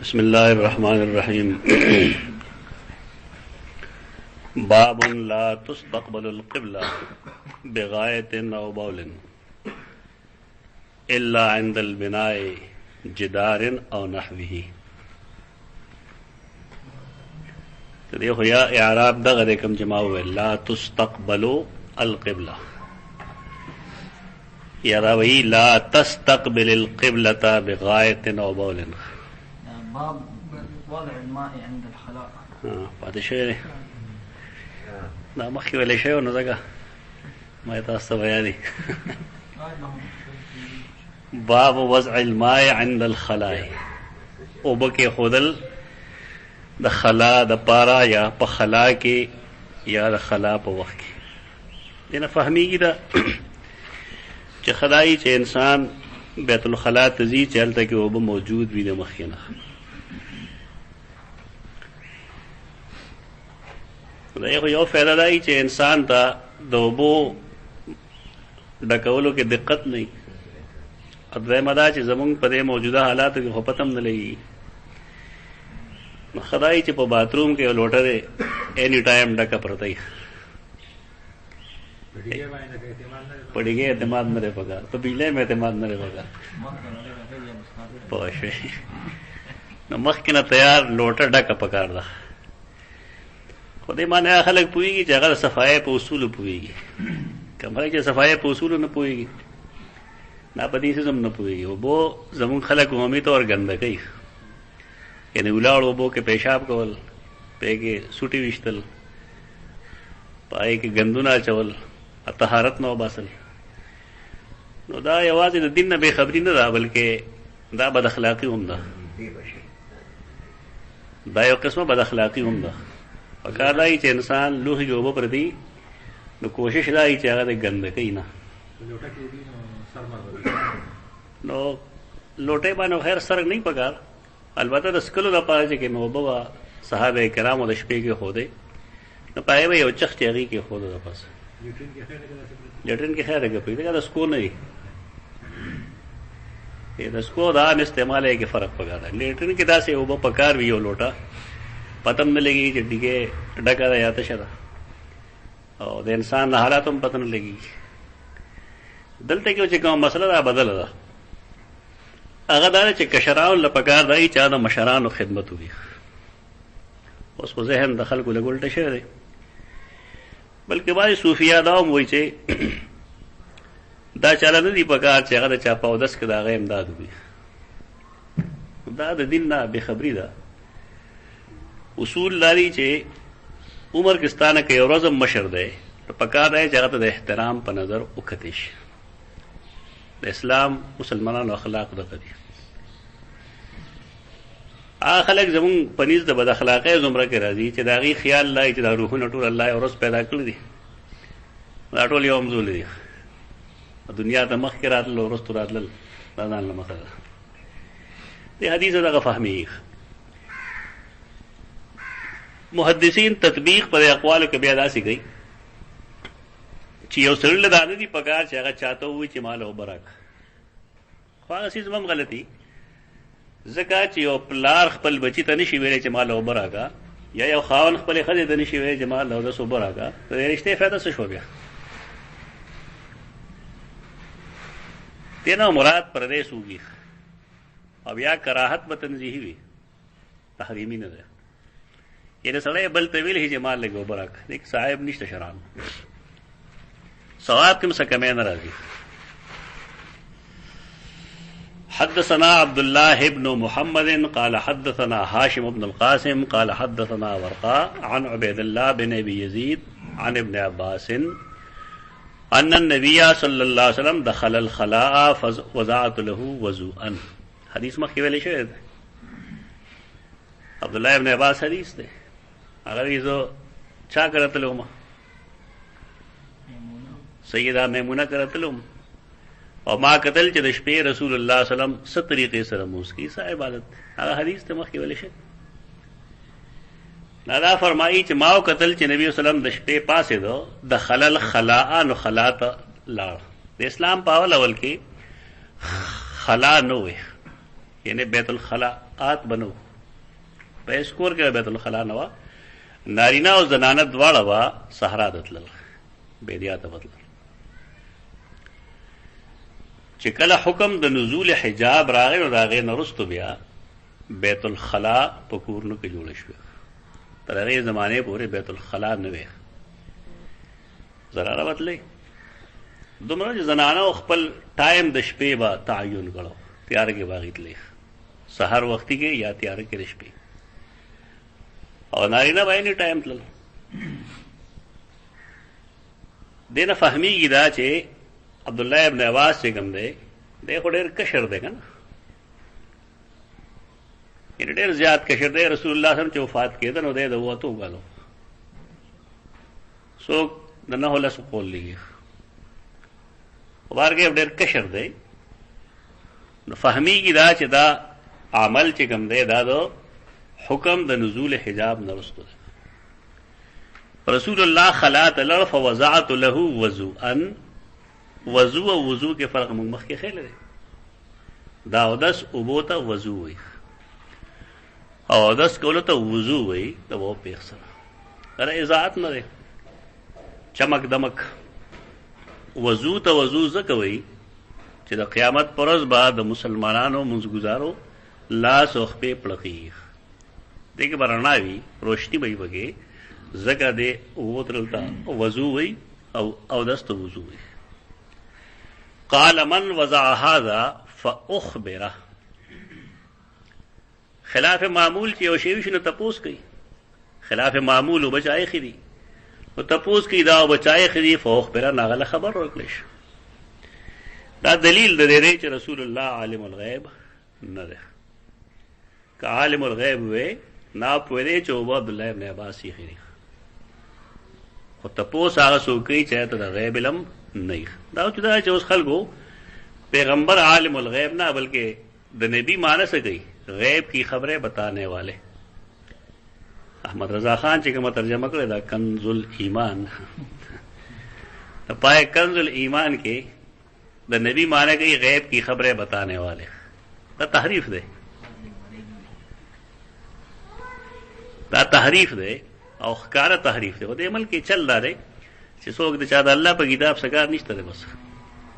بسم الله الرحمن الرحيم. باب لا تستقبل القبلة بغاية أو بول إلا عند البناء جدار أو نحوه. دیکھو یا اعراب دغه د کوم جما و لا تستقبلوا القبلة یا راوی لا تستقبل القبلة بغاية أو بول. باب وضع الماء عند الخلاء. پاتې شوی دا مخکې ویلی شوی نو ځکه ما یې تاسو ته بیانې. باب وضع الماء عند الخلاء، اوبه کېښودل د خلا د پاره یا په خلا کې یا د خلا په وخت کې. دې نه فهمیږي دا چې خدای چې انسان بیت الخلا ته ځي چې هلته کې اوبه موجود وي د مخکې نه. یو فایده دا چې انسان ته د اوبو ډکولو کې دقت نه وي. دویمه دا چې زمونږ په دې موجوده حالاتو کې خو پته هم نه لګي. نو خدای چې په باتروم کې یو لوټه دی اینی ټایم ډکه پرته وي، په ډیګې اعتماد نه دی پکار، په بیلې مې اعتماد نه دی پکار. پوه شوې؟ نو مخکې نه تیار لوټه ډکه پکار ده. خو دې معنی خلک پوهېږي چې هغه د صفایۍ په اصولو پوهېږي. کوم خلک چې صفایۍ په اصولو نه پوهېږي دا په دې سیزم نه پوهېږي. اوبو زمونږ خلک عمومي طور ګنده کوي، یعنې ولاړ اوبو کې پیشاب کول، پې کې سوټي ویشتل، پای کې ګندونه اچول، طهارت نه وباسل. نو دا یوازې د دین نه بې خبري نه ده، بلکې دا بد اخلاقي هم ده. دا یو قسمه بد اخلاقي هم ده. پکار دا چې انسان لوښي کې اوبه پرتې نو کوشش دا چې هغه د ګنده کوي نه. نو لوټې باندې خیر سرک نه پکار، البته د څکلو لپاره چې کومې اوبه به صحابه کرامو د شپې کې ښودې نو په هغې به یو چخ چې هغې کې ښوده د پاسه. لیټرین کې خیر دی، ځکه د سکو نه وي. د سکو د عام استعمال یې کې فرق پکار دی. لیټرین کې داسې اوبه پکار وي یو لوټه، پته هم نه لګېږي چې ډیګې ډکه ده یا تشه ده، او د انسان د حالاتو هم پته نه لګېږي. دلته کې چې کومه مسله ده بدله ده، هغه دا ده چې کشرانو له پکار دی چې د مشرانو خدمت وکړي. اوس خو ذهن د خلکو لږ الټه شوی دی، بلکې بعضې صوفیه دا هم وایي چې دا چاله نه دي پکار چې هغه د چا په اودس کې د هغه امداد وکړي. دا د دین نه بې خبري ده. اصول لري چې عمر کې ستانه که یو ورځ هم مشر دی نو پکار دی چې هغه ته د احترام په نظر وکتې شي. د اسلام مسلمانانو اخلاق دغه دي. هغه خلک زمونږ په نیز د بد اخلاقۍ زمره کې راځي چې د هغې خیال لایي چې دا روحونه ټول الله یو ورځ پیدا کړي دي، دا ټول یو همزولي دي. دنیا ته مخکې راتلل او وروستو راتلل دا ځان له مخه ده. دې حدیث دغه فهمېږي. محدثین تطبیق پر اقوالو کې بیا داسې کوي چې یو سړي له دا نه دي پکار چې هغه چاته ووایي چې مال اوبه راکړه. خو هغه څیز هم غلطي، ځکه چې یو پلار خپل بچي ته نشي ویلی چې مال اوبه راکړه، یا یو خاوند خپلې ښځې ته نشي ویلی چې مال اودس اوبه راکړه. د دې رشتې فایده څه شوه بیا؟ دې نه مراد پردیس وږي او یا کراهت به تنزیهي وي، تحریمي نه ده. یعنې سړی بل ته ویلی چې مال لږ اوبه راکړه، دې صاحب نشته شران، ثواب کې هم څه کمی نه راځي. حدثنا عبد الله بن محمد قال حدثنا هاشم بن القاسم قال حدثنا ورقاء عن عبيد الله بن ابي يزيد عن ابن عباس ان النبي صلى الله عليه وسلم دخل الخلاء فوضعت له وضوءا. حدیث مخکې ویلی شوی دی، عبد الله ابن عباس حدیث دی. هغه وایي زه چا کره تللی وم؟ سیدہ میمونه کره تللی وم او ما کتل چې د شپې رسول الله صلی الله علیه وسلم څه طریقې سره لمونځ کوي، څه عبادت. هغه حدیث ته مخکې ویلی شوی. دا فرمایي چې ما وکتل چې نبي وسلم د شپې پاسېدو، دخل الخلاء، نو خلا ته لاړ. د اسلام په اول کې خلا نه وي، یعنی بیت الخلاءات بنو، په اسکور کې بیت الخلا نه وه، نارینه او زنانه دواړه به صحرا ته تلل، بیدیا ته به تلل. چې کله حکم د نزول حجاب راغی نو د هغې نه وروستو بیا بیت الخلا په کورونو کې جوړه شوه. تر هغې زمانې پورې بیت الخلا نه وی، زنانه به تللی. دومره چې زنانه خپل ټایم د شپې به تعین کړو، تیاره کې به هغې تللی، سحر وختي کې یا تیاره کې د شپې، او نارینه به اینی ټایم تلل. دې نه فهمیږي دا چې عبدالله ابن عباس چې کوم دی، دی خو ډېر کشر دی که نه، یعنې ډېر زیات کشر دی. رسول الله صلی الله علیه وسلم چې وفات کېده نو دی د 8 کالو، څوک د 9 قول لګي، خو بارګې ډېر کشر دی. نو فهمیږي دا چې دا عمل چې کوم دی دا د حکم د نزول حجاب نه وروسته دی. رسول الله خلا ته لاړ، فوضعت له وضوءا. وضو او وضو کې فرق موږ مخکې ښیلی دی. دا اودس اوبو ته وضو وایي، او اودس کولو ته وضو وایي د اوبو پیښ سره. دا اضاعت نه دی، چمک دمک. وضو ته وضو ځکه وایي چې د قیامت پر ورځ به د مسلمانانو منځګزارو لاس او خپې پړقېږي، دې کې به رڼا وي، روشني به وي پکې، ځکه دې اوبو تلل ته وضو وایي او اودس ته وضو وایي. قال من وضع هذا فاخبره. خلاف معمول چې یو شی وشي نو تپوس کوي، خلاف معمول و بچای خري نو تپوس کوي، دا او بچای خري فاخبره، ناغله خبر ورکړي. دا دلیل د دې چې رسول الله عالم الغیب نه دی. که عالم الغیب وې نا پوهې دی چې او عبدالله ابن عباس یې خري، خو تپوس هغه څوک کوي چې ته د غیب علم نہیں. دا چې اوس خلکو پیغمبر عالم الغیب نہ بلکہ د نبی معنی سے گئی غیب کی خبریں بتانے والے. احمد رضا خان چې کومه ترجمه کړې دا کنز الایمان، پائے کنز الایمان کې د نبی معنی کوي غیب کی خبریں بتانے والے. دا تحریف دے، دا تحریف دے او ښکاره تحریف دی. او د عمل کې چل دا دی چې څوک د چا د الله په کتاب څه کار نشته دی، بس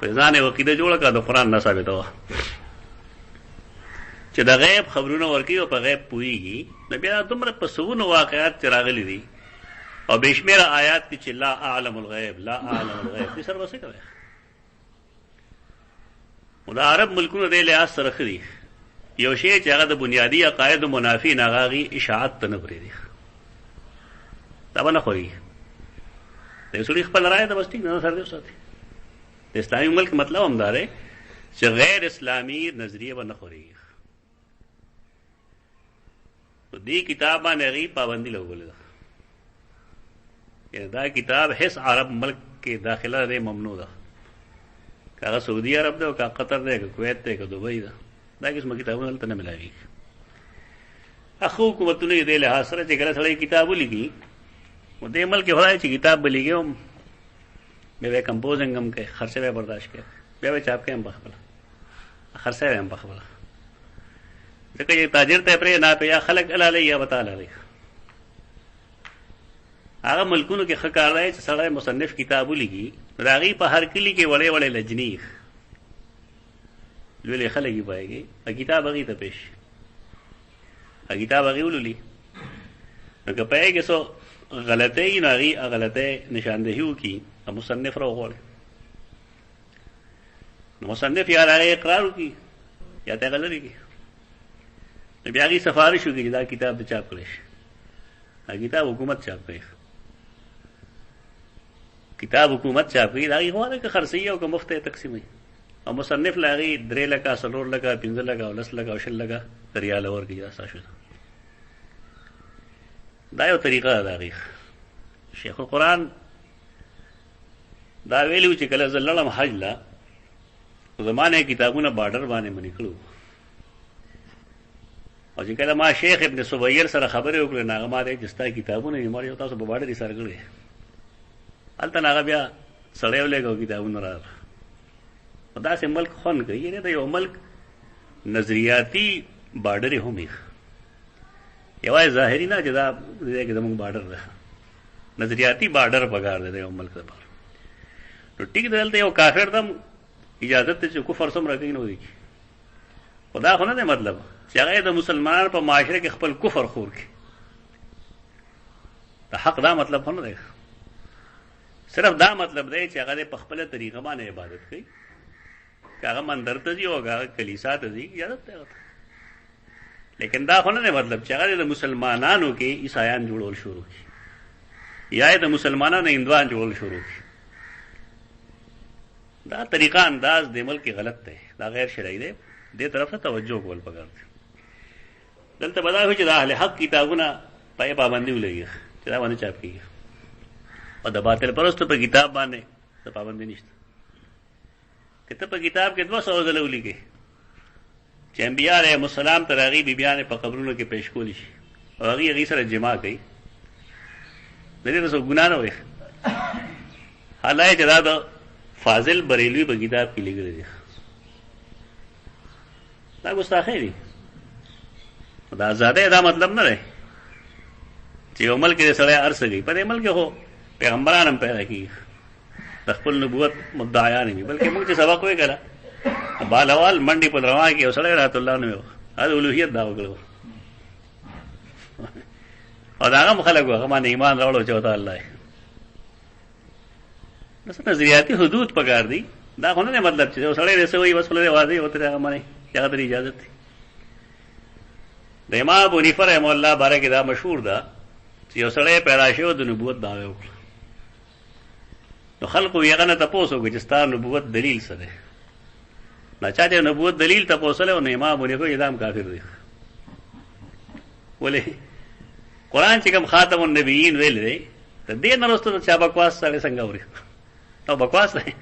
په ځان یې عقیده جوړه کړه، د قرآن نه ثابتوه چې د غیب خبرونه ورکوي او په غیب پوهېږي. نو بیا دومره په سوونو واقعات چې راغلي دي او بې شمېره آیات دي چې لا اعلم الغیب لا اعلم الغیب، دې سره به څه کوئ؟ نو د عرب ملکونو دې لحاظ سره ښه دي، یو شی چې هغه د بنیادي عقایدو منافي نه، هغه هغې اشاعت ته نه پرېږدي، دا به نه خوښېږي. د یو سړي خپل رایه ده، بس ټیک نه سره دې وساتي. د اسلامي ملک مطلب هم دا دی چې غیر اسلامي نظریه به نه خورېږي. نو دې کتاب باندې هغې پابندي لګولې ده، یعنې دا کتاب هیڅ عرب ملک کې داخله دی ممنوع ده، که هغه سعودي عرب دی او که قطر دی که کویت دی که دوبۍ ده، دا قسمه کتابونه هلته نه ملاوېږي. ښه حکومتونه یې دې لحاظ سره چې کله سړی کتاب ولیکي نو دې ملک خدای چې کتاب به لیکي هم بیا به کمپوزنګ هم کوي، خرچه به برداشت کوي، بیا به چاپ کوي هم پخپله، خرڅه به هم پخپله، ځکه چې تاجر ته پرې نه یا خلک الالی یا به تا الالی. هغه ملکونو کې ښه کار دی چې سړی مصنف کتاب ولیکي نو د هغې په هر کلي کې وړې وړې لجنې لولې خلک یې پایږي، کتاب هغې ته پیش شي، کتاب هغې ولولي. نو که په هغې کې څه غلطۍ نو هغې غلطۍ نشاندهي وکړي، مصنف راوغواړي، نو مصنف یا د هغې اقرار وکړي یا ته هغه لرې کړي، نو بیا هغې سفارش وکړي چې دا کتاب د چاپ کړی شي. هغه کتاب حکومت چاپ کوي، کتاب حکومت چاپ کوي، د هغې غواړي که خرڅوي او که مفت یې تقسیموي، او مصنف له هغې 3 لکه 4 لکه 15 لکه او 10 لکه او 20 لکه ریاله ورکړي. دا ستاسو ده، دا یو طریقه ده د هغې. شیخ القرآن دا ویلي و چې کله زه لړم حج له زما نه کتابونه بارډر باندې منې کړو، او چې کله ما شیخ ابن صبیر سره خبرې وکړې نو هغه ما ته چې ستا کتابونه دي، ما یو تاسو په بارډر یې سره کړی، هلته نو هغه بیا سړی ولېږه کتابونه راغله. خو داسې ملک خوند کوي، یعنې د یو ملک نظریاتي بارډر یې هم یې یوازې ظاهري نه چې دا دې کې زموږ بارډر ده، نظریاتي بارډر پکار دی یو ملک لپاره. نو ټیک دی دلته یو کافر دم اجازه ته چې کفر سم راکې نه وي، خدا خو نه دی مطلب چې هغه د مسلمانانو په معاشره کې خپل کفر خور کړي. د حق دا مطلب خو نه دی، صرف دا مطلب دی چې هغه په خپل طریقه باندې عبادت کوي، که هغه مندر ته ځي او هغه کلیسا ته ځي اجازت دی. لیکن دا خو نه دی مطلب چې هغه د مسلمانانو کې عیسایان جوړول شروع کړي یا د مسلمانانو هندوان جوړول شروع کړي. دا طریقہ انداز د ملک غلط دی، دا غیر شرعي دی، دې طرف ته توجه کول پکار دی. دلته بدا وي چې د اهل حق کتابونه پای پابندي ولګي چې دا باندې چاپ کیږي، او د باطل پرستو په کتاب باندې د پابندي نشته. کته په کتاب کې 200 ځله ولیکي چې انبیاء علیهم السلام تر هغې بیبیانې په قبرونو کې پیش کولی شي او هغې سره جما کوي، د دې څه ګناه نه وي. حالانکه چې دا د فاضل بریلوي په کتاب کې لیکلي دي، دا ګستاخی دي. دا ازادۍ دا مطلب نه دی چې یو ملک کې سړی هر څه کوي. په دې ملک کې خو پیغمبران هم پیدا کېږي، د خپل نبوت مدعیان وي. بلکې موږ چې سبق وایو کنه بالوال منډي په روان کې یو سړی رحمت الله نه وي، هغه الوهیت دعوه کړو او دا هغه خلک هغه باندې ایمان راوړو چې وته الله نو نظریاتي حدود پکار دي. دا خو نه مطلب چې یو سړی رسوي بس ولې واضح وته هغه باندې هغه د اجازه دي. د امام ابو حنیفه رحمه الله باره کې دا مشهور ده چې یو سړی پیدا شو د نبوت دعوه وکړه، نو خلکو یې هغه نه تپوس وکړي چې ستا نبوت دلیل څه دی. نه چا چې نبوت دلیل تپوس له، نو امام ابو حنیفه دا هم کافر دی. ولې قرآن چې کوم خاتم النبیین ویل دی، د دې نه وروسته چا بکواس سړی څنګه اوري؟ او بکواس دی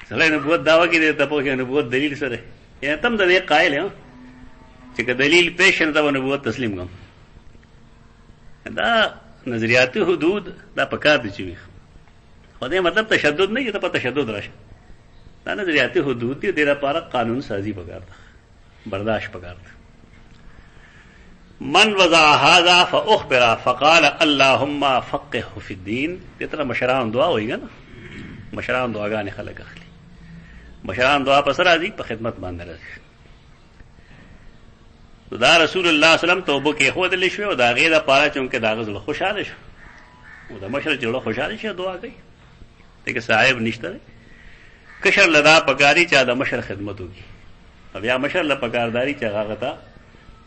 سړی نبوت دعوه کې دی تپوس نبوت دلیل څه دی؟ یعنې تم د دې قایل یې چې که دلیل پیش نه ته نبوت تسلیم کوم. دا نظریاتي حدود دا پکار دي چې وي، خو دې مطلب تشدد نه چې ته په تشدد راشه. دا نظریاتي حدود دي، دې لپاره قانون سازي پکار ده، برداشت پکار ده. من وضع هذا فاخبر فقال اللهم فقهه في الدين. دې طرح مشران دعا وایي نه، مشران دعاګانې خلک اخلي، مشران دعا پس راځي په خدمت باندې راځي. دا رسول الله صلی الله علیه وسلم توبه کې خودلې شو او دا غي دا پاره چونکه دا غزل خوشاله شو او دا مشر جوړه خوشاله شو دعا کوي دغه صاحب نشته کشر لدا پکاري چا د مشر خدمت وکي او بیا مشر له پکارداري چا هغه تا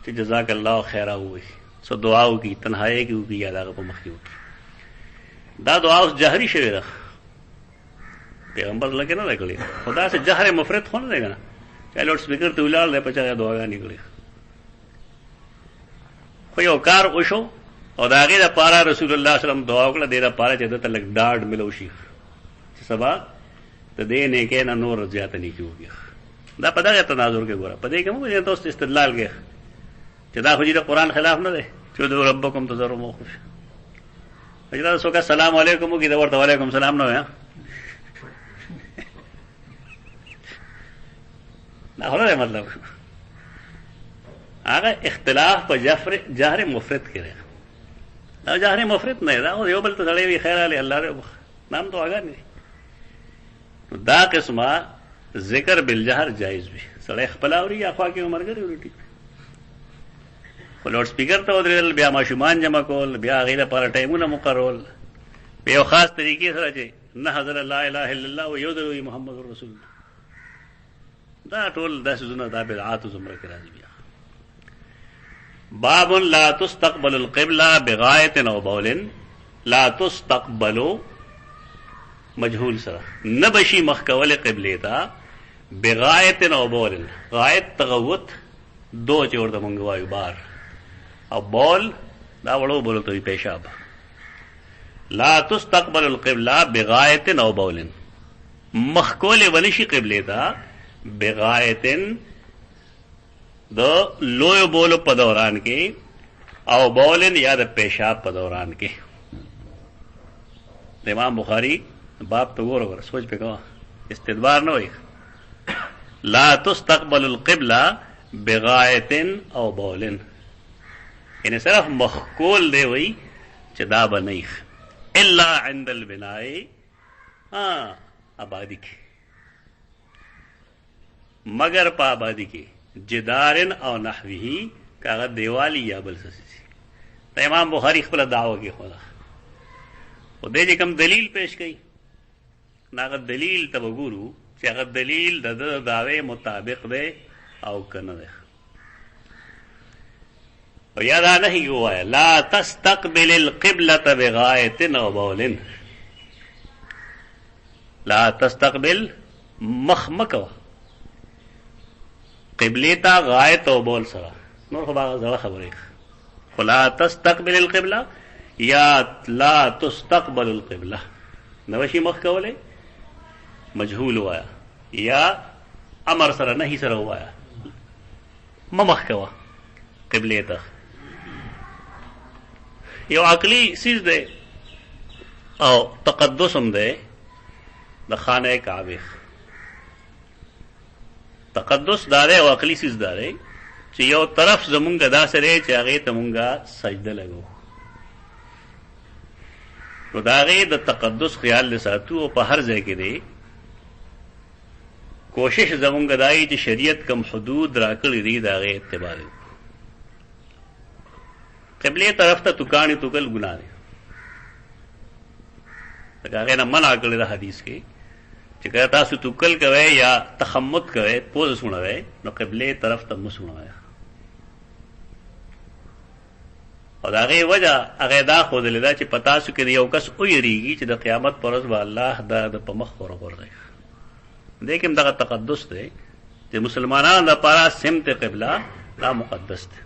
چې جزاک الله خیره وي سو دعا وکي تنهایی کې وکي یا دا په مخ کې وکي. دا دعا اوس جهري شوی ده، پیغمبر لکه نه کړی، خدا سے جهر مفرد خو نه دی کنه چې لوډ سپیکر ته ولال له پچا دعاګانې کړی. خو یو کار وشو او دا غي د پاره رسول الله صلی الله علیه وسلم دعا وکړه، د دې لپاره چې د تلک ډاډ ملو شي چې سبا ته دې نه کې نه نور زیات نه کیږي. دا په دغه تناظر کې ګوره، په دې کې موږ تاسو استدلال کې چې دا خو دې قرآن خلاف نه دی چې د ربکم تزرو موقف اجازه سو کا سلام علیکم کې دا ورته وعلیکم سلام نه ویا دا هغه مطلب هغه اختلاف په جهر مفرد کې دی. دا جهر مفرد نه دا یو بل ته سړی وي خیر علی الله نام ته هغه نه. دا قسمه ذکر بالجهر جایز وي، سړی خپل اوري یا خوا کې عمرګری ورټي لوډ سپیکر ته ودرېدل، بیا ماشومان جمع کول، بیا هغې لپاره ټایمونه مقررول، بیا یو خاص طریقې سره چې نه حضر لا اله الا الله و یو دروي محمد رسول الله. دا ټول داسې زونه دا بدعات زمره کې راځي. بیا باب لا تستقبل القبلة بغایت او بول، لا تستقبلو مجهول سره نبشي مخکول قبله تا بغایت او بول. غایت تغوت دو چې ورته مونږ وایو بار، او بول دا وړو بولو ته پیشاب. لا تستقبل القبلة بغایت او بول، مخکول ونشي قبله تا بغایت د لوی بولو په دوران کې او بولن یا د پیشاب په دوران کې. امام بخاری باب ته ګوره سوچ په کوه استدبار نه وي. لا تستقبل القبلة بغایت او بولن، یعنی صرف مخکول دی وی چې دا به نه الا عند البناء آبادی کې، مگر په آبادی کې جدارن او نحوی کاغه دیوالی یا بل څه. د امام بخاری خپل دعوه کې خو او دې کوم دلیل پیش کړي، ناغه دلیل ته وګورو چې هغه دلیل د دعوی مطابق دی او کنه دی. او یادا نہیں ہوا ہے لا تستقبل القبلة بغایت او بول، لا تستقبل مخمکوا قبلی تا غایت او بول سرا نور خو باغ زړه خبره. لا تستقبل القبلة یا لا تستقبل القبلة نوشی مخ کوله مجهول ہوا یا امر سره نہیں سره ہوا مخ کوا قبلی تا. یو عقلی سیز دی او تقدس هم دی د خانه کعبه. تقدس داره او عقلی سیز داره چې یو طرف زمونږه دا سره چې هغه ته مونږه سجده لګو، نو دا هغه د تقدس خیال لساتو او په هر ځای کې دی کوشش زمونږه دای چې شریعت کم حدود راکړي دي دا هغه اتباع وکړو. قبله طرف ته توکانی توکل ګناه دی، دا هغه نه منع کړی د حدیث کې چې کله تاسو توکل کوئ یا تخمت کوئ پوز سنوئ نو قبله طرف ته مو سنوئ. او دا هغه وجه هغه دا ښودلې ده چې په تاسو کې یو کس ویریږي چې د قیامت پر ورځ به الله د په مخ ورغورځي. دې کې دغه تقدس دی چې مسلمانانو لپاره سمت قبله دا مقدس دی.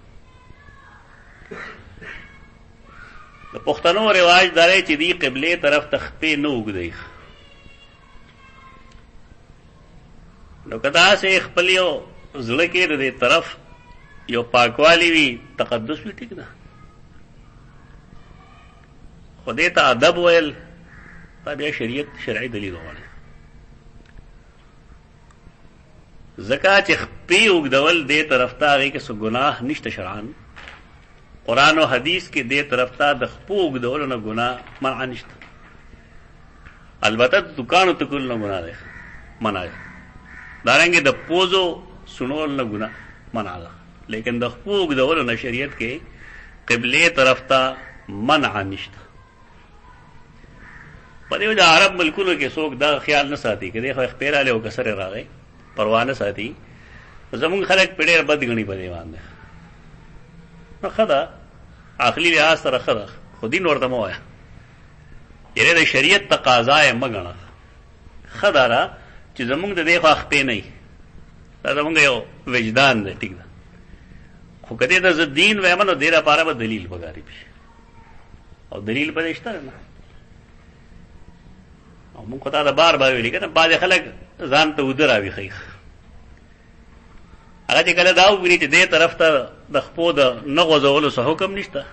د پښتنو رواج داره چې دی قبله طرف تخپې نه وګدي، نو کدا سه خپل یو زړه کې د طرف یو پاکوالی وي تقدس وي ټیک ده. خدای ته ادب ویل تابع شریعت شرعي دلیل غواړي. زکات چې خپې وګدول دې طرف ته هغه کې څه ګناه نشته شرعاً. قرآن و حدیث کې دې طرف ته د خپو وګدول نه ګناه منع نشته. البته دکانو ته کول نه ګناه ده منع ده، دارنګه د پوزو سنول نه ګناه منع ده، لیکن د خپو وګدول نه شریعت کې قبله طرف ته منع نشته. په دې د عرب ملکونو کې څوک دا خیال نه ساتي چې خو خپېره له وکسره راغی پروا نه ساتي. زمونږ خلک په ډېر بد غني په دی باندې خدا عقلی لحاظ سره خدا خودی نور ته مو وایا یره د شریعت تقاضا یې مګنه خدا را چې زمونږ د دې خو خپې نه دا زمونږ یو وجدان دی ټیک ده، خو کدی د دین وایمنو ډیر لپاره به دلیل وګاری پي او دلیل به نشته نه. او موږ خدای دا بار بار ویل کنه بعض خلک ځان ته ودراوي خیخ هغه چې کله دا وګوري چې دې طرف ته د خپو د نه غوځولو څه حکم نشته،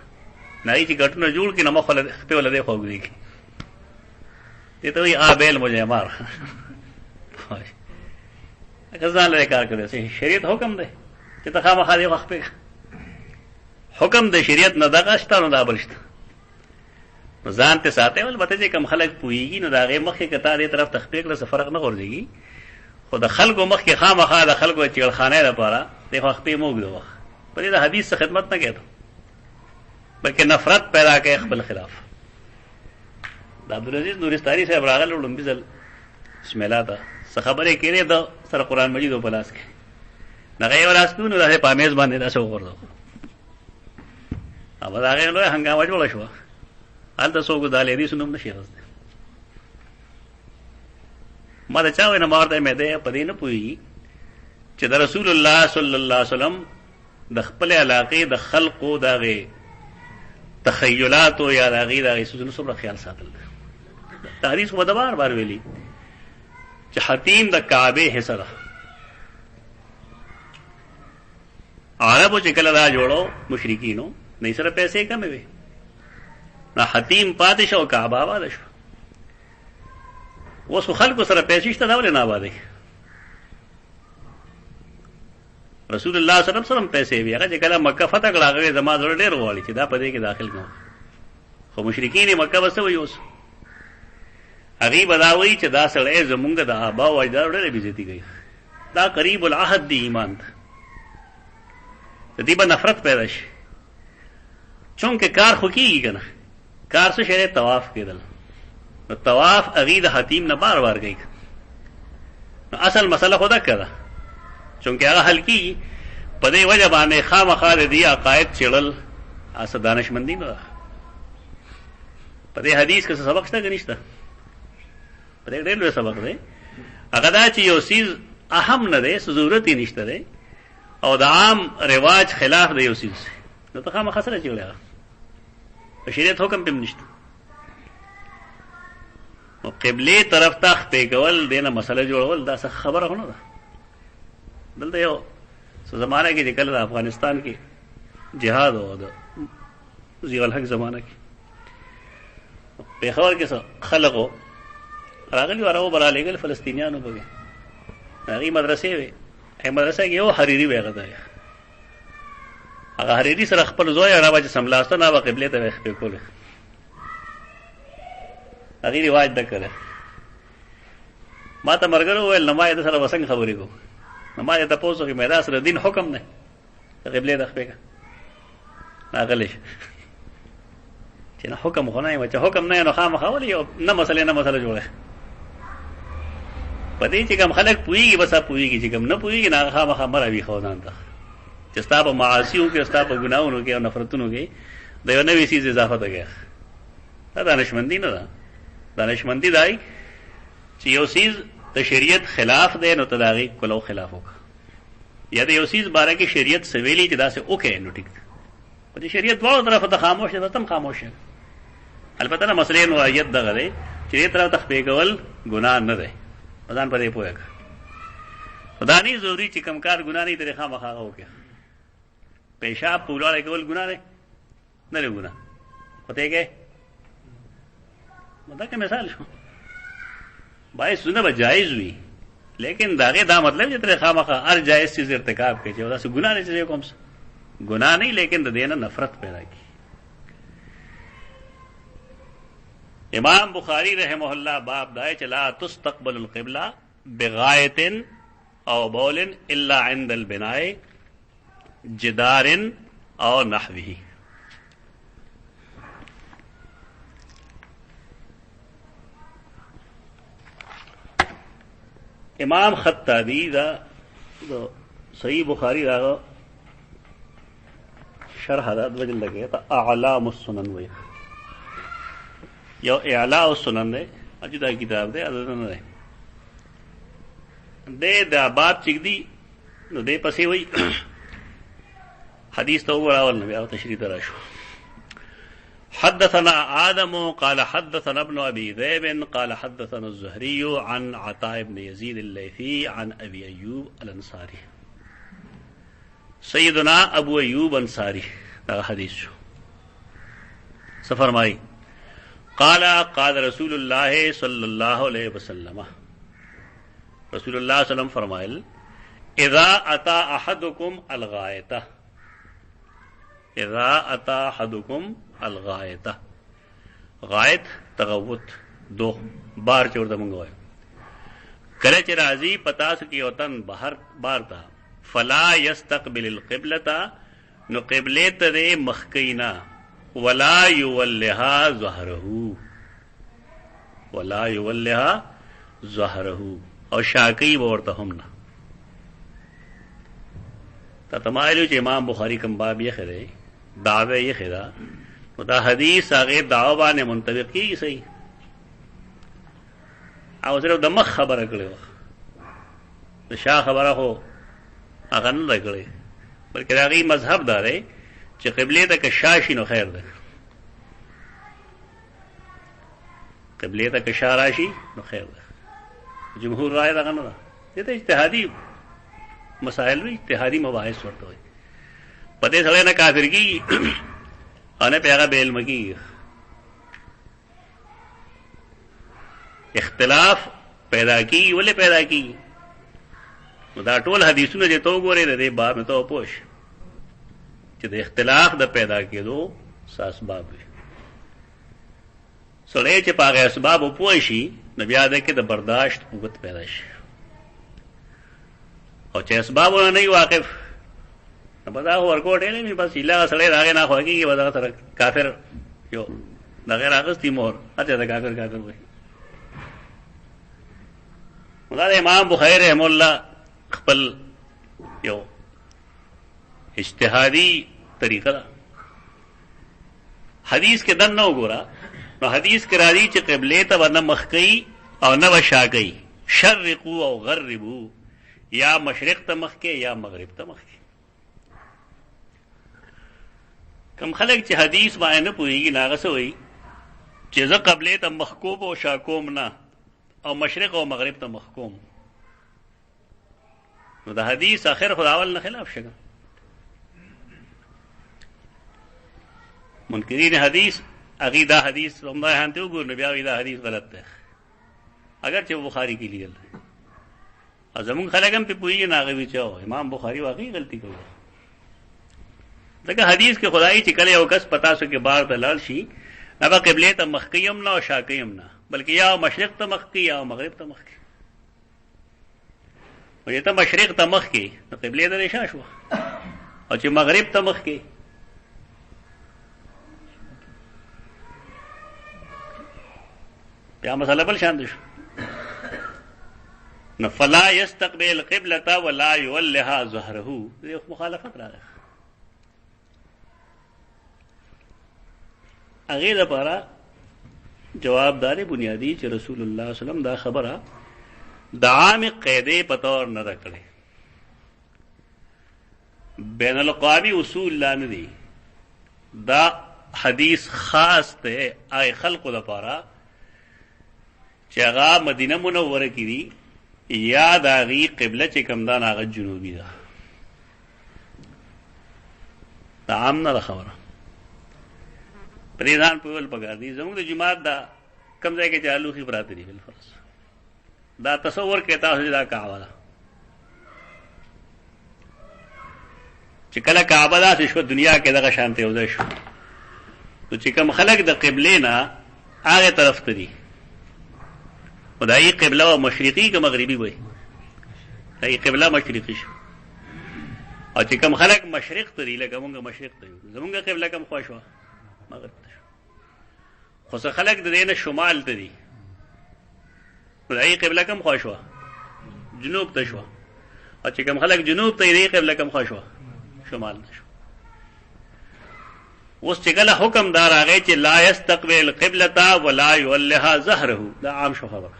نه چې ګټونه جوړ کړي نه مخله خپې ولې خو وګوري دې ته وی آبل مجه مار هغه ځان له کار کوي. شریعت حکم دی چې ته خامخا دې وخت په حکم د شریعت نه دغه شته نو دا بل شته ځان ته ساتي ول بته چې کم خلک پويږي نو دا غي مخې کته دې طرف تخپیق له فرق نه ورځيږي. خو د خلکو مخ کې خامخا د خلکو چړخانه لپاره د وخت په موږ دوه په دې حدیث څخه خدمت نه کوي بلکې نفرت پیدا کوي خپل خلاف. د عبدالعزيز نورستاني صاحب راغله لومبي ځل بسم الله ته څه خبرې کړې د سره قران مجید په لاس کې نه غي وراسپونو د په میز باندې تاسو وګورئ او دا غي له هنګامه جوړ شو حالت څوک د لې دي سنوم نشي غوښته. ما دا چاوي نه مارته مې ده په دې نه پوي چې د رسول الله صلی الله علیه وسلم د خپل علاقې د خلقو دغه تخیلات او یا دغه دغه سوزنه سره خیال ساتل. تاریخ په دبار بار ویلي چې حتیم د کعبه حصہ ده. عربو چې کله دا جوړو مشرکینو نه سره پیسې کمې وي نه حتیم پاتې شو کعبه آباد شو. اوس خلکو سره پیسې شته دا ولې نه آبادې رسول الله صلی الله علیه وسلم پیسې وی هغه چې کله مکه فتح کړه هغه زما زړه ډېر غواړي چې دا پدې کې داخل کړم خو مشرکین مکه وسه وي اوس هغه بداوي چې دا سړی زمونږ د آبا او اجداد ډېر بیزتی کوي دا قریب العهد دی ایمان ته دې به نفرت پیدا شي چونکه کار خو کیږي کنه کار څه شی طواف کېدل نو طواف هغه د حتیم نه بار بار کوي نو اصل مسله خدا کړه چونکه هغه حل کی په دې وجه باندې خامخا دې عقاید چړل اس دانشمندی نه په دې حدیث کې سبق شته نشته په دې ډېر لوی سبق دی هغه دا چې یو سیز اهم نه دی ضرورت یې نشته دی او د عام رواج خلاف دی یو سیز نو ته خامخا سره چړل په شریعت حکم پم نشته او قبله طرف ته خپې کول دینه مسله جوړول دا څه خبره غونه ده دلته یو څه زمانہ کې د کله افغانستان کې جهاد او د ضیاء الحق زمانہ کې په خبر کې څه خلقو راغلی ورو برالېګل فلسطینیانو به هغه مدرسې وي هغه مدرسې کې یو حریری ویغه ده هغه حریری سره خپل زوی راوځي سملاسته نه قبله ته خپې کوله هغه رواج ده کړه ما ته مرګرو ول نه ما دې سره وسنګ خبرې کو نه ما ته پوسو کې مېدا سره دین حکم نه قبله ده خپې ناغلی چې نه حکم خو نه چې حکم نه نو خامخا ولې یو نه مسله جوړه پدې چې کوم خلک پوېږي بس پوېږي چې کوم نه پوېږي نه خامخا مروي خو نه ده چې ستا په معاصیو کې ستا په ګناونو کې او نفرتونو کې د یو نوې چیز اضافه ده دا دانشمندی نه ده دانشمندی دای چې یو چیز د شریعت خلاف دی نو تداغي کولو خلاف وکړه یا د یو چیز باره کې شریعت سویلی چې دا څه وکړي نو ټیک په دې شریعت واو طرف ته خاموش دي تم خاموش دي البته نه مسلې نو ایت دغه دی چې دې طرف تخپې کول ګناه نه دی ځان په دې پوهه خدا نه ضروري چې کمکار ګناه نه طریقه مخاغه وکړي پیشاب پولاړ کول ګناه نه نه ګناه پته کې مطلب کہ مثال شو بھائی سننا با جائز ہوئی لیکن داغے دا مطلب جتنے خامخا ہر جائز چیز ارتکاب کے چاہیے گناہ نہیں چاہیے کم سے گناہ نہیں لیکن دینا نفرت پیدا کی امام بخاری رحمہ اللہ باب دائے چلا تستقبل القبلہ بغایت او بول الا عند البناء جدار او نحوه امام خطابی دا صحیح بخاری دا شرح دا وجل لگے تا اعلام السنن وی یو اعلاء السنن دے اجدا کتاب دے ادن دے دے دا باب چک دی نو دے پسی وی حدیث تو اول نبی او تشریح تراشو حدثنا آدم قال حدثنا ابن أبي ذئب قال حدثنا الزهري عن عطاء بن يزيد الليثي عن أبي أيوب الأنصاري سيدنا أبو أيوب أنصاري هذا حديث سفر ماي قال قال رسول الله صلى الله عليه وسلم رسول الله صلى الله عليه وسلم فرمائل إذا أتى أحدكم الغائطة اذا اتا احدكم الغائطه غائط تغوت دو بار چورته منغوي کله چې راځي پتا سکی وطن بهر بار تا فلا يستقبل القبلة نو قبله ته مخکینا ولا يولها ظهره ولا يولها ظهره او شاکی ورته هم نه تتمایلو چې امام بخاری کوم باب یې خره دعوه یې خدا نو دا حدیث هغه دعوه باندې منطبق کیږي صحیح او صرف د مخ خبره کړو د شاه خبره هو هغه نه کړې بلکې هغه مذهب دار چې قبله ته کشاشي نو خیر ده قبله ته کشاراشي نو خیر ده جمهور رائے دا نه ده ته اجتهادي مسائل وی اجتهادی مباحث ورته وي پدې سره نه کافر کی انه پیغه به علم کی اختلاف پیدا کی ولې پیدا کی نو دا ټول حدیثونه چې تو ګورې د دې باب نه تو پوښ چې د اختلاف د پیدا کېدو اسباب وي. سړی چې په هغه اسبابو پوه شي نو بیا د کې د برداشت قوت پیدا شي، او چې اسبابونه نه وي واقف نو به دا ورکوټ یې نه بس ایله سړی د هغې نه خوښېږي به دغه سره کافر یو د غیر اخیستي مور هر چا ته کافر کافر وایي. نو دا د امام بخاري رحم الله خپل یو اجتهادي طریقه ده. حدیث کې دن نه وګوره نو حدیث کې راځي چې قبلې ته به نه مخ کوي او نه به شا کوي، شرقو او غربو، یا مشرق ته مخ کې یا مغرب ته مخ کې. کم خلک چې حدیث باندې نه پوهېږي نو هغه څه وایي چې زه قبلې ته مخ کوم او شا کوم نه، او مشرق او مغرب ته مخ کوم. نو د حدیث آخر خو د اول نه خلاف شګه. منکرین حدیث هغې دا حدیث همدای هانته وګورو نو بیا وایي دا حدیث غلط دی، اگر چې بخاري کې لیدل دی. او زمونږ خلک هم پې پوهېږي نو هغه وایي چې امام بخاري واقعي غلطي کوي. ځکه حدیث کې خدایي چې کله یو کس په تاسو کې بار ته لاړ شي نه به قبلې ته مخ کوي هم نه او شا کوي هم نه، بلکې یا مشرق ته مخ کوي یا مغرب ته مخ کوي. او چې ته مشرق ته مخ کوي نو قبلې ته دې شا شوه، او چې مغرب ته مخ کوي بیا مسله بل شان دي شو. نو فلا يستقبل قبلة ولا يولها ظهره، دې مخالفت راغی. هغې لپاره جواب دارې بنیادی چې رسول الله صلی الله علیه وسلم دا خبره د عام قاعدې په طور نه ده کړې. بین الاقوامی اصول لا نه دي، دا حدیث خاص دی هغې خلقو لپاره چې هغه مدینه منوره کې دي یا د هغې قبله چې کوم ده هغه جنوبي ده. دا عام نه ده خبره، پرې ځان پوهول پکار دي. زموږ د جومات دا کوم ځای کې چې الوخي پراته دي بالفرض دا تصور کې تاسو چې دا کعبه ده، چې کله کعبه داسې شوه دنیا کې دغه شان ته یو ځای شو، نو چې کوم خلک د قبلې نه هغې طرف ته دي خو د هغې قبله به مشرقي که مغربي وي، د هغې قبله مشرقي شو. او چې کوم خلک مشرق ته دي لکه مونږ مشرق ته یو، زمونږ قبله کوم خوا شوه مغرب ته شو. خو څه خلک د دې نه شمال ته دي نو د هغې قبله کوم خوا شوه جنوب ته شوه، او چې کوم خلک جنوب ته دي د هغې قبله کوم خوا شوه شمال ته شوه. اوس چې کله حکم دا راغی چې لا يستقبل قبلة ولا يولها ظهره، دا عام شو خبره.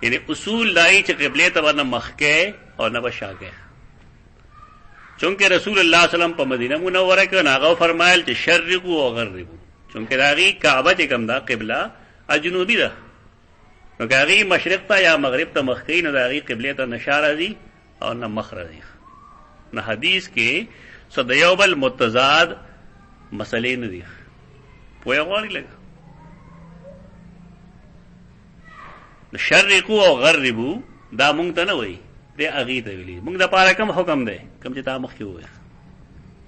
یعنی اصول دای چې قبلې ته به نه مخ کې او نه به شا کې. چونکې رسول الله صلی الله علیه وسلم په مدینه منوره کې هغه فرمایل چې شرقو او غربو، چونکې د هغې کعبه چې کوم ده قبله جنوبي ده، نو که هغې مشرق ته یا مغرب ته مخ کوي نو د هغې قبلې ته نه شا راځي او نه مخ راځي. نو حدیث کې څه د یو بل متضاد مسلې نه دي. پوهه غواړي لږ شرقو او غربو دا مونږ ته نه وایي، دی هغې ته ویلي. مونږ دپاره کوم حکم دی کوم چې تا مخکې ووایه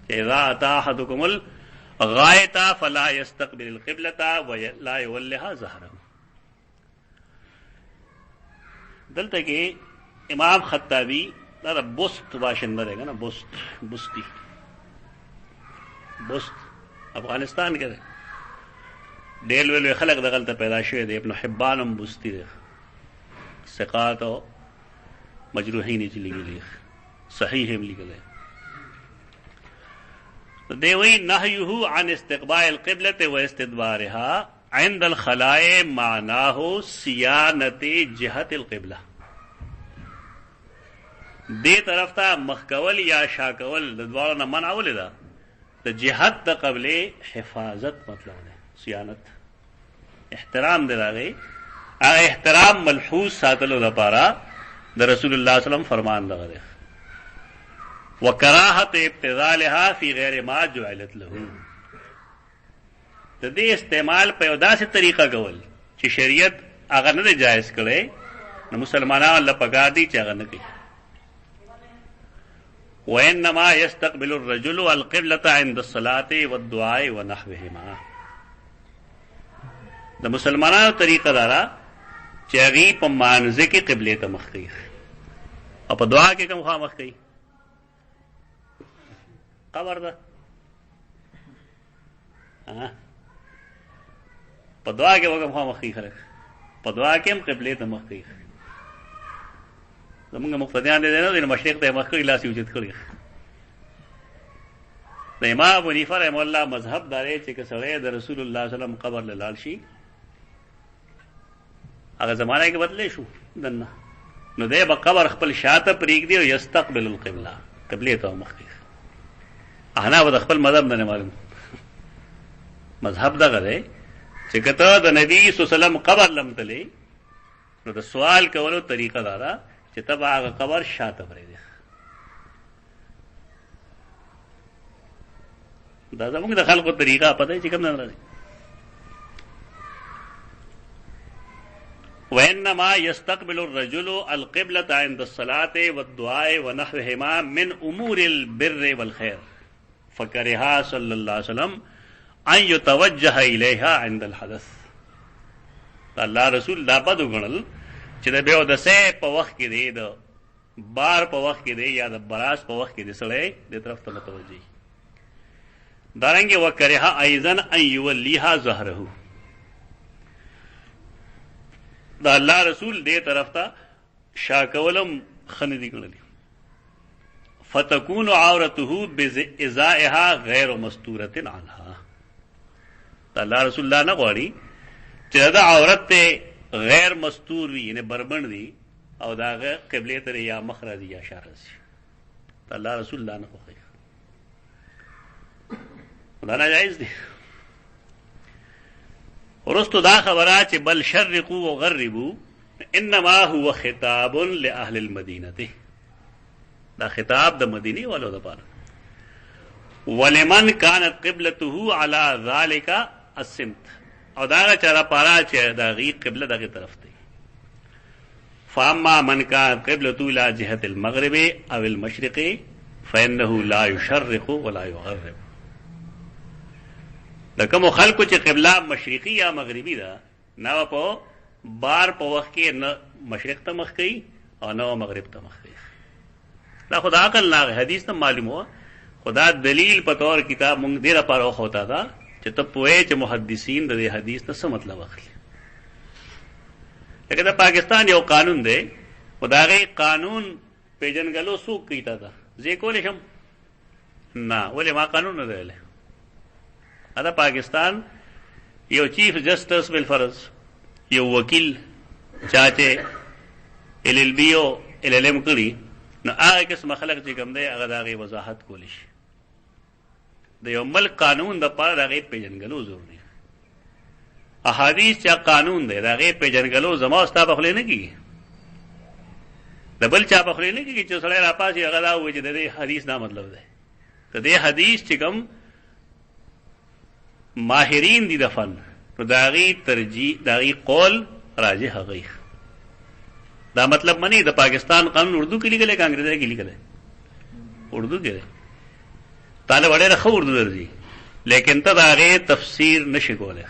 چې اذا اتی احدکم الغایة فلا یستقبل القبلة ولا یولها ظهره. دلته کې امام خطابی دا د بست باشنده دی که نه، بستی بست افغانستان کې دی، ډېر لوی خلک دغلته پیدا شوی دی. ابن حبان هم بستی دی، ثقات او مجروحین یې چې لیکلي صحیح هم لیکلی. دی وایي نهیه عن استقبال القبلة و استدبارها عند الخلاء معناه صیانت جهت القبلة. دې طرف ته مخ کول یا شا کول د دواړو نه منع ولې ده؟ د جهت د قبلې حفاظت مطلب دی، صیانت احترام دی د هغې، هغه احترام ملحوظ ساتلو لپاره د رسول الله صلی الله علیه وسلم فرمان دغه دی. وکراهت ابتذالها فی غیر ما جعلت له، د دې استعمال په یو داسې طریقه کول چې شریعت هغه نه دی جایز کړی نو مسلمانانو له پکار دي چې هغه نه کوي. وانما يستقبل الرجل القبلة عند الصلاة والدعاء ونحوهما. د مسلمانانو طریقه دارا چې هغه په مانځ کې قبله ته مخ کوي او په دعا کې کوم خوا مخ کوي؟ خبر ده په دعا کې وګم خوا مخ کوي خلک، په دعا کې هم قبله ته مخ کوي. زمونږ مقتدیان دي نه د مشرق ته مخ کوي، لاس یې اوچت کړی. د امام ابو حنیفه رحم الله مذهب داري چې که سړی د رسول الله صلی الله علیه وسلم قبر له لاړ شي، هغه زمانه کې بدلې شو دنه، نو دی به قبر خپل شاته پرېږدي او یستقبل القبله، قبلې ته مخ کوي. احناف د خپل مذهب نه معلوم، مذهب دغه دی چې کته د نبی صلی الله علیه وسلم قبر لم تلې، نو د سوال کولو طریقه دا ده چې تبع هغه قبر شاته پرېږدي. دا زموږ د خلکو طریقه پته چې کوم نه راځي. وانما يستقبل الرجل القبلة عند الصلاة والدعاء ونحوهما من امور البر والخير فكره صلى الله عليه وسلم ان يتوجه اليها عند الحدث. الله رسول دا بد غنل چې د بیا د سه په وخت کې دی، د بار په وخت کې دی، یا د براس په وخت کې دی، سړی د طرف ته متوجي. دارنګه وکره ايضا ان يوليها ظهره. دا الله رسول دې طرف ته شاکولم خندې کړلې. فتكون عورته بازائها غیر مستوره عنها. دا الله رسول الله نه غواړي چې دا عورت ته غیر مستور وي، یعنی بربند دي او دا قبله ته یا مخرج یا اشاره شي. دا الله رسول الله نه خوښي، دا ناجایز دي. ورستو دا خبره چې بل شرقوا وغربوا انما هو خطاب لاهل المدینه. دا خطاب د مدینه والو لپاره. ولمن كانت قبلته على ذلك السمت، او دا چاره پارا چې دا غي قبله دغه طرف دی. فاما من كان قبلته الى جهه المغرب او المشرق فانه لا يشرق ولا يغرب. دا کوم خلکو چې قبله مشرقي یا مغربي ده، نه په بار په وخت کې نه مشرق ته مخ کوي او نه مغرب ته مخ کوي. دا خدا عقل نه حدیث ته معلوم هو، خدا دلیل په تور کتاب مونږ ډیره پاره ہوتا دا چې ته پوهې چې محدثین د دې حدیث نه څه مطلب اخلي. لکه دا پاکستان یو قانون دی، خدای قانون پیژنګلو څوک کیتا دا زه کولې شم نه، ولې ما قانون نه دی. دا پاکستان یو چیف جسٹس بالفرض، یو وکیل چاچه LLB او LLM کړي، نو هغه قسم خلک چې کوم دی هغه دغه وضاحت کولی شي. د یو ملک قانون د پاره دغه پیژنګلو ضروري. احادیث چې قانون دی دغه پیژنګلو زما استا په خله نه کیږي، د بل چا په خله نه کیږي چې سړی را پاسي هغه دا وایي چې د حدیث دا مطلب دی. ته د حدیث چې کوم ماهرین دي د فن، نو داغي ترجیح داغي قول راجح غي. دا مطلب منی د پاکستان قانون اردو کې لیکل ہے، انګریزي کې لیکل ہے. اردو کې طالب اړه رخ اردو درځي، لیکن ته داغه تفسیر نشي کوله.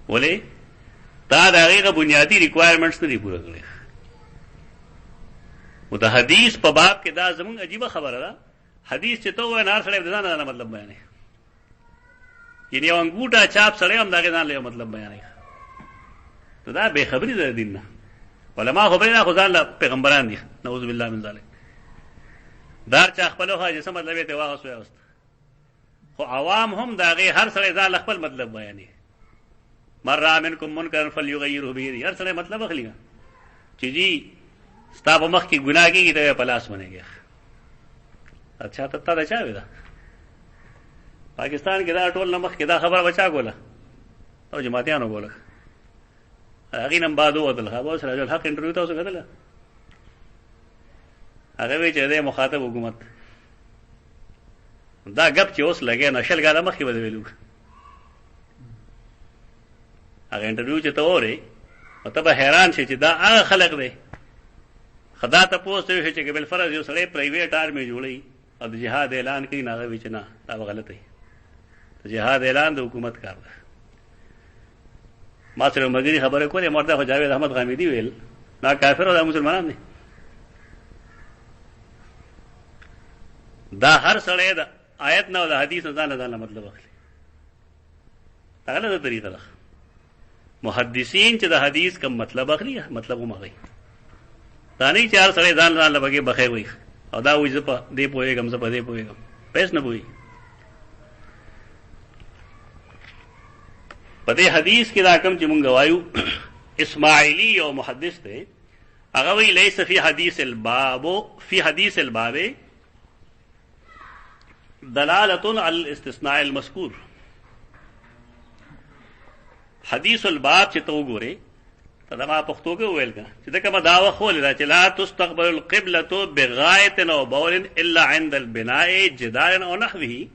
ولې دا داغه بنیادی ریکوائرمنټس نه دی پوره کړی. او د حدیث په باب کې دا زمونږ عجیب خبره ده. حدیث چې ته وای نار سره د ځان نه مطلب بیانې، یعنی یو انګوټه چاپ سره هم داګه ځان له مطلب بیانې. ته دا به خبري ده دین نه. علماء خبري نه، خو ځان له پیغمبران دي، نعوذ بالله من ذلک. دار چا خپل خو چې مطلب ته واغس وي واست، خو عوام هم داغه هر سره ځان خپل مطلب بیانې. مر منکم منکر فلیغیره بيدی، هر سره مطلب اخلي چې جی ستا په مخ کې ګناه کېږي ته په لاس باندې. اچھا ته تا چا وې دا پاکستان کې دا ټول نمخ کې دا خبره بچا کوله او جماعتیانو کوله. هغه نن بعد ودل خبر سره جل حق انټرویو تاسو غدل، هغه وی چې د مخاطب حکومت دا غب چې اوس لګي نشل غاله مخې بده ویلو. هغه انټرویو چې ته وره مطلب حیران شي چې دا هغه خلق دی خدا ته پوښتنه وشي چې بل فرض یو سړی پرایویټ آرمي جوړي او د جهاد اعلان کوي نه غوي چې نه دا غلط دی. جهاد اعلان د حکومت کار ده. ما سره مګری خبره کوله مردا خو جاوید احمد غامیدی ویل نا کافر او مسلمانان دي. دا هر سړی د آیت نه او د حدیث نه ځان مطلب اخلي. دا غلطه طریقه ده. محدثین چې د حدیث کوم مطلب اخلي مطلب هم اخلي. دا نه چې هر سړی ځان لږه بخیر وي او دا وایي زه په دې پوهېږم زه په دې پوهېږم پیس نه پوهېږي. په دې حدیث کې دا کوم چې مونږ وایو اسماعیلی او محدث دی هغه وی لیس فی حدیث الباب دلالة علی الاستثناء المذکور. حدیث الباب چې تو ګوره دا ما پښتو کې ویل کا چې دا کومه داوا خو لري چې لا تستقبل القبلة بغایة او بول الا عند البناء جدار او نحوه.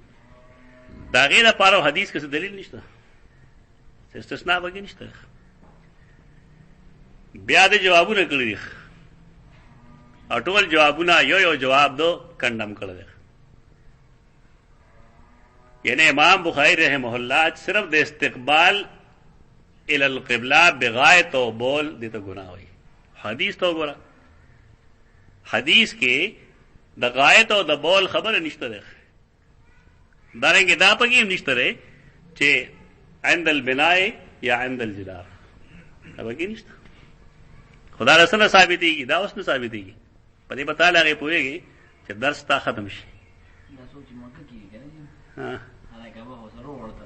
دا غیر لپاره حدیث کې دلیل نشته استثناء وګی نشته. بیا د جوابونه کړی او ټول جوابونه یو جواب دو کندم کړل. یعنی امام بخاری رحمه الله صرف د استقبال الى القبلة بغایت او بول دې ته ګناه وي. حدیث تو ګوره حدیث کې د غایت او د بول خبره نشته ده. دارنګه دا پکې نشته ده چې عند البناء یا عند الجدار دا پکې نشته. خدا رسول ثابتېږي دا اوس نه ثابتېږي. په دې پتا لګي پوهېږي چې درس تا ختم شي. دا سوچ مکه کېږي کنه ها هغه به وسره ورته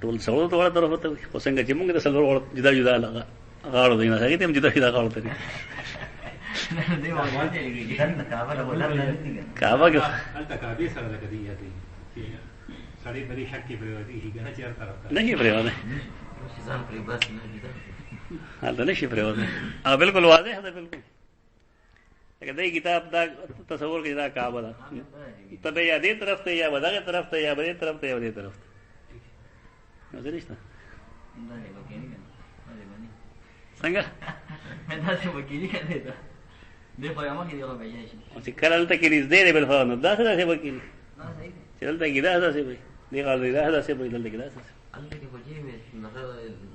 ټول څلور ته ورته ورته خو څنګه چې موږ د څلور جدا جدا غاړو دینه هغه ته جدا جدا غاړو ته کعبه کې البته کعبه سره د کدی یاتي چې سړی بری شک کې پریوتی هی کنه چیر طرف ته نه پریوته ځان پری بس نه دي هلته نشي پریوته. ا بالکل واضح ده بالکل. اګه دې کتاب دا تصور کې دا کعبه ده ته یا دې طرف ته یا بدغه طرف ته یا بلې طرف ته یا دې طرف ته نو نشته. دا یې وکړي کنه څنګه دا څه وکړي کنه دا دې په یامه کې یو بیا شي چې کله ته کې دې بل فانو دا څه وکړي دا صحیح چې دلته کې دا څه وي دې غاړه دا څه وي دلته کې دا څه البته کې وجه مې نه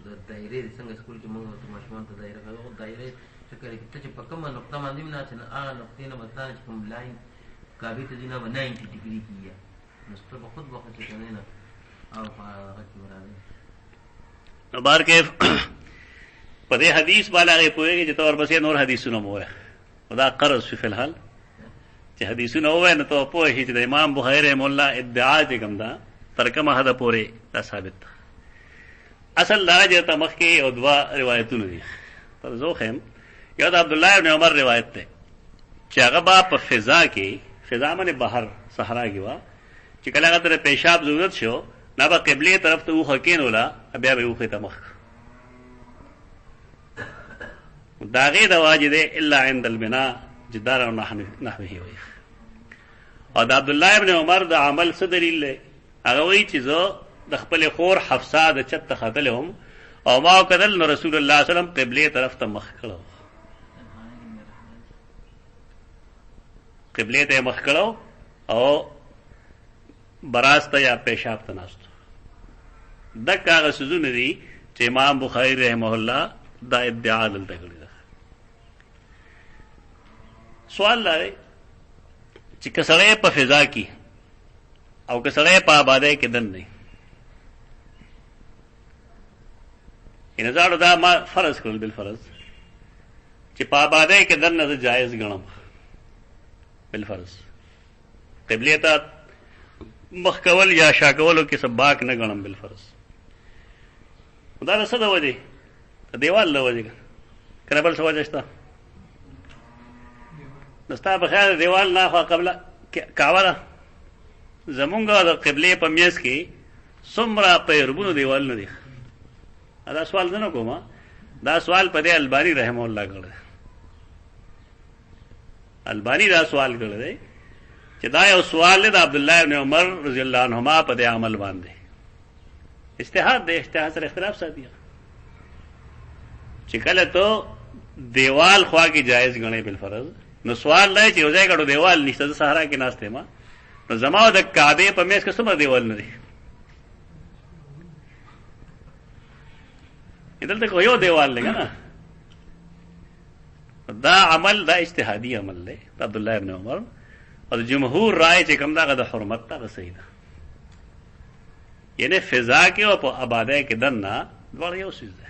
د دایره څنګه سکول کې موږ ته ماشومان ته دایره غو دایره شکل کې چې په کومه نقطه باندې نه چې هغه نقطې نه مثلا چې کوم لاین کابه ته دینه 90 ډیګري کیه نو څه په خود وخت کې نه او هغه کې مراد نو بار کې په دې حدیث باندې پوهیږي چې تور بسې نور حدیثونه مو خدا قرض فی الحال چې حدیثونه وای نو ته پوهیږي چې د امام بخاری مولا ادعا چې کوم دا ترکمه هدا پورې دا ثابت اصل راځه ته مخ کې او دوا روایتونه دي پر زوخم یاد عبد الله ابن عمر روایت ده چې هغه په فضا کې فضا باندې بهر صحرا کې وا چې کله هغه ته پیشاب ضرورت شو نه به قبله طرف ته وخه کینولا بیا به وخه ته مخ داغه د واجد الا عند البناء جدار او نحوه وي. او د عبد الله ابن عمر د عمل څه دلیل له هغه وی چې زه د خپل خور حفصه د چت خدلهم او ما کدل نو رسول الله صلی الله علیه وسلم قبله طرف ته مخ کړو قبله ته مخ کړو او براسته یا پیشاب ته ناست د کاغه سوزونه دي چې امام بخاری رحمه الله دا ادعا دلته کړی ده. سوال لري چې کسړې په فضا کې او کسړې په آباده کې دن نه ان زړه دا ما فرض کړل بل فرض چې په آباده کې دن نه جایز ګڼم بل فرض قبله ته مخ کول یا شا کولو کې سباق نه غنم بل فرض دا څه د وجه دیوال له وجه کنه بل څه وجه شته نستا په خیال دیوال نه خو قبل کعبه زمونږه د قبله په میاس کې څومره پیربونو دیوال نه دي. دا سوال نه کومه دا سوال په دې البانی رحم الله کړی البانی دا سوال کړی چې دا یو سوال دی د عبد الله ابن عمر رضی الله عنهما په دې عمل باندې اجتهاد دی اجتهاد سره اختلاف ساتي چې کله ته دیوال خوا کې جایز غنې بل فرض نو سوال دی چې یو ځای کډو دیوال نشته د صحرا کې ناشته ما نو زما د کعبه په میز کې څومره دیوال نه دی دلته کو یو دیوال لګا نه دا عمل دا اجتهادي عمل دی عبد الله ابن عمر او جمهور رائے چې کوم دا د حرمت ته صحیح ده یعنی فضا کې او په آباده کې دنه ډول یو څه ده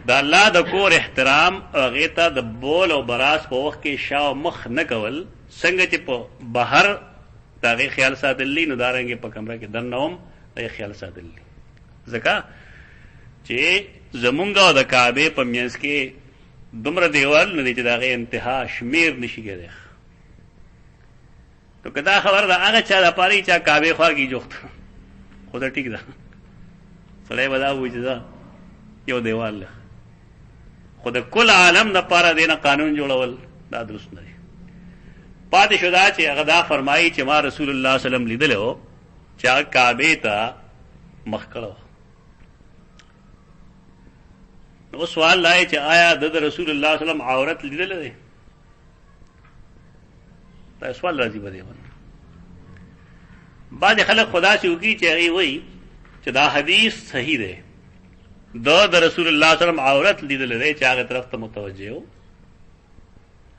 دا الله د کور احترام او غیتا د بول او براس په وخت کې شاو مخ نه کول څنګه چې په بهر دا غي خیال ساتلی نو دارنګ په کمره کې دنوم دا خیال ساتلی ځکه چې زمونږ او د کعبه په میانس کې دومره دیوال نه دي چې دا غي انتها شمیر نشي کېدای تو کدا خبر دا هغه چا د پاري چا کعبه خوا کې جوخت خو دا ټیک ده سړی ودا وایي چې یو دیوال خو د کل عالم د پاره دینه قانون جوړول دا درست نه دی پاتې شو دا چې هغه دا فرمایي چې ما رسول الله صلی الله علیه وسلم لیدلو چې هغه کعبه ته مخ کړو نو سوال لای چې آیا د رسول الله صلی الله علیه وسلم عورت لیدل دی دا سوال راځي بده بعد خلک خدا سے وکي چې هغه وایي چې دا حدیث صحیح دی د رسول الله صلی الله علیه وسلم عورت لیدل دی چې هغه طرف ته متوجه وو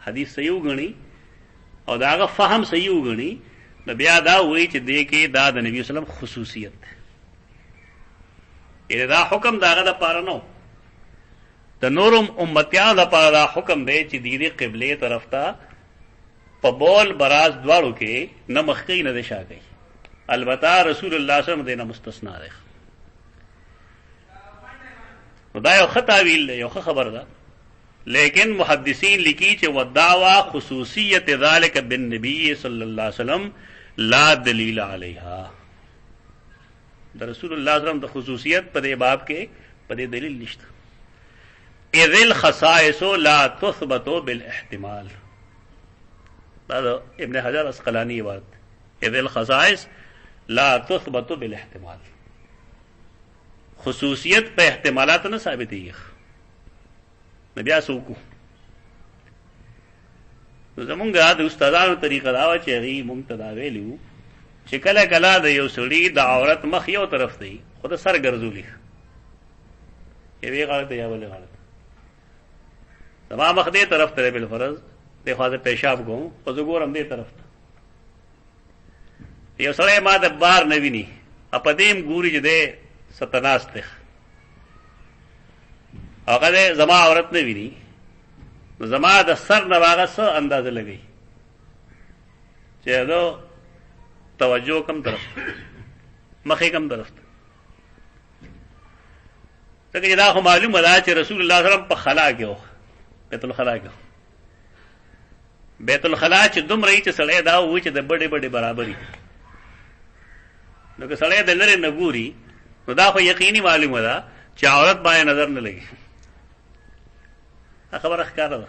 حدیث صحیح وګڼي او دا هغه فهم صحیح وګڼي نو بیا دا وایي چې دې کې دا د نبی صلی الله علیه وسلم خصوصیت ده یعنی دا حکم دا هغه د پاره نو د نورم امتیان د پاره دا حکم دی چې دې قبله طرف ته په بول براز دواړو کې نه مخکې نه دشا کوي البته رسول الله صلی الله علیه وسلم دینه مستثنا دی دا یو خطاویل یو خبر ده لیکن محدثین لیکي چې ودعوا خصوصیت ذلك بالنبي صلی الله علیه وسلم لا دلیل علیها د رسول الله صلی الله علیه وسلم د خصوصیت په دې باب کې په دې دلیل نشته اذ الخصائص لا تثبت بالاحتمال دا ابن حجر اسقلانی عبارت اذ الخصائص لا تثبت بالاحتمال خصوصیت په احتمالات نه ثابتېږي نبي اسوکو زمونږ د استادانو طریقه دا و چې هغه مونږ ته دا ویلو چې کله کله د یو سړي د عورت مخ یو طرف دی خو د سر ګرځولي یوې غلطه یا بلې غلطه زما مخ دې طرف ته بل فرض د خواځه پیشاب کوم او زه ګورم دې طرف ته یو سړی ما د بار نه ویني اپدیم ګوري چې دې ستناسته هغه زما عورت نه ویني زما د سر نه واغه څه اندازه لګي چې دا توجه کم طرف مخې کم طرف څنګه دا خو معلومه ده چې رسول الله صلی الله علیه وسلم په خلا کې و بیت الخلا کې بیت الخلا چې دومره چې سړی دا و چې د بڑے بڑے برابرۍ نو که سړی د لرې نه ګوري نو دا خو یقیني معلومه ده چې عورت باندې نظر نه لګي خبره ښکاره ده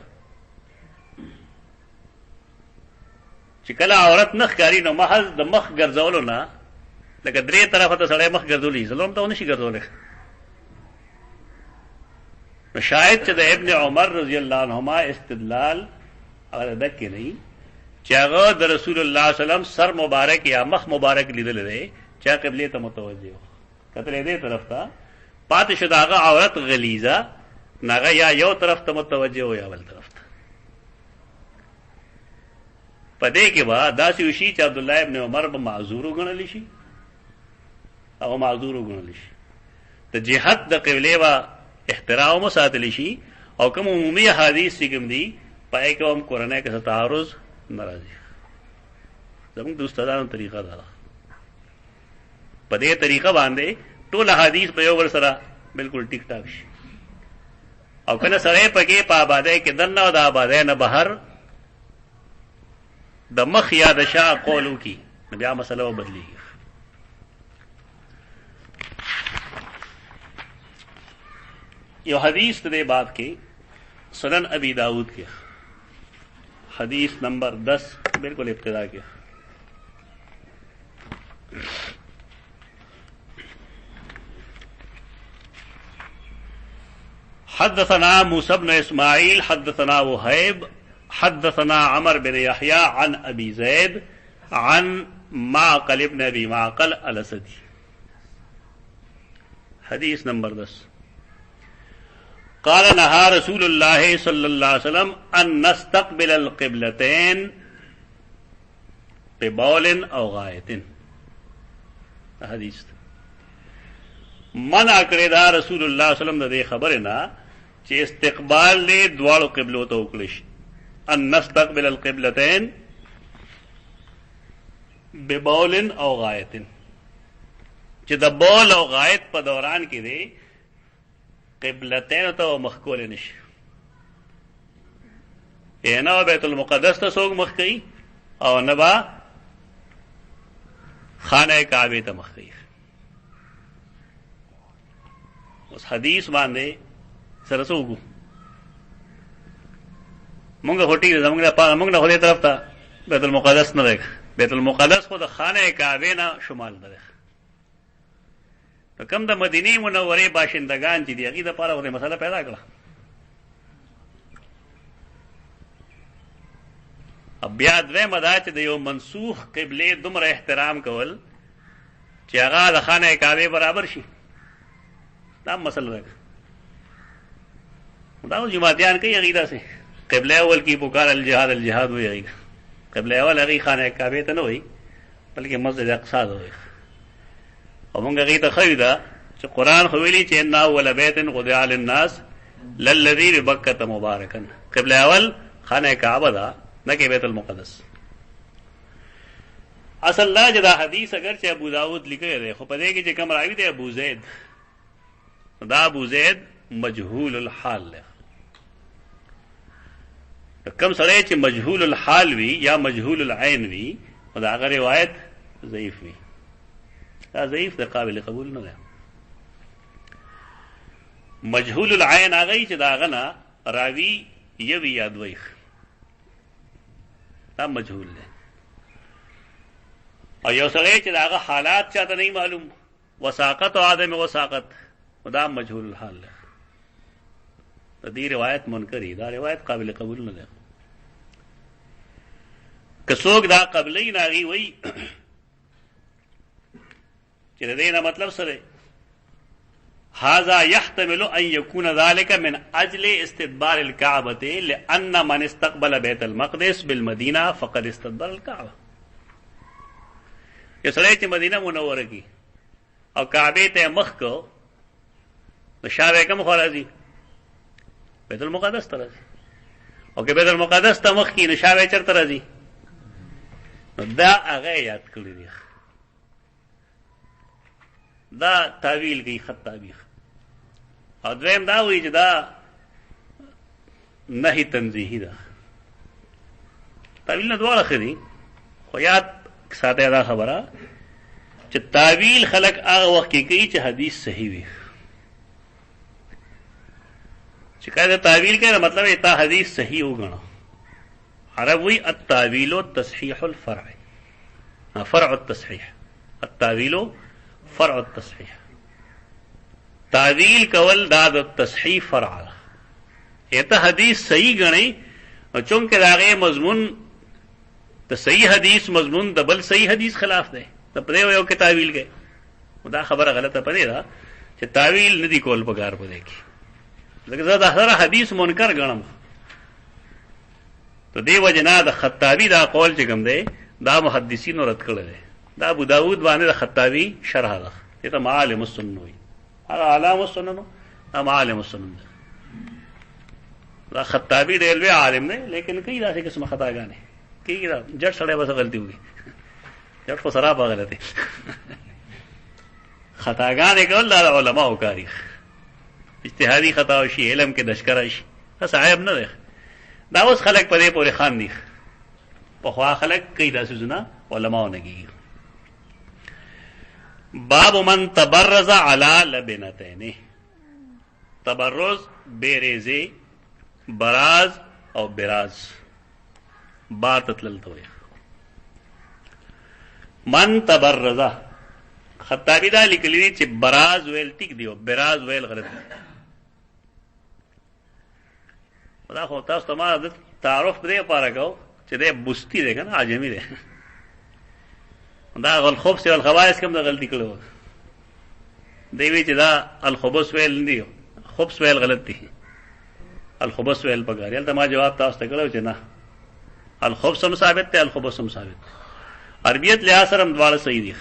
چې کله عورت نه ښکاري نو محض د مخ ګرځولو نه لکه درې طرفه ته سړی مخ ګرځولی څلورم ته ونشي ګرځولی نو شاید چې د ابن عمر رضی الله عنهما استدلال هغه دک نه چې هغه د رسول الله صلی الله علیه وسلم سر مبارک یا مخ مبارک لیدل دی چې قبله ته متوجه کتل دې طرف ته پاتې شو داغه عورت غلیظه ناغه یا یو طرف ته متوجه و یا بل طرف ته پدې کې با داسې وشي چې عبد الله ابن عمر به معذور وګڼل شي او معذور وګڼل شي د جهاد د قبله وا احترام ساتل شي او کوم عمومي حدیث چې کوم دي پای کې هم قرآن کې تعارض ناراضي زموږ د استادانو طریقه ده په دې طریقه باندې ټول حدیث په یو ور سره بالکل ټیک ټاک شي او کنه سره پکې په آباده کې دنه او د آباده نه بهر د مخ یا د شا قولو کی بیا مسله وبدلیږي یو حدیث دې باب کې سنن ابی داود کې حدیث نمبر 10 بالکل ابتدا کې حدثنا موسى بن اسماعيل حدثنا وهيب حدثنا عمر بن يحيى عن ابي زيد عن معقل ابن ابي معقل الاسدي. حدیث نمبر 10. قال نهى رسول الله صلى الله عليه وسلم ان نستقبل القبلتين ببول او غائط. حدیث منع کړی دا رسول الله صلی الله علیه وسلم د خبره نه چې استقبال له دواړو قبلو ته وکړي شي. ان نستقبل القبلتين ببول او غائط، چې د بول او غائط په دوران کې دی قبلتين ته مخ کول نشي. نه بیت المقدس ته څوک مخ کوي او نه با خانه کعبه ته مخ کوي. اوس حدیث باندې سره څوک مونږ هټي زمونږ نه خو دې طرف ته بیت المقدس نه دی. بیت المقدس خو د خانه کعبه نه شمال نه دی. کم د مدینه منوره باشندگان چې دی هغه د پاره غوډه مسله پیدا کړه. بیا دوی مدا چې د یو منسوخ قبله دومره احترام کول چې هغه د خانه کعبه برابر شي، دا مسله ده. دا جماعتیان کوي عقیده سي قبله اول کی پکار الجهاد الجهاد وي. قبله اول هغه خانه کعبه ته نه وي بلکې مسجد اقصی ده وي. او موږ هغه ته خو دا چې قران خو ویلي چې ان اول بیت قضى للناس للذي ببکه مبارکا. قبله اول خانه کعبه ده نه کې بیت المقدس. اصل لا جدا حدیث اگر چې ابو داود لیکلی دی خو په دې کې چې کوم راوی دی ابو زید، دا ابو زید مجهول الحال له. کم سره چې مجهول الحال وی یا مجهول العين وی دا هغه روایت ضعیف وی. دا ضعیف ده، قابل قبول نه ده. مجهول العين هغه چې دا غنا راوی یوی یاد وی دا مجهول ده. او یو سره چې دا هغه حالات چاته نه معلوم، وساقط او عدم وساقط دا مجهول الحال ده. دې روایت منکری، دا روایت قابل قبول نه ده. کڅوګ دا قبلین هغه وی چې دې نه مطلب سره هذا يحتمل ان يكون ذلك من اجل استدبار الكعبه لان من استقبل بيت المقدس بالمدينه فقد استدبر الكعبه. یسړی چې مدینه منوره کې او کعبه ته مخ کو نو شاوې کوم خلاصي بیت المقدس ته راځي، او که بیت المقدس ته مخ کې نو شاوې چرته راځي. نو دا هغه یاد کړی دی. دا تعویل کی خطابی. او دویم دا وی چې دا نهی تنزیهی ده. تعویل نه دواړه خدي، خو یاد ساته دا خبره چې تعویل خلق هغه وخت کې کوي چې حدیث صحیح وي. چې کله تعویل کوي مطلب یې تا حدیث صحیح وګڼه. عرب وی التعویل تصحیح الفرع، فرع التصحیح. التعویل فرع التصحیح. تعویل کول دا د تصحیح فرع ده. ایته حدیث صحیح غنی او چونکه داغه مضمون د صحیح حدیث مضمون د بل صحیح حدیث خلاف ده، د پرې یو کې تعویل کوي. دا خبره غلطه پدې ده چې تعویل ندی کول پکار پدې کې. ځکه زه دا سره حدیث منکر غنم. تو دی وجنا د خطابی دا قول چې کوم دی دا محدثینو رد کړل دی. دا ابو داود باندې د خطابی شرح ده، ته معالم السنن وی. هغه علام السنن دا معالم السنن ده. دا خطابی ډېر لوی عالم نه، لیکن کوي دا څه قسمه خطاګانې کوي. دا جټ سره به غلطي وي، جټ په سره به غلطي خطاګانې کول دا علماء او کاری اجتهادي خطا او شی علم کې دشکره شي صاحب نه ده. دا اوس خلک په دې پورې خان دي، په خوا خلک کوي دا سوزونه علماء نه کیږي. باب من تبرز على لبنتين. تبرز بیریزی، براز او براز بات تللتوي. من تبرز خطابی دا لیکلی چې براز ویل ټیک دی او براز ویل غلط دی. دا خو تاسو ته ما د تعارف دې لپاره کو چې دې بستی دی کنه عجمی دی دا الخبث والخبائث کوم د غلطي کړو دی وی چې دا الخبث ویل دی خبث ویل غلط دی الخبث ویل پکار یل ته ما جواب تاسو ته کړو چې نه الخبث هم ثابت دی الخبث هم ثابت عربیت لحاظ سره هم دواړه صحیح دي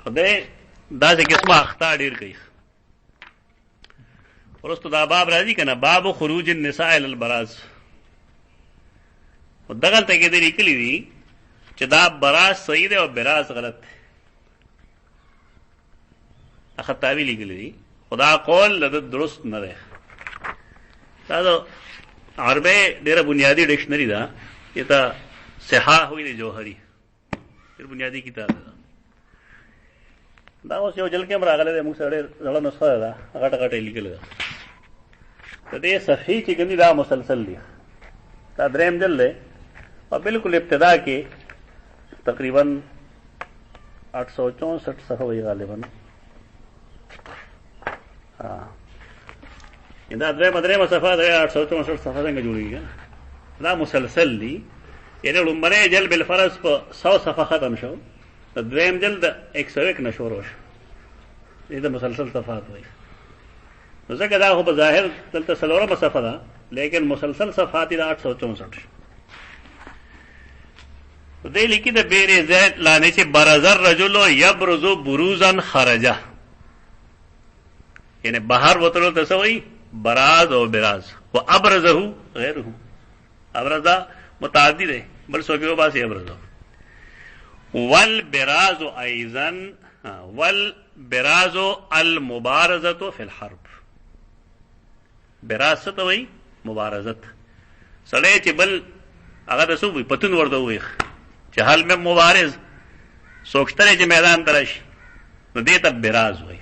خدای دا چې قسمه اخطاء ډیر کوي ورستو دا باب راځي کنه باب خروج النساء الى البراز او دغه ته کې د لیکلي دي چې دا براز صحیح دی او براز غلط دی اخطاوی لیکلي دي خدا قول لد درست نه دی دا عربی ډیره بنیادی ډکشنری ده یته صحاح وی دی جوهری ډیر بنیادی کتاب ده دا اوس یو جل کې راغله د موږ سره ډېر نسخه ده غټ غټ لیکل ده ته دې صحیح چې ګندې دا مسلسل دی دا دریم جل دی او بالکل ابتدا کې تقریبا 864 صفحه وی غالبا دا دریم صفحه ده 864 صفحه څنګه جوړیږي دا مسلسل دی یعنی لومړی جل بالفرض په 100 صفحه ختم شو د دریم جل د 101 نشور وشو دا مسلسل صفحات وایي نو ځکه دا خو په ظاهر دلته څلورمه صفحه ده لیکن مسلسل صفحات دا 864 دې لیکي د بیر زید لانه چې برز الرجل یبرز بروزا خرجه یعنی بهر وتلو ته سوی براز او براز و ابرزه غیره ابرزا متعدی ده بل سو کې وباسي ابرزه والبراز ايضا والبراز المبارزه في الحرب براز ته وی مبارزت سړی چې بل هغه د سو پتون ورته وي چې حال میں مبارز سوچتره چې میدان ترشي نو دې ته براز وي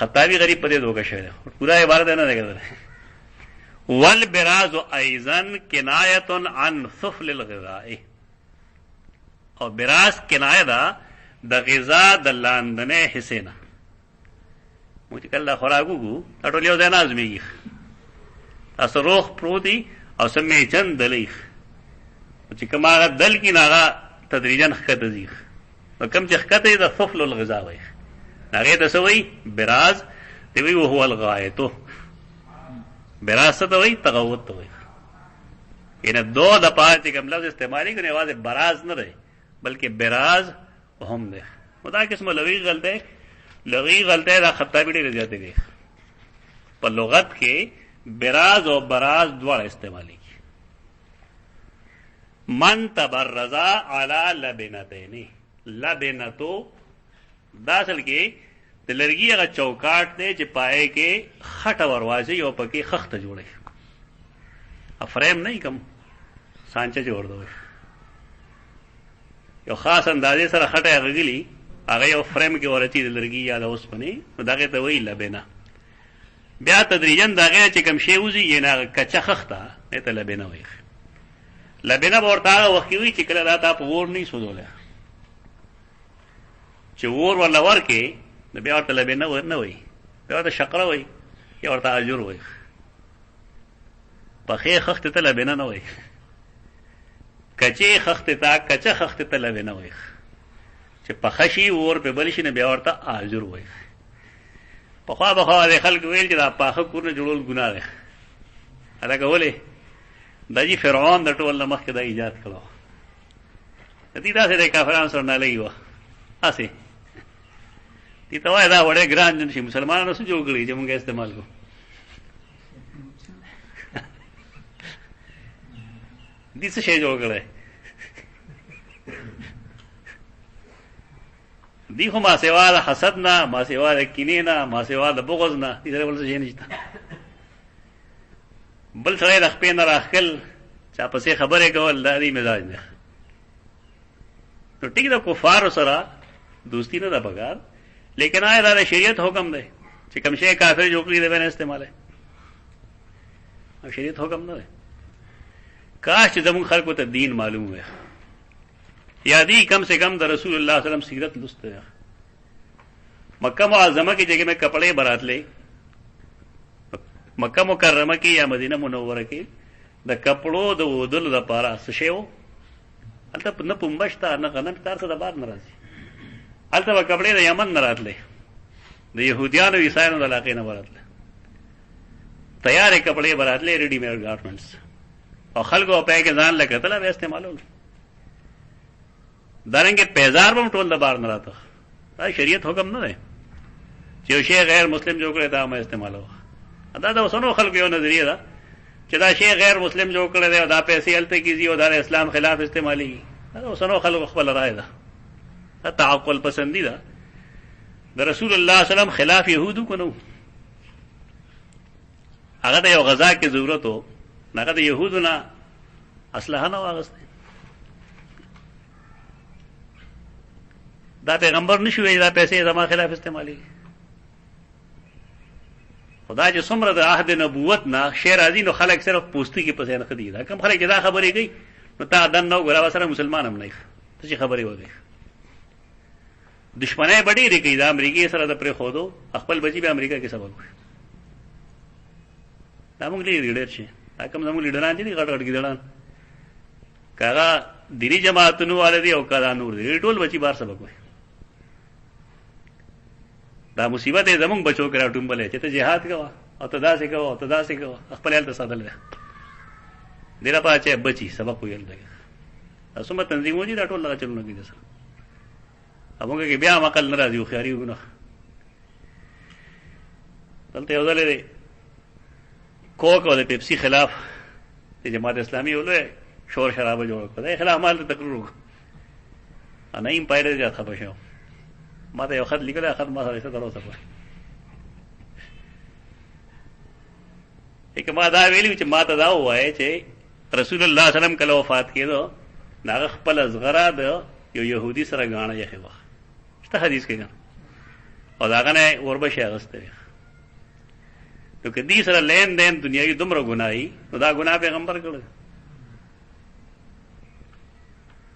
خطابی غریب پدې دوکه شوی پورا عبارت نه ده والبراز ايضا کنایه عن ثفل الغذاء او براز کنایه ده د غذا د لاندنه حصے نه موږ کله خوراکو ټول یو ځای نازمېږي تاسو روح پروتي او سمې چند دلیخ چې کوم هغه دل کې ناغه تدریجا خطه زیخ نو کوم چې خطه د ثفل الغذاء وي هغه ته سوی براز دی وی هو الغایتو براز ته وی تغوت وی ان دو د پاتې کوم لفظ استعمالي کوي واځي براز نه دی بلکې براز هم دی خدا قسمه لغوی غلطه دا خطابی ډېر زیاتې دي په لغت کې براز او براز دواړه استعمالي من تبرزا علی لبنتین لبنتو دا اصل کې د لرګي هغه چوکاټ دی چې پای کې خټه ورواځي او پکې خخته جوړي افریم نه کوم سانچه جوړ دوی یو خاص اندازې سره خټه غږلی هغه یو فریم کې ورته د لرګي یا د اوسپنې نو دغه ته وی لبنه بیا تدریجا دغه چې کوم شی وزي نه کچا خخته ته لبنه وي لبنه ورته وخیوي چې کله راته په ور نه سوزوله چې ور ولا ورکه د بیا ورته لبنه ورنه وي بیا ورته شقره وي یا ورته اجر وي په خې خخت ته لبنه نه وي کچې خخت ته کچا خخت ته لبنه وي چې په خشي ور په بل شي نه بیا ورته اجر وي په خوا به خوا د خلک ویل چې دا پاخه کورنه جوړول ګناه ده هغه کولې دجی فرعون د ټول مخ کې د ایجاد کړو دې دا سره کافرانو سره نه لګیو اسه دې ته وای دا وړه ګران جن شي مسلمانانو سره جوړ کړی چې موږ استعمال کو دې څه شی جوړ کړی دې خو ما سیوا د حسد نه ما سیوا د کینې نه ما سیوا د بغض نه دې سره ول څه شي نشته بل سره د خپل نه راخل چا پسې خبره کول د دې مزاج نه نو ټیک د کفار سره دوستی نه ده پکار لیکن آیا دا شریعت حکم ده چې کوم شی کافر جوړ کړی دی باندې استعماله او شریعت حکم نه ده کاش چې زموږ خلکو ته دین معلوم وي یا دی کم سے کم د رسول الله صلی الله علیه وسلم سیرت لسته مکہ معظمہ کی جگہ میں کپڑے برات لے مکه مکرمه کې یا مدینه منوره کې د کپړو د ودلو لپاره څه شی و؟ هلته نه پنبه شته نه غنم شته، هر څه د بار نه راځي. هلته به کپړې د یمن نه راتلې، د یهودیانو عیسایانو د علاقې نه به راتلې، تیارې کپړې به راتلې، ریډي میډ ګارمنټس، او خلکو په کې ځان له کتله به استعمالول. دارنګې پیزار به هم ټول د بار نه راته. دا شریعت حکم نه دی چې یو شی غیر مسلم جوړ کړی دا مه استعمالوه. دا د اوسنو خلکو یو نظریه ده چې دا شی غیر مسلم جوړ کړی دی او دا پیسې هلته کېږي او دا د اسلام خلاف استعمالېږي. دا د اوسنو خلکو خپله رایه ده، دا تعقل پسندي ده. د رسول الله صلی الله علیه وسلم خلاف یهودو کو نو، هغه د یو غذا کې ضرورت و، هغه د یهودو نه اسلحه نه واغسته. دا پیغمبر نشي وایي دا پیسې زما خلاف استعمالېږي. خدا چې څومره د عهد نبوت نه شی راځي نو خلک صرف پوستی کې پسې نه خدي. دا کم خلک چې دا خبرې کوي نو تا دن نو ګره سره مسلمان هم نه ته چې خبرې وږي دشمنای بډې لري کوي د امریکای سره د پرې خودو خپل بچي به امریکا کې سبب وي. دا موږ لیډر شي دا کوم زموږ لیډران دي غټ غټ ګډان کاغه دینی جماعتونو والے او کدا نور دي ټول بچي بار سبق وي. دا مصیبت یې زمونږ بچو کې راټومبلې چې ته جهاد کوه او ته داسې کوه او ته داسې کوه، خپل هلته ساتل دی دې لپاره چې بچي سبق ویل دی. دا څومره تنظیمونه دي دا ټول دغه چلونه کوي. دسه موږ کې بیا هم عقل نه راځي، هوښیاري وکړو. دلته یو ځل دی کوک او د پیپسي خلاف د جماعت اسلامي ولوی شور شرابه جوړ کړه، د خلاف مال ته تقریر وکړه. نعیم پایډر زیات خفه شو، ما ته یو خط لیکلی، خط ما سره څه تر اوسه پورې ما دا ویلي چې ما ته دا ووایه چې رسول الله صلی الله علیه وسلم کله وفات کېدو نو هغه خپل ازغره د یو یهودي سره ګاڼه یخې وه، شته حدیث کې ګڼه، او د هغه نه وربشې اخیستی وي. نو که دې سره لین دین دنیاوي دومره ګناهي نو دا ګناه پیغمبر کړی.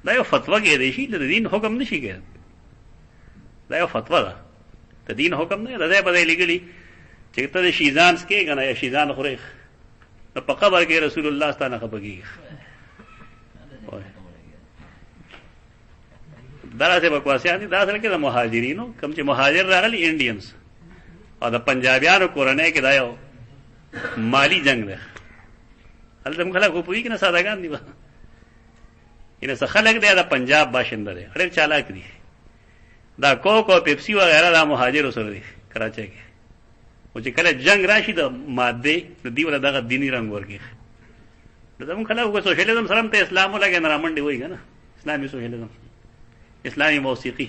دا یو فتوا کېدی شي د دین حکم نه شي کېدی. دا یو فتوا ده د دین حکم نه ده. په دې لیکلي چې ته د شیزان سکې کنه یا شیزان خورې نو په قبر کې رسول الله ستانه خپګي. دا څه بکواسیان دي. دا اصل کې د مهاجرینو کوم چې مهاجر راغلي انډینز او د پنجابیانو کورنۍ کې دا یو مالی جنگ ده. هلته موږ خلک خو پوهېږي نه سادهګان دي یعنې څه خلک دی د پنجاب باشنده دی ډېر چالاک دي. دا کوک او پیپسي وغیره دا مهاجرو سره دي کراچۍ کې. او چې کله جنگ راشي د مادې نو دوی ورته دغه دیني رنګ ورکړي. نو زموږ خلک سوشلیزم سره هم ته اسلام ولګي نه رامنډې وایي که نه اسلامي سوشلیزم اسلامي موسیقي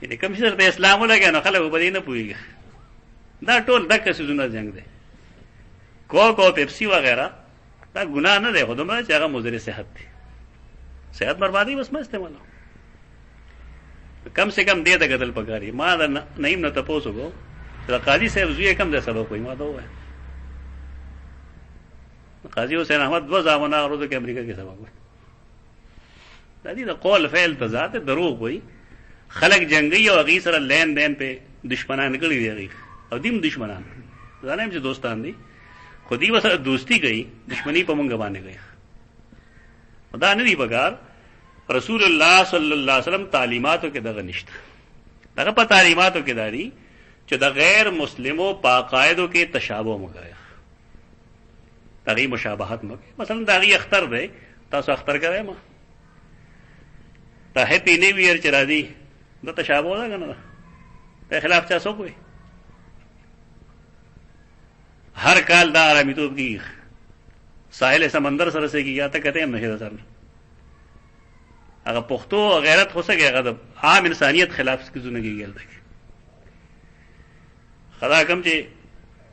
یعنې کوم شي سره ته اسلام ولګي نو خلک په دې نه پوهېږي. دا ټول دقه څیزونه جنګ دی. کوک او پیپسي وغیره دا ګناه نه دی خو دومره چې هغه مضر صحت دی. صحت بربادي بس مه استعمالوه. کم سے کم دې ته کتل پکاري. ما د نعیم نه تپوس وکړو د قاضي صاحب زوی کم ځای سبق وایي. ما ته ووایه قاضي حسین احمد 2 زامنه روزو کې امریکا کې سبق وایي. دا دې د قول فعل تضاد دروغ وایي. خلک جنګي او هغې سره لین دین په دشمنان کړي دي هغې او دیم دشمنان زه چې دوستان دي خو دې ورسره دوستي کوي دشمني په مونږ باندې کوي. دا نه دي پکار. رسول الله صلی الله علیه وسلم تعلیماتو کې دغه نشته. دغه په تعلیماتو کې داري چې د غیر مسلمو په عقایدو کې تشابه مګایا دغه مشابهت مګي. مثلا دغه اختر دی تاسو اختر کوئ ما ته هپی نیو ایئر چې راځي د تشابه ده کنه په خلاف چا څوک وي. هر کال دا آرامیتوب کی ساحل سمندر سره سره کیږي ته کته هم نشي سره هغه پښتو او غیرت خو څه هغه د عام انسانیت خلاف کیږي کېږي. خدا کم چې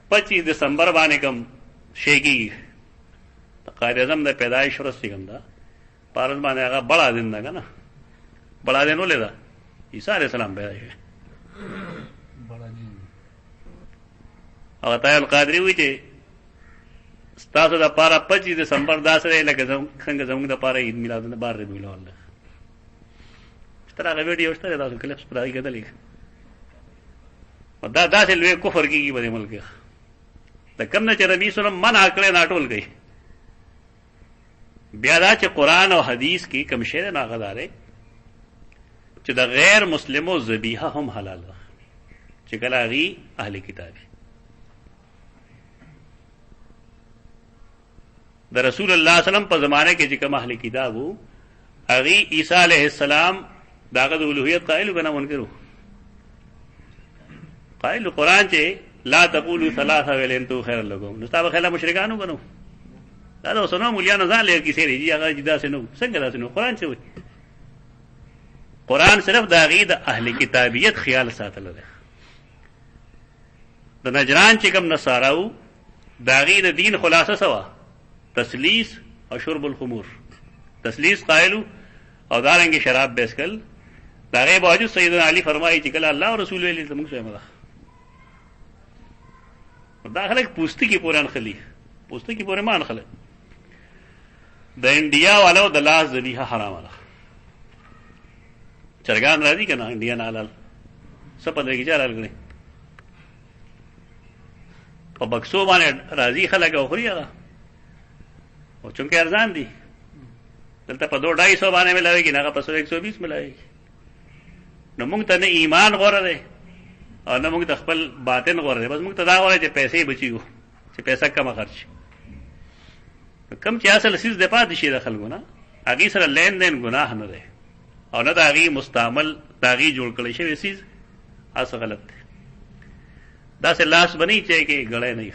25 دسمبر باندې کم شیږي قائد اعظم د پیدایش ورځ کوم دا پارس باندې هغه بڑا دین دا کنه بڑا دین ولې دا عیسی علیہ السلام پیدایش بڑا دین او تعالی قادری وی چې ستاسو د پاره 25 دسمبر داسې لکه څنګه زموږ د پاره عید میلاد نه بار ربیع الاول ده. ستاره ویډیو شته تاسو کلیپس پرای کېدلې. دا داسې لوی کفر کېږي په دې ملک کې د کم نه چې نبی صلی الله علیه وسلم منع کړی نا ټول کوي. بیا دا چې قرآن او حدیث کې کوم شی نه غدارې چې د غیر مسلمو ذبیحه هم حلال ده چې کله غي اهل کتابي د رسول الله صلی الله علیه وسلم په زمانه کې چې کوم اهل کتابو هغه عیسی علیه السلام داغه د اولوہیت قائل کنه منکرو قائل قرآن چې لا تقولوا ثلاثه ولنتو خير لكم نو تاسو خلا مشرکانو بنو دا نو سنو مولیانو ځان لري کیسې دي هغه جدا سينو څنګه دا سينو قرآن څه وایي قرآن صرف د عقیده اهل کتابیت خیال ساتل دی. د نجران چې کوم نصاراو د عقیده دین خلاصه سوا تسلیس او شرب الخمور تسلیس قائلو او دارنګ شراب بیسکل دا غي باوجود سیدنا علی فرمایي چې کله الله او رسول ویلي زموږ څه مده دا خلک پوسټي کې پوران خلی پوسټي کې پورې مان خلک د انډیا والو د لاس ذبیحه حرام ده چرګان راځي کنه انډیا نه حلال سپدې کې چارال کړي په بکسو باندې راځي خلک او خوري هغه او چونکه ارزان دي دلته په 2-250 باندې ملاوي کې نه په 120 ملاوي نو موږ ته نه ایمان غوړه ده او نه موږ ته خپل باطن غوړه ده بس موږ ته دا غوړه چې پیسې بچیو چې پیسې کم خرچ کم چې اصل سیس د پاتې شي د خلکو نه هغه سره لین دین ګناه نه ده او نه دا هغه مستعمل دا هغه جوړ کړی شوی سیس اس غلط ده دا سه لاس بنی چې کې غړې نه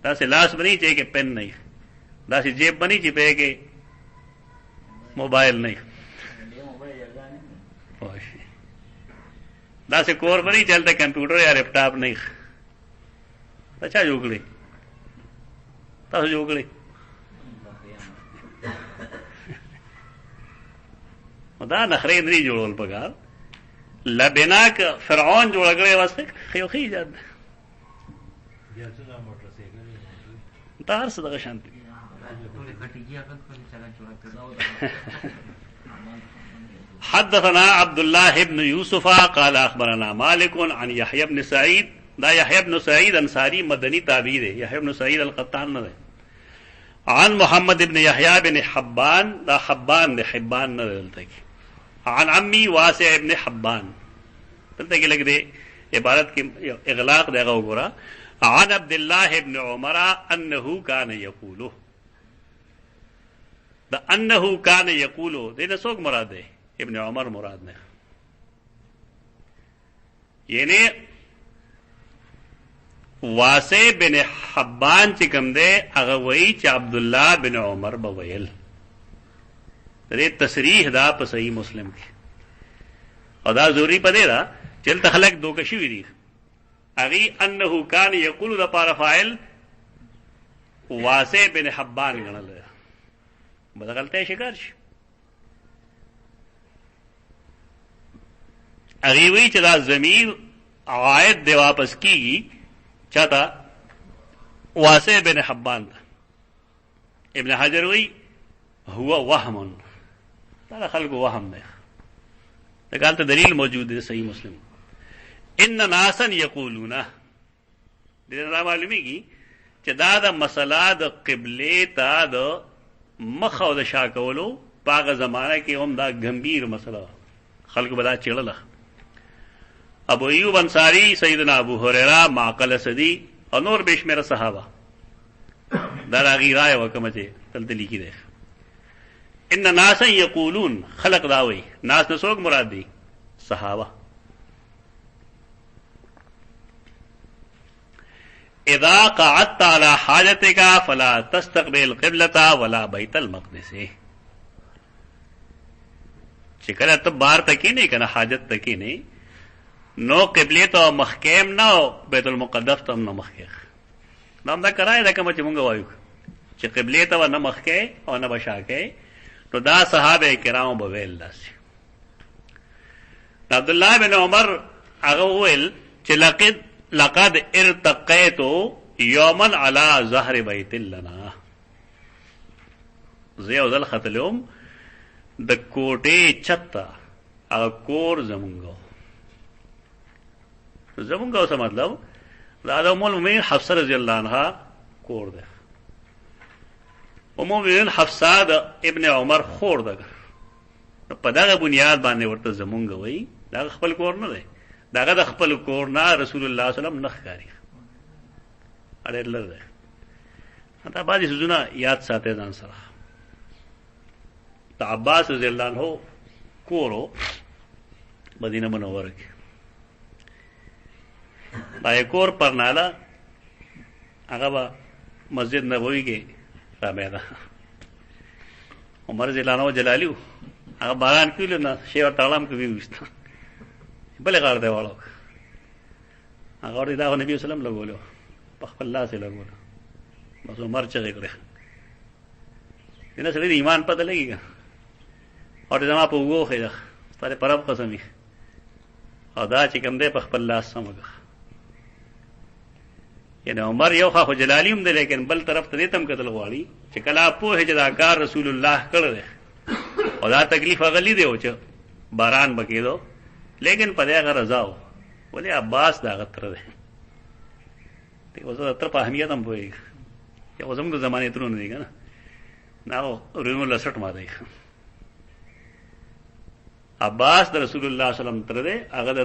دا سه لاس بنی چې کې پن نه دا سه جیب بنی چې په کې موبایل نه دا سه کور بنی چلته کمپیوټر یا لیپټاپ نه اچھا جوړلې تاسو جوړلې دا نخرې نه جوړول پکار لبناک فرعون جوړ کړی واسطه خيو خي جاد یا څنګه موټر سایکل تار څه دغه شانتي حدثنا عبد الله بن يوسف قال اخبرنا مالك عن يحيى بن سعيد دا يحيى بن سعيد انصاري مدني تابعي ده يحيى بن سعيد القطان نه عن محمد بن يحيى بن حبان دا حبان ده حبان نه دلته عن عمي واسع بن حبان دلته کې لګ دې عبارت کې اغلاق دغه وګوره عن عبد الله بن عمر انه كان يقول دا انه كان يقول دې څوک مراد ده ابن عمر مراد نه یعنی واسع بن حبان چې کوم ده هغه وایي چې عبد الله بن عمر بویل دې تصریح دا په صحیح مسلم کې او دا ضروری پدې دا چې خلک دوکشي وي دي اغي انه كان يقول دا پار فاعل واسع بن حبان غنل بدغلطه شکار شي اغي وی چې دا ضمیر عائد دی واپس کیږي چاته واسع بن حبان ابن حجر وی هو وهم دا خلق وهم ده دا قالت دلیل موجود ہے صحیح مسلم ان ناسا یقولون دې را معلومیږي چې دا د مسله د قبله ته د مخ او د شا کولو پاغه زمانہ کې هم دا گمبیر مسله خلق بدا چړله ابو ایوب انصاری سیدنا ابو هريره معقل سدی او نور بشمیر صحابه دا راغی رائے وکمه چې تلتلی کی ده ان ناسا یقولون خلق داوی ناس نسوک مراد دی صحابه اذا قعدت على حاجتك فلا تستقبل القبلة ولا بیت المقدس چې کله ته بار تکې نه کنه حاجت تکې نه نو قبله ته مخکیم نه بیت المقدس ته نه مخکې نام دا کرای دا کوم چې مونږ وایو چې قبله ته نه مخکې او نه بشاکې نو دا صحابه کرام بویل داسي عبد الله بن عمر هغه ویل چې لقد ارتقيت يوما على ظهر بيت لنا زه ودل خطلوم د کوټې چتا هغه کور زمونږ څه مطلب دا د ام المؤمنین حفصه رضی الله عنها کور ده. ام المؤمنین حفصه د ابن عمر خور ده. په دغه بنیاد باندې ورته زمونږ وایي دا خپل کور نه دی، داغه د خپل کور نه رسول الله صلی الله علیه وسلم نه ښکاري. اړ لر ده دا بعضې سوزونه یاد ساتي ځان سره. د عباس رضی الله عنه کورو مدینه منوره کې دا کور پرناله هغه به مسجد نبوي کې رابطه عمر رضی الله عنه جلالی و هغه باران کېلو نه شی ورته اړم کې ویوسته بلې غار دی واړو هغه ورته دا نبی وسلم لګولو په خپل لاس یې لګولو بس عمر چغې کړې دینه سړي د ایمان پته لګي ورته زما په وګو خېده ستاره پرب قسمي او دا چې کوم دی په خپل لاس سمګه. یعنی عمر یو خو جلالی هم دی لیکن بل طرف ته دې تم کتل غواړي چې کله پوهې چې دا کار رسول الله کړی دی او دا تکلیف هغه لیدی و چې باران به کېدو لیکن په دې هغه رضا و ولې عباس دا هغه تره دی اوس د تر په اهمیت هم پوهېږي چې اوس زموږ د زمانې ترونه دی که نه دا رونو لسټ ما دی. عباس د رسول الله صلی الله علیه وسلم تر دی هغه د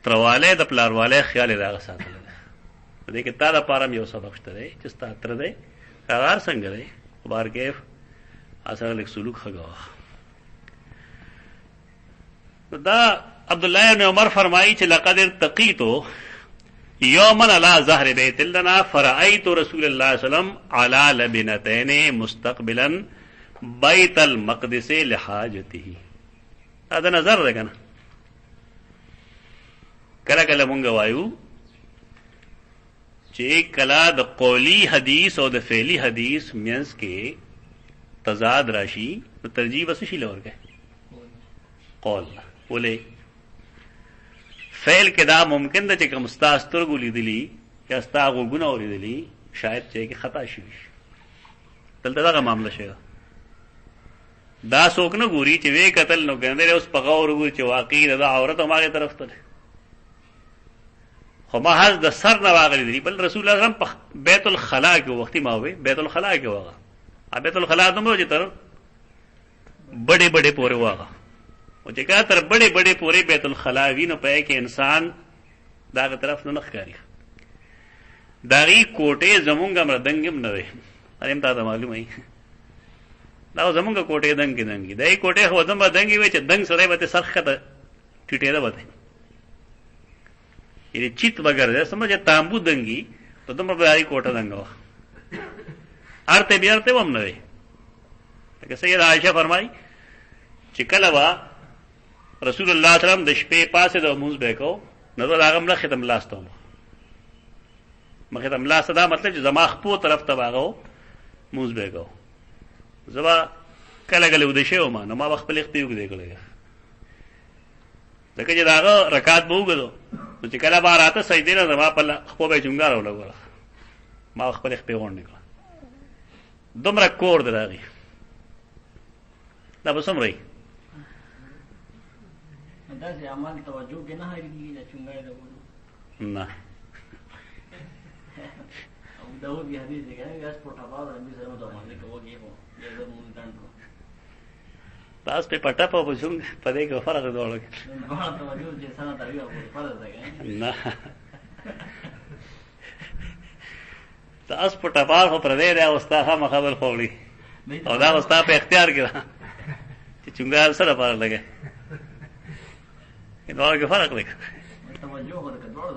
تروالی د پلاروالی خیال یې د هغه ساتلی دی. په دې کې تا دپاره هم یو سبق شته دی چې ستا تره دی هغه څنګه دی بار کیف سره لږ سلوک ښه کوه. دا عبدالله بن عمر فرمایي چې لقد ارتقیتو یوما علی ظهر بیت لنا فرأیت رسول الله صلی الله علیه وسلم علی لبنتین مستقبلا بیت المقدس لحاجته. دا نظر ده کنه کله کله مونږ وایو چې کله د قولی حدیث او د فعلی حدیث مینس کې تضاد راشي نو ترجیح وسه شي لور کې قول ولې فعل کې دا ممکن ده چې کوم استاستر ګولې دلی یا استا غوګونه اوریدلی شاید چې کې خطا شي دلته دا معاملہ شي دا څوک نه ګوري چې وې قتل نو ګندره اوس په غور ګور چې واقعي دا عورت ماغه طرف ته خو ما هز د سر نه واغلی دی بل رسول الله صلی الله علیه وسلم بیت الخلا کې وختي ما وې بیت الخلا کې وغه بیت الخلا دومره چې تر بڑے بڑے پورے واغه او چې کا تر بڑے بڑے پورے بیت الخلا وینو پې کې انسان داغه طرف نه ښکاری داغي کوټه زمونږ مردنګم نه وي ایم ته معلومه ای دا زمونږ کوټه دنګي دای کوټه خو زموږ دنګي وي چې دنګ سره به سرخه ته ټیټه ده وته یی چیت وګرځه سمجه تامبو دنګي ته دمر به ای کوټه دنګو ارته بیارته وم نه وي لکه سیدہ عائشہ فرمای چې کله وا رسول الله صلی الله علیه وسلم د شپې پاسه د موږ به کو نو دا هغه مله ختم لاستو مخه تم لاس دا مطلب چې زما خپو طرف ته واغو موږ به کو زما کله کله ود شي ما نو ما خپل اختیار کې دی کړی ځکه چې دا رکعات به وګړو نو چې کله بار راته سجدې نه زما په خپو به چونګار ولګول ما خپل اختیار ورنه کړ دومره کور دراغي دا به سمري دا چې عمل توجه کې نه هرېږي چې چونګای دا وړو نه او دا و بیا حدیث دی کنه یاس پټه باور دې سره مو باندې کوي هو دا مونږ تانو تاسو په پټه په وښوم په دې کې فرق دی ورته نه توجه چې سره تریو فرق دی نه تاسو په ټپار خو پر دې دا واستاخه مخابل خوړی او دا واستا په اختیار کې چې څنګه سره پاره لګي دا کې فرق دی توجه ورته ډوړ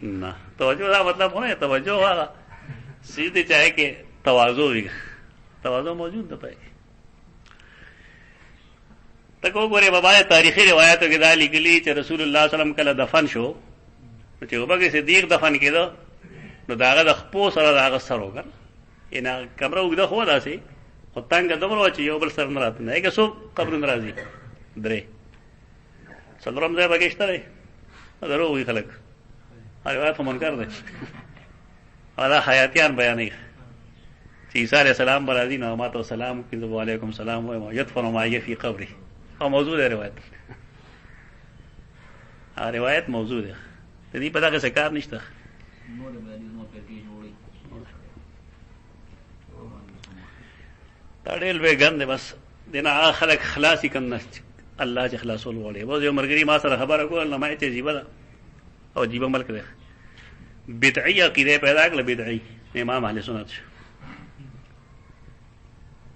نه توجه دا مطلب نه توجه هغه سیدھے چاہے کہ تواضع وي تواضع موجود ده پای تکو ګوره بابا تاریخي روایتو کې دا لیکلي چې رسول الله صلی الله علیه وسلم کله دفن شو چې ابوبکر صدیق دفن کېدو نو داغه د خپو سره داغه سر وګر ان کمره وګده خو داسي خو څنګه دومره چې یو بل سر نه راته نه کې سو قبر ناراضي درې څلورم ځای بګشته دی درو وی خلک روایت منکر ده دا حیاتیان بیانې چې عیسی علیہ السلام برازي نو ماته سلام کړي وعلیکم السلام و یدفن ما فی قبره او موضوع ده روایت روایت موضوع ده دې په دغه څه کار نشته نور به حدیثونو فرقې جوړي دا ډېر لوی ګند دی. بس دینه هغه خلک خلاصي کم نه الله چې خلاصول غواړي. اوس یو ملګري ما سره خبره کوله، ما یې چې عجیبه ده او عجیبه ملک دی، بدعي عقیده پیدا کړله، بدعي امام اهل سنت شو.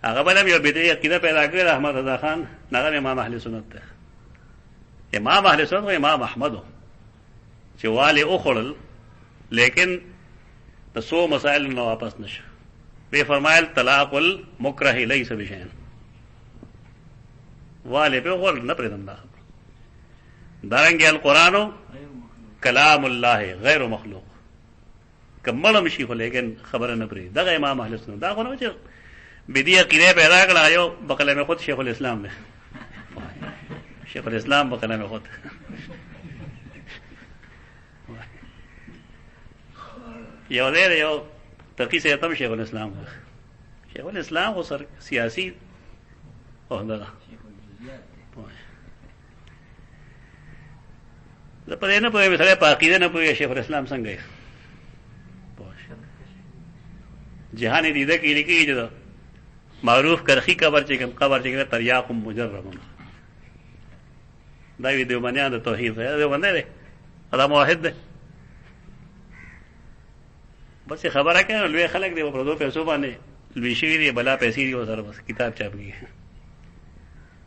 هغه بل هم یو بدعي عقیده پیدا کړې ده، احمد رضا خان، هغه امام اهل سنت دی. امام اهل سنت و امام احمدو چې والي وخوړل، لیکن د څو مسائل نه واپس نشو. وی فرمایل طلاق المکره لیس بشیء، والي په وخوړل نه پرېږدم دا خبره. دارنګې القرآن کلام الله غیر مخلوق، کمړم شي خو لیکن خبره نه پرېږدي. دغه امام اهل سنت دا خو نه چې بدعي عقیده پیدا کړه. یو بقلم خود شیخ الاسلام دی، شیخ الاسلام بقلم خود یو دی یو تقی سیتم شیخ الاسلام، شیخ الاسلام خو سر سیاسی عہده ده. زه په دې نه پوهېږم سړی په عقیده نه پوهېږي شیخ الاسلام څنګه یې جهان دیده کې لیکي چې د معروف کرخي قبر چې کوم قبر چې کوم تریاق مجربون، دا وی دیوبندیان د توحید دی، دیوبندی دی، دا موحد دی. بس خبره کوي لوی خلک دی په پردو پیسو باندې لوی شوي دي، بلا پیسې دي سره، بس کتاب چاپ کیږي،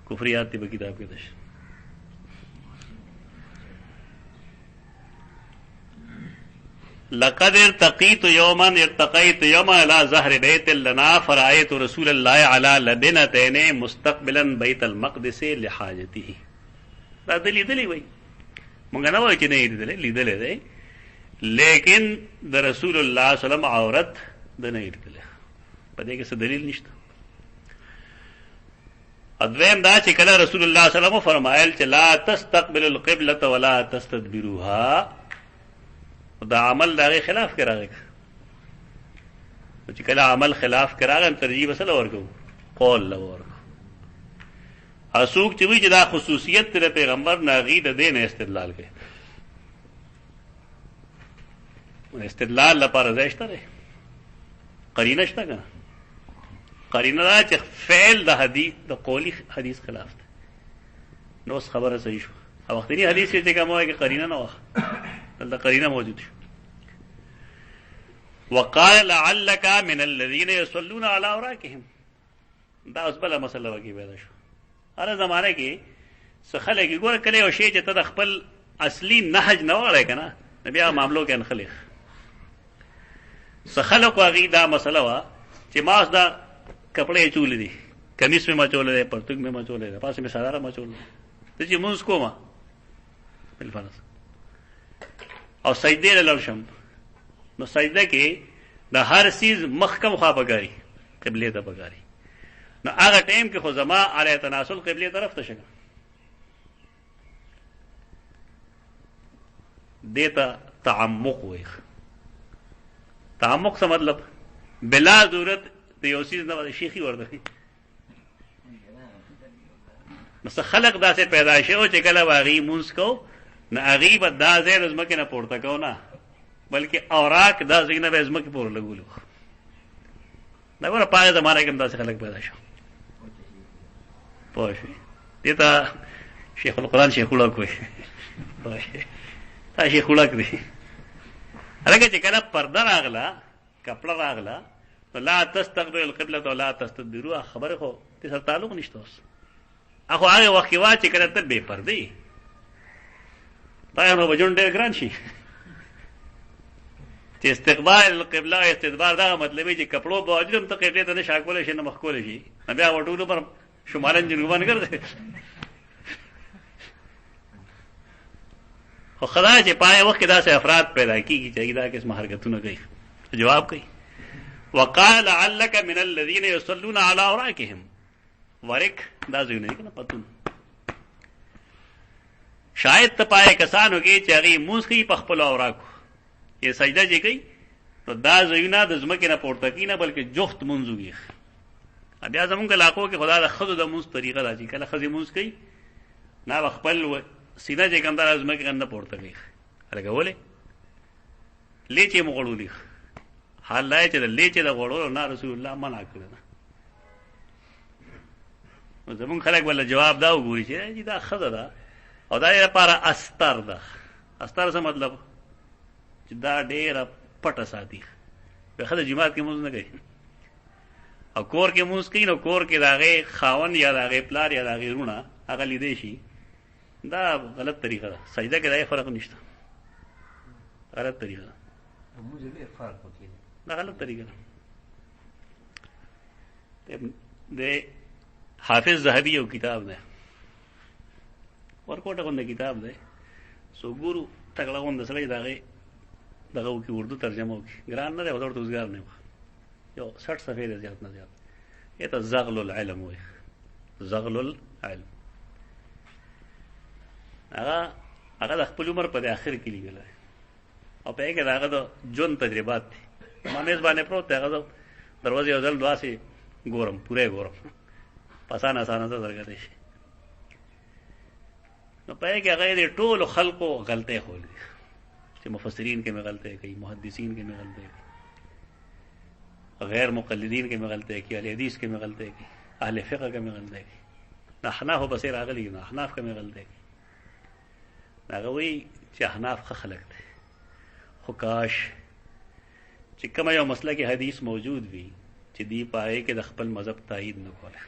کفریات دي په کتاب کې دش. لقد ارتقيت يوما ارتقيت يوما الى ظهر بيت لنا فرأيت رسول الله على لبنتين مستقبلا بيت المقدس لحاجته. دا دلی وای مونږ نه وای چې نه لیدلې دی، لیکن د رسول الله صلی الله علیه وسلم عورت د نه لیدلې، په دې کې څه دلیل نشته. ادویم دا چې کله رسول الله صلی الله علیه وسلم فرمایل چې لا تستقبل القبلة ولا تستدبروها، دا عمل داغه خلاف کې راغی. چې کله عمل خلاف کې راغی ترجیح وسل ورکو، قول له ورکو. اسوک چې وی چې دا خصوصیت تر پیغمبر ناغي د دین استدلال کوي، استدلال لپاره ځایشته ده، قرینه شته کنه. قرینه دا چې فعل د حدیث د قولی حدیث خلاف ده. نو خبره صحیح شو. او وختي حدیث چې کومه وایي کې قرینه نه وه، دلته قرینه موجود شو. وقال لعلك من الذين يصلون على اوراقهم، دا اوس بله مسله وکي پیدا شو. هر زمانه کې څه خلک ګوره کله یو شی چې ته د خپل اصلي نهج نه وړی که نه، نو بیا معاملو کې انخلق. څه خلکو هغې دا مسله وه چې ما اوس دا کپړې چولې دي، کمیس مې مچولی دی، پرتوګ مې مچولی دی، پاسې مې ساداره مچولی دی، ته چې مونځ کومه بالفرض او سجدې له لړ شم، نو سجده کې د هر سیز مخ کم خوا پکاري، قبلې ته پکاري. نو هغه ټایم کې خو زما علی تناسل قبلې طرف ته شګه، دې ته تعمق وایي. تعمق څه مطلب؟ بلا ضرورت د یو سیز نه شیخي ورته. نو څه خلق داسې پیدا شوي چې کله به هغې مونځ کو، نو هغې به دا ځای د ځمکې نه پورته کو نه، بلکې اوراق دا ځای نه به یې ځمکې پورې لګولي. دا ګوره په هغه زمانه کې هم داسې خلک پیدا شو. پوه شوې؟ دې ته شیخ القرآن شیخ الحق وایي. دا شیخ الحق دی. هلکه چې کله پرده راغله، کپړه راغله، نو لا تستقبل القبلة ولا تستدبروها، خبره خو دې سره تعلق نشته. اوس اخو هغه وخت کې وا چې کله ته بې پردې یې، دا نو به ژوند ډېر ګران شي. چې استقبال القبله او استدبار دغه مطلب یې چې کپړو په وجود هم ته قبلې ته نه شا کولی شي نه مخ کولی شي، نو بیا به ټول عمر شمالن جنوبان ګرځې. خو خدا چې په هغه وخت کې داسې افراد پیدا کېږي چې دا قسم حرکتونه کوي. جواب کوي وقال لعلك من الذين يصلون على اوراقهم، ورک دا ځای نه دی که نه پتون. شاید ته پای کسانو کې چې هغې مونځ کوي په خپلو اوراقو، یې سجده چې کوي نو دا ځایونه د ځمکې نه پورته کوي نه، بلکې جفت مونځ وکړي. بیا زمونږ علاقو کې خدا د ښځو د مونځ طریقه ده چې کله ښځې مونځ کوي نه به خپل سینه چې کوم دا ځمکې نه پورته کوي. هلکه ولې؟ لیچې مو غړولي حال دا چې د لیچې د غړولو نه رسول الله منع کړی ده. نو زمونږ خلک بله جواب دا وګوري چې دا ښځه ده او دا یې لپاره استر ده. استر څه مطلب چې دا ډېره پټه ساتي. ښځه جماعت کې مونځ نه کوي او کور کې مونځ کوي، نو کور کې د هغې خاوند یا د هغې پلار یا د هغې رونه هغه لیدی شي. دا غلط طریقه ده. سجده کې دا یې فرق نشته، غلط طریقه ده. دا غلط طریقه ده. د حافظ ذهبي یو کتاب ده، ورکوټه غونډه کتاب ده، سو ګورو تکړه غونډه سړی د هغې دغه وکړي، اردو ترجمه وکړي. ګران نه دی، ورته روزګار نه یو 60 صفحې دی، زیات نه زیات. یې ته زغل العلم وایي، زغل العلم. هغه د خپل عمر په د آخر کې لیکلی او په هغې کې د هغه د ژوند تجربات دي. ما میز باندې پروت دی، هغه د دروازې یو ځل داسې ګورم، پوره ګورم، په اسانه څه درګتی شي. نو په هغې کې هغه د ټولو خلقو غلطۍ ښودلې دي چې مفسرین کې مې غلطۍ کوي، محدثین کې مې غلطۍ کوي، غیر مقلدین کې مې غلطۍ کوي، اهل حدیث کې مې غلطۍ کوي، اهل فقه کې مې غلطۍ کوي، احنافو پسې راغلي نو احناف کې مې غلطۍ کوي. هغه وایي چې احناف ښه خلک دی، خو کاش چې کومه یو مسله کې حدیث موجود وي چې دی په هغې کې د خپل مذهب تایید نه کولی.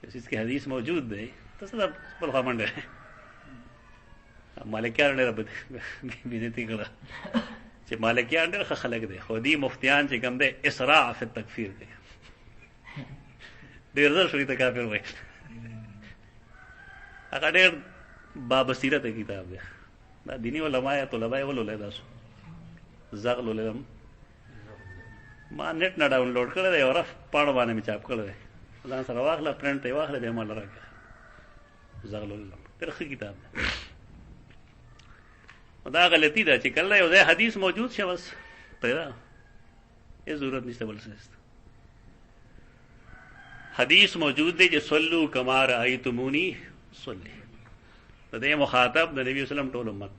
یو څیز کې حدیث موجود دی، ته څه د خپل خوا منډه مالکیان ډېره بېعزتي کړه چې مالکیان ډېر ښه خلک دی، خو دي مفتیان چې کوم دی اسراع فی التکفیر کوي، ډېر زر شوي ته کافر وایي. هغه ډېر بابصیرته کتاب دی. دا دیني علما یا طلبا یې ولولئ. دا زغل العلم ما نېټ نه ډاونلوډ کړی دی، یو رف پاڼو باندې مې چاپ کړی دی، ځان سره واخله، پرنټ ته یې واخله، بیا ماله راکړه. زغل العلم ډېر ښه کتاب دی. دا غلطي ده چې کله یو ځای حدیث موجود شي بس پرېږده، هېڅ ضرورت نشته بل څه. حدیث موجود دی چې صلو کما رأیتمونی صلی، د دې مخاطب د نبی وسلم ټول امت،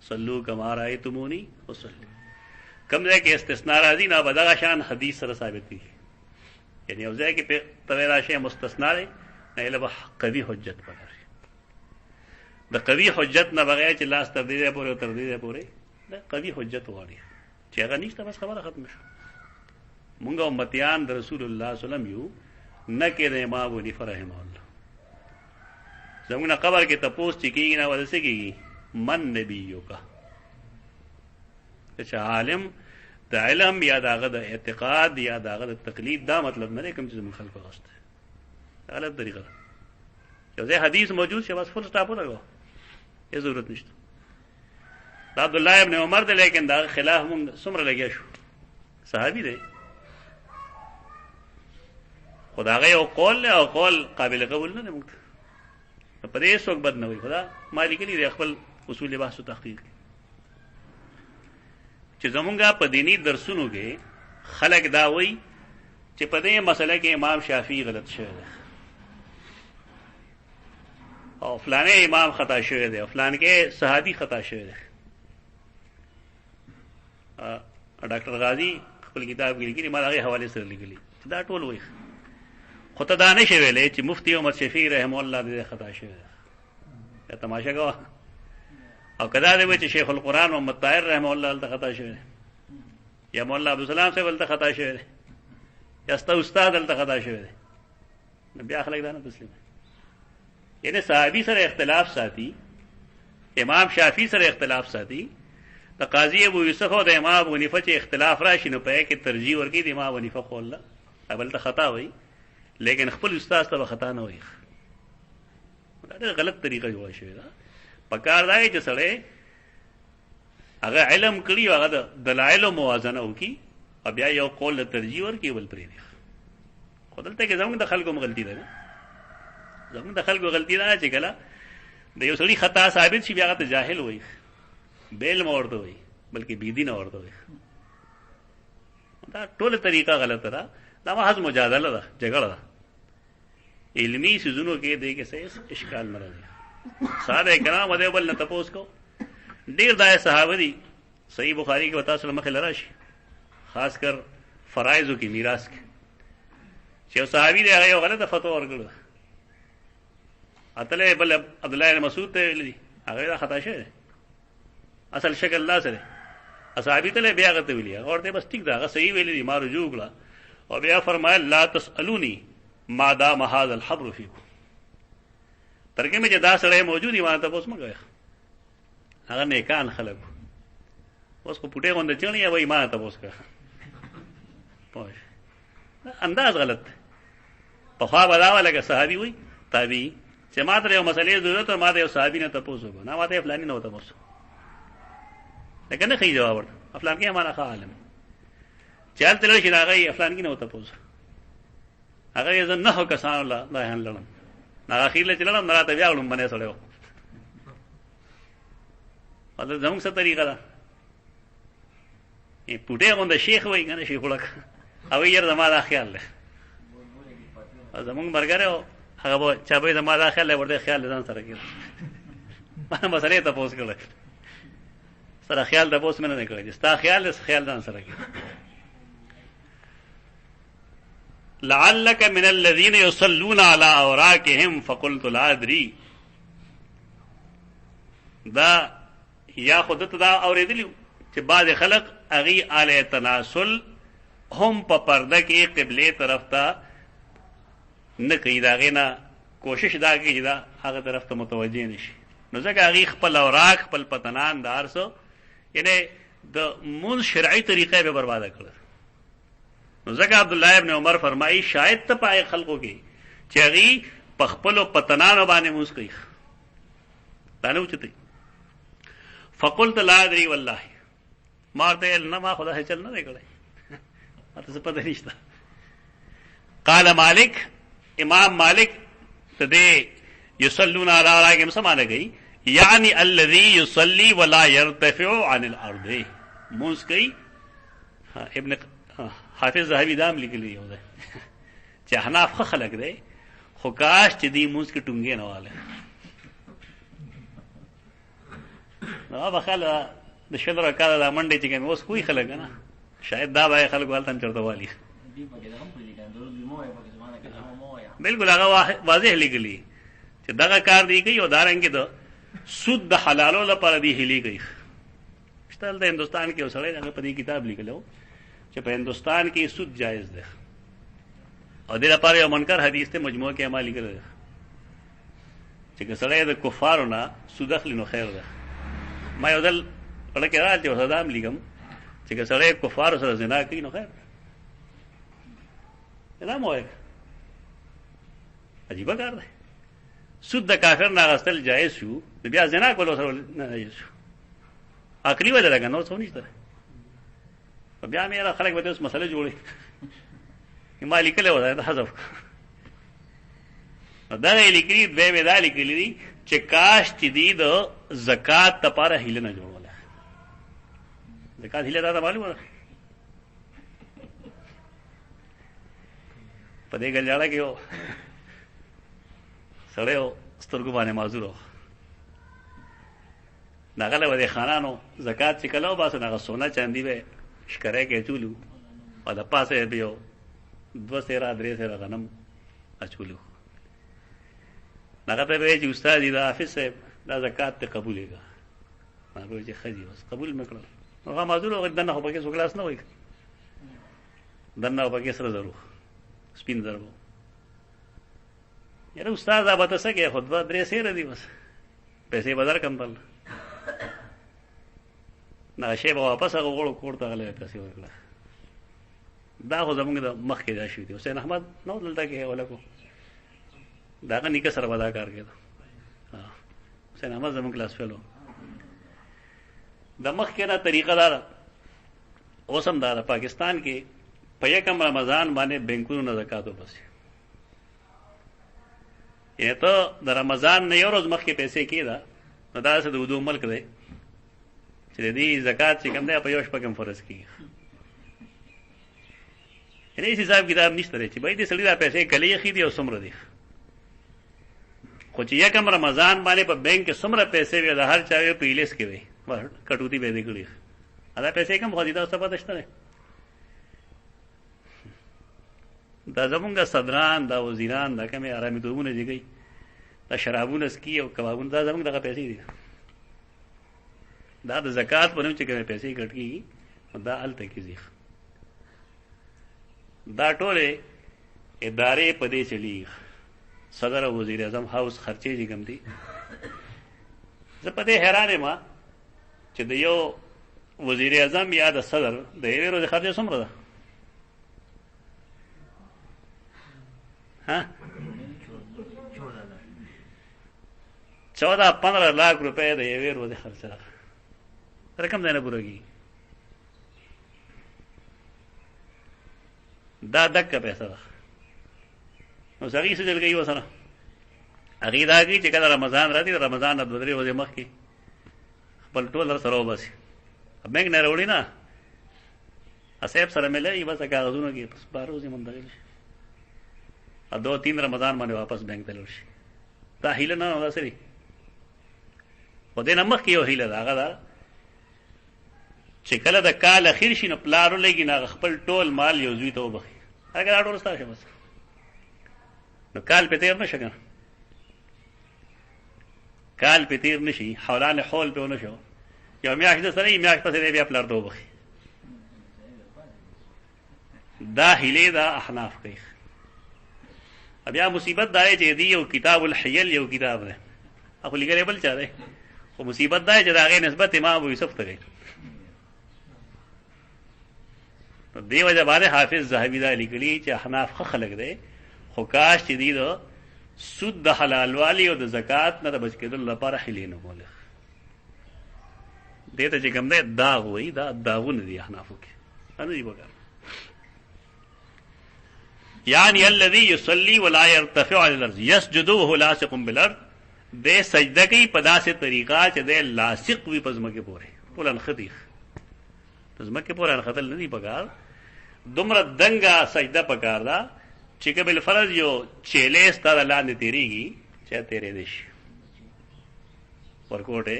صلو کما رأیتمونی وصلی. کوم ځای کې استثناء راځي نو به دغه شان حدیث سره ثابت کېږي. یعنې یو ځای کې ته وایې دا شی مستثنا دی، نه ایله به قوي حجت پکار شي. د قوي حجت نه بغیر چې لاس تر دې ځای پورې او تر دې ځای پورې، دا قوي حجت غواړي چې هغه نشته، بس خبره ختمه شوه. مونږ امتیان د رسول الله صلی الله علیه وسلم یو، نه کې د امام ابو حنیفه رحمه الله. زمونږ نه قبر کې تپوس چې کېږي نه ورسې کېږي من نبیو کا، چې عالم د علم یا د هغه د اعتقاد یا د هغه د تقلید دا مطلب نه دی کوم چې زمونږ خلکو غوښت دی. غلط طریقه ده. یو ځای حدیث موجود شي بس فل سټاپ ولګوه، هېڅ ضرورت نشته. دا عبدالله ابن عمر دی، لیکن د هغه خلاف مونږ څومره لګیا شو. صحابي دی، خو د هغه یو قول دی او قول قابل قبول نه دی مونږ ته. په دې څوک بد نه وایي، خو دا ما لیکلي دی خپل اصول بحث و تحقیق کې چې زمونږ په دیني درسونو کې خلک دا وایي چې په دې مسله کې امام شافعي غلط شوی دی او فلانه امام خطا شوی دی او فلان کې صحابي خطا شوی دی. ډاکټر غازی خپل کتاب کې لیکلي، ما د هغې حوالې سره لیکلي چې دا ټول وایي، خو ته دا نه شي ویلی چې مفتی احمد شفیع رحمه الله د دې خطا شوی دی. یا تماشا کوه. او که دا دی وایي چې شیخ القرآن محمد طاهر رحمه الله هلته خطا شوی دی، یا مولا عبدالسلام صاحب هلته خطا شوی دی، یا ستا استاد هلته خطا شوی دی، نو بیا خلک دا نه تسلیموي. یعنی صحابي سره اختلاف ساتي، امام شافعي سره اختلاف ساتي، د قاضي ابو یوسف او د امام ابو حنیفه چې اختلاف راشي نو په هغې کې ترجیح ورکوي د امام ابو حنیفه قول له، بل ته خطا وایي لیکن خپل استاد ته به خطا نه وایي. دا ډېر غلط طریقه جوړه شوې ده. پکار دا دی چې سړی هغه علم کړي او هغه د دلایلو موازنه وکړي او بیا یو قول له ترجیح ورکړي بل پرېږدي. خو دلته کې زموږ د خلکو هم غلطي ده. زموږ د خلکو غلطي ده چې کله د یو سړي خطا ثابت شي بیا هغه ته جاهل وایي، بې علمه ورته وایي، بلکې بېدینه ورته وایي. دا ټوله طریقه غلطه ده. دا محض مجادله ده، جګړه ده. علمي څیزونو کې دی کې څه اشکال نه راځي. صحابه کرام ودی بل نه تپوس کو ډیر دای صحابه دي صحیح بخاری کې وتا سره مخه لراشي خاص کر فرایضو کې میراث کې چې صحابي دی هغه غلطه فتوا ورکړه اتله بل عبد الله بن مسعود ته ویلي هغه خطا شوی اصل شکل الله سره اصحابي ته بیا غته ویلي اور ته بس ټیک دا هغه صحیح ویلي ما رجوع کړه او بیا فرمایل لا تسالوني ما دام هذا الحبر فيكم ترکه مې چې دا سره موجود دی ما ته اوس مګه هغه نیکان خلک اوس کو پټه غونډه چړنی وای ما ته اوس کا پوه انداز غلط په خوا بداوه لکه صحابي وي تابعي چې ما ته یو مسلې ضرورت ما ته یو صحابي نه تاسو کو نه ما ته فلاني نه تاسو لکه نه خي جواب ورته فلان کې معنا عالم چل تل شي راغی فلان کې نه تاسو هغه ځن نه کسان الله نه هنلم نه اخیر له چلم نه ته بیا ولوم باندې سره مطلب زموږ څه طریقه ده ای پټه غونډه شیخ وای کنه شیخ ولک او یې زما دا خیال له زموږ مرګره هغه به چا به زما دا خیال ورته خیال ځان سره کړ ما مسلې ته پوس کړل سره خیال ته پوس مې نه کړی ستا خیال ځان سره کړ لعلك من الذين يصلون على اوراقهم فقلت لا ادري دا یا خودت دا اوریدلیو چې بعض خلق اغي علی تناسل هم په پرده کې قبله طرف ته نه کوي دا غینا کوشش دا کوي دا هغه طرف ته متوجه نشي نو ځکه اغي خپل اوراق خپل پتنان دارسو یعنی د مون شرعي طریقې به برباد کړل نو ځکه عبد الله ابن عمر فرمایي شاید ته پای خلقو کې چې اغي په خپل پتنان باندې موس کوي دا نه وچتي فقلت لا ادري والله مارته نه ما خدا چل نه کړی ماته څه پته نشته قال مالک امام مالک تدې يصلون على راګم سمانه گئی یعنی الذي يصلي ولا يرتفع عن الارض موس کوي ابن حافظ زاهبی دام لیکلی یو ده چې حناف خلق دی خو کاش چې دی موس کې ټونګې نه واله نو بخاله د شل رکعه د منډې چې کوم اوس کوئی خلک نه شاید دا به خلک ولتن چرته والی بالکل هغه واضح لیکلی چې دغه کار دی کوي او دارنګ د سود د حلالو لپاره دی هلی کوي شتل د هندستان کې اوسړې هغه په دې کتاب لیکلو چې په هندستان کې سود جایز ده او د لپاره یو منکر حدیث ته مجموعه کې عمل کړی چې کسړې د کفارو نه سود اخلي نو خیر ده ما یو ځل په کې راځي او صدام لیکم چې کسړې کفارو سره زنا کوي نو خیر دا مو عجیب کار ده سود د کافر نه غسل جایز شو بیا زنا کول سره نه جایز شو عقلی وجه راګنه نو څه نشته بیا مې خلک به اوس مسله جوړي ما لیکل و دا حذف دا لیکلي به دا لیکلي چې کاش چې دی د زکات لپاره هیله نه جوړوله زکات هیله دا معلومه ده په دې ګلجاړه کې یو سړی سترګو باندې معذور ناغله ودې خانانو زکات چې کلو باسه هغه سونا چاندي به شکره کې چولو او د پاسه به یو 2 سره 3 سره غنم اچولو هغه ته به چې استاد دا حافظ صاحب دا زکات ته قبولېږي هغه چې خدي بس قبول مکړه هغه معذور او دنه په کې سوګلاس نه وای دنه په کې سره ضرور سپین ضربو یاره استاد ابا ته څنګه خطبه 3 سره دی بس پیسې بازار کم بل نه شی به واپس هغه وړو کوړه غلې پیسې ورکړه دا خو زمونږ د مخ کې دا شوی دی حسین احمد نو دلته کې ولکو دا که نیکه سره ودا کار کېده حسین احمد زمونږ کلاس فیلو د مخ کې دا طریقه دار اوس هم دا پاکستان کې په یکم رمضان باندې بینکونو نه زکات وباسي یې ته د رمضان نه یو ورځ مخکې پیسې کېده نو دا څه د ودو ملک دی چې دې زکات چې کوم دی په یو شپه کې فرض کیږي هیڅ حساب کتاب نشته چې بای دې سړي دا پیسې کلی خېدي او سمره دي خو چې یکم رمضان باندې په بینک کې څومره پیسې وي د هر چا په ایلیس کې وي کټوتی به دې کړی دا پیسې کم خو دې تاسو پته شته دا زمونږ صدران دا وزیران دا کومې آرامي توبونه دي دا شرابونه سکي او کبابونه دا زمونږ دغه پیسې دي دا د زکات په نوم چې کومې پیسې کټ کېږي دا هلته کېږي دا ټولې ادارې په دې چلیږي صدر او وزیر اعظم هاوس خرچې چې کوم دي زه په دې حیران یم چې د یو وزیر اعظم یا د صدر د یوې ورځې خرچه څومره ده 14-15 लाख रुपए د یوې ورځې خرچه ده رقم دی نه پوره کېږي دا دکه پیسه ده نو هغې څه چل کوي ورسره هغې دا کوي چې کله رمضان راځي د رمضان نه 2-3 ورځې مخکې خپل ټول در سره وباسي بینک نه راوړي نه صاحب سره ملایي بس کاغذونه کې بس 12 ورځې منتقل شي 2-3 رمضان باندې واپس بینک ته لاړ شي دا هیله نه ده سړي خو دې نه مخکې یو هیله ده هغه ده چې کله د کال اخیر شي نو پلار ولګي نه خپل ټول مال یو زوی ته وبخي هغه دا ټول ستاسو بس نو کال په تیر نشه کنه کال په تیر نشي حولان حول په ونه شو یو میاشت سره یې میاشت پسې بیا پلار ته وبخي دا هیله دا احناف کوي بیا مصیبت دا چې دی یو کتاب الحیل یو کتاب ده خو لګره بل چا ده خو مصیبت دا چې دا غي نسبت امام ابو یوسف ته کوي نو دی وجه باندې حافظ زاهبی دا لیکلی چې احناف خلق ده خو کاش چې دی دو سود د حلال والی او د زکات نه د بچ کېدل لپاره حیلې نه کوله دته چې کوم ده داغ وای دا داغونه دي احنافو کې نه دی وګور یعنی الذي يصلي ولا يرتفع على الارض يسجد وهو لاصق بالارض دے سجدہ کی پدا سے طریقہ چ دے لاصق وی پزما کے پورے پولن خدیخ پزما کے پورا خطل نہیں پکار دمر دنگا سجدہ پکار دا چکه بالفرض یو چیلے ستاره لاندې تیریږي چې تیرې دیش ورکوټه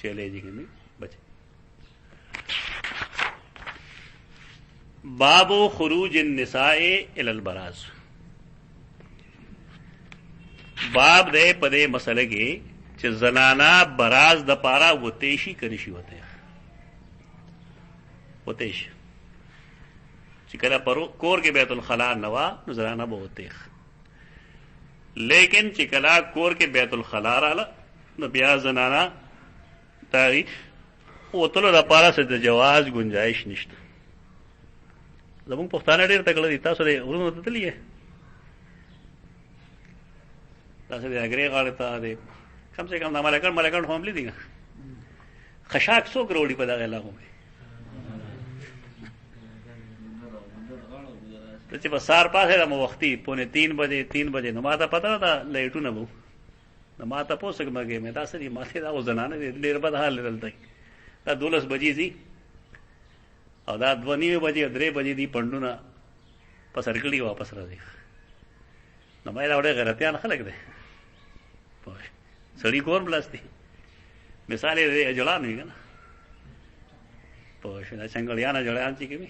چیلے جیږي بچ باب خروج النساء الى البراز باب دے پدے مسئلے کې چې زنانا براز د پارا وتیشي کړي شي وتیش چې کله پرو کور کې بیت الخلا نوا نو زنانا به وتیخ لیکن چې کله کور کې بیت الخلا رااله نو بیا زنانا تاریخ وتلو د پارا څه د جواز گنجائش نشته زمون پښتانه ډېر تکړه دي تاسو لري ورونو ته تللی تاسو دې اګری غاړه ته دې کم سے کم ملکان هم لیدي خشاک سو کروڑی په دغه علاقو کې چې په سار پاسه د مو وختي پونه 3 بجې نو ماته پته ده لایټونه وو نو ماته پوسګ مګې مې تاسو دې ماته دا وزنانه ډېر بد حال دلته دا 12 بجې دي او دا 2:30 بجې 3 بجې دي پندونه په سرکړی واپس راځي نو مې دا وړه غلطیان خلک دي سړی کور بلاستی مثال یې جوړان وي کنه په شنه څنګهلیانه جوړان چې کمی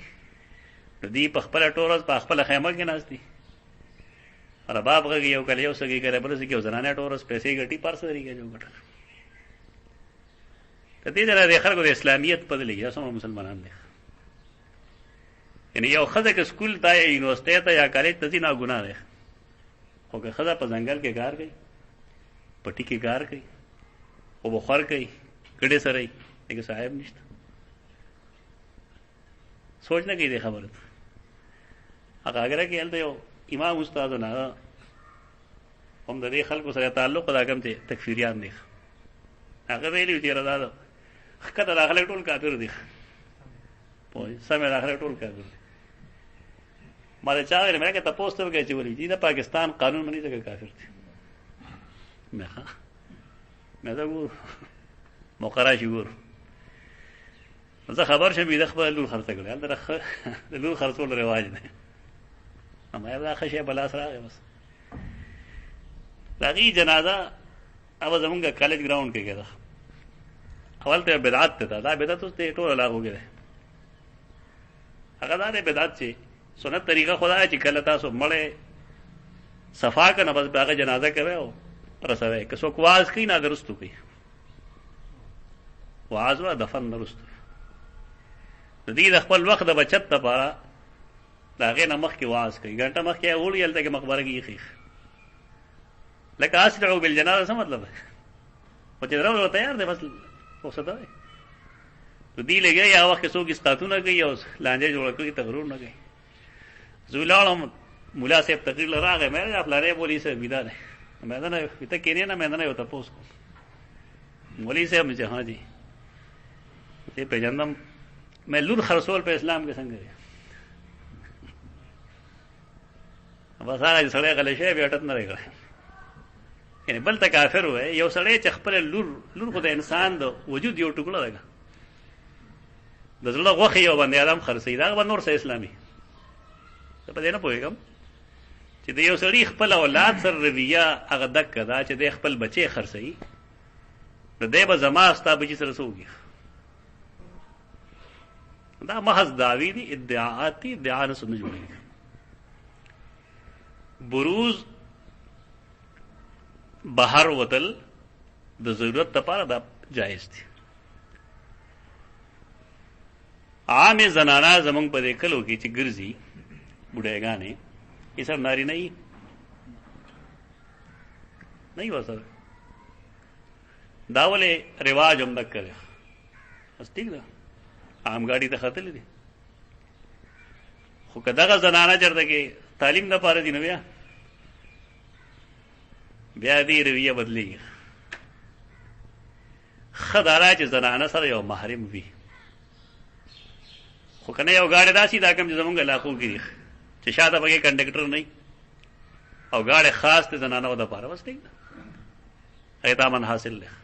نو دی په خپل ټورز په خپل خیمه کې ناشتي اره باب غږی یو کله یو سګي کرے بل سګي زنانه ټورز پیسې ګټي پارس طریقې جو ګټل ته دې درې خلکو د اسلامیت په دلی یا سم مسلمانان دي یعنی یو خزه کې سکول ته یا یونیورسيټي ته یا کالج ته نه ګناه ده خو که خزه په ځنګل کې کار کوي پټي کې کار کوي او بخار کوي کډه سره یې دغه صاحب نشته سوچ نه کیږي خبره هغه اگر کې هلته یو امام استاد نه هم د دې خلکو سره تعلق دا کوم ته تکفیریان دي هغه ویلي چې راځه کته داخله ټول کافر دي په سمه داخله ټول کافر دي مله چا ویل مې کې تاسو ته کې چې ولې دي د پاکستان قانون مني ځکه کافر دي مې دا ګور مقرره شي ګور زه خبر شم د خپل لور خرڅ کړل د لور خرڅول رواج نه ما دا خشه بلا سره بس لاغي جنازه अब زمونږ کالج ګراوند کې کېده اول ته بدعت ته دا بدعت اوس ته ټول لاغو کېده هغه دا بدعت چې سنت طریقه خدای چې کله تاسو مړې صفا کنه بس هغه جنازه کوي او رسوي که څوک واز کوي نه درستو کوي واز وا دفن درستو د دې د خپل وخت د بچت لپاره دا غي نه مخ کې واز کوي ګنټه مخ کې وړي الته کې مقبره کې خيخ لکه اسرعوا بالجنازه څه مطلب ہے او چې درو تیار دی بس اوسه دا تو دی لګي یا وخت څوک استاتونه کوي او لانجه جوړ کوي تغرور نه کوي زولالم مولا صاحب تقریر راغی مې خپلاره بولی سه بيدار مې نه ته کینې نه مې نه یو تاسو کو مولوی صاحب چې ها جی ته پیژندم مې لور خرصول په اسلام کې څنګه دی بس هغه سړی غلې شي بیا ټت نه راغی یعنی بل ته کافر وای یو سړی چې خپل لور خو د انسان د وجود یو ټوکړه ده د زړه غوښه یو باندې ادم خرڅي دا به نور څه اسلامي ته په دې نه پوهېږم چې د یو سړي خپل اولاد سره رویه هغه دکه ده چې د خپل بچی خرڅي د دې به زما ستا بچی سره سوږي دا محض دعوی دي ادعاءات دي ادعا نه سمجھ جوړېږي بروز بهر وتل د ضرورت لپاره دا جایز دي عام زنانا زمونږ په دې کلو کې چې ګرځي بډایګانې یې سر ناری نه نه وسره دا ولې رواج هم نک کړي بس ٹھیک ده عام گاڑی ته خطلې دي خو کداغه زنانا چرته کې تعلیم نه پاره دي نو بیا دې رویه بدلی خدارا چې زنانه سره یو محرم وي خو کنه یو گاڑی داسي دا کوم چې زمونږ علاقو کې چې شاته پکې کنډکټر نه او گاڑی خاص ته زنانه و د پاره بس ٹھیک ده ایتامن حاصل له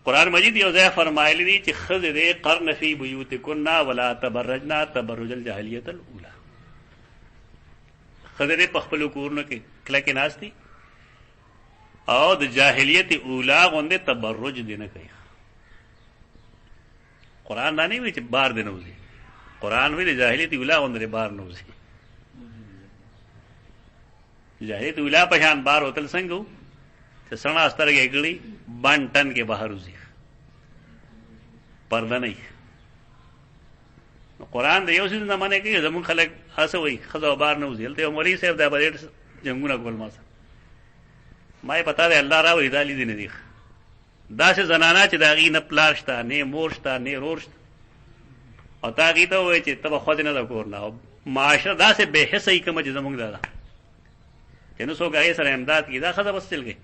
قرآن مجید یو ځای فرمایلی دي چې خذ دې قرن فی بیوتکن ولا تبرجنا تبرج الجاهلیت الاولى خذ دې په خپل کورونو کې کله کې ناشتي او د جاهلیت اولا غونډه تبرج دینه کوي قرآن دا نه وی چې بار دینه وځي قرآن وی د جاهلیت اولا غونډه بار نه وځي جاهلیت اولا په شان بار ہوتل څنګه چې سنا سترګې ګړي باندې ټن کې بهر وځي پرده نه قرآن د یو څه نه معنی کوي زمون خلک هڅه وي خزو بار نه وځي ته مولوی صاحب دا بریټ جنگونه کول ما سره ما پتا دی الله را وې دالي دي نه دي دا څه زنانا چې دا غي نه پلاشتا نه مورشتا نه رورشت او تا غي ته وای چې تب خو دې نه دا کور نه معاشره دا څه به حسې کوم چې زمونږ دا چې نو څو غي سره امداد کی دا خزه بس چل گئی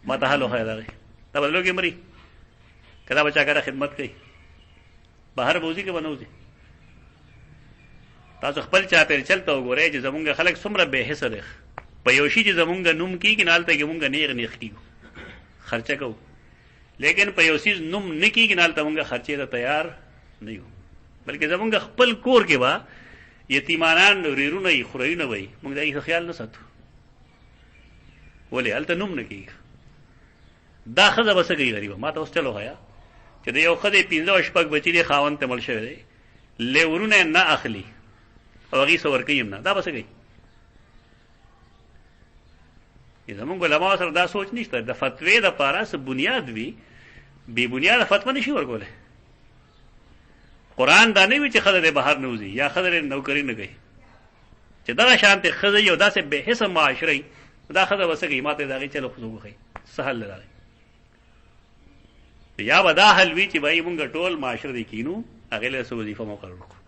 ما ته حالو خیر دی دا بدلو کې مري کدا بچا کرا خدمت کوي بهر بوزي کې بنوځي تاسو خپل چا پیر چلته وګورئ چې زمونږ خلک څومره به حسه دي په یو شي چې زمونږ نوم کیږي نالته کې مونږ نیغ نیغ کیږو خرچه کوو لیکن په یو شي نوم نه کیږي نالته مونږ خرچې ته تیار نه یو بلکې زمونږ خپل کور کې با یتیمانان ریرونه یې خوري نه وي مونږ دا یې خیال نه ساتو ولې الته نوم نه کیږي دا خزه بس کوي غریب ما ته اوس چلو هيا چې د یو خدای 15 شپږ بچی دی خاوند ته مل شوی دی لورونه نه اخلي او غي سور کوي نه دا بس کوي زمونږ علماء سره دا سوچ نشته د فتوی د پاره څه بنیاد وي بی بنیاد فتوا نشي ورکوله قرآن دا نه وی چې خدای بهر نوځي یا خدای نوکری نه کوي چې دا شانته خدای یو داسې به حساب معاشري دا خدای بس کوي ماته دا غي چلو خو کوي سهل لري یا ودا حل وی چې وای مونږ ټول معاشره دي کینو هغه له سو وظیفه مقرر کړو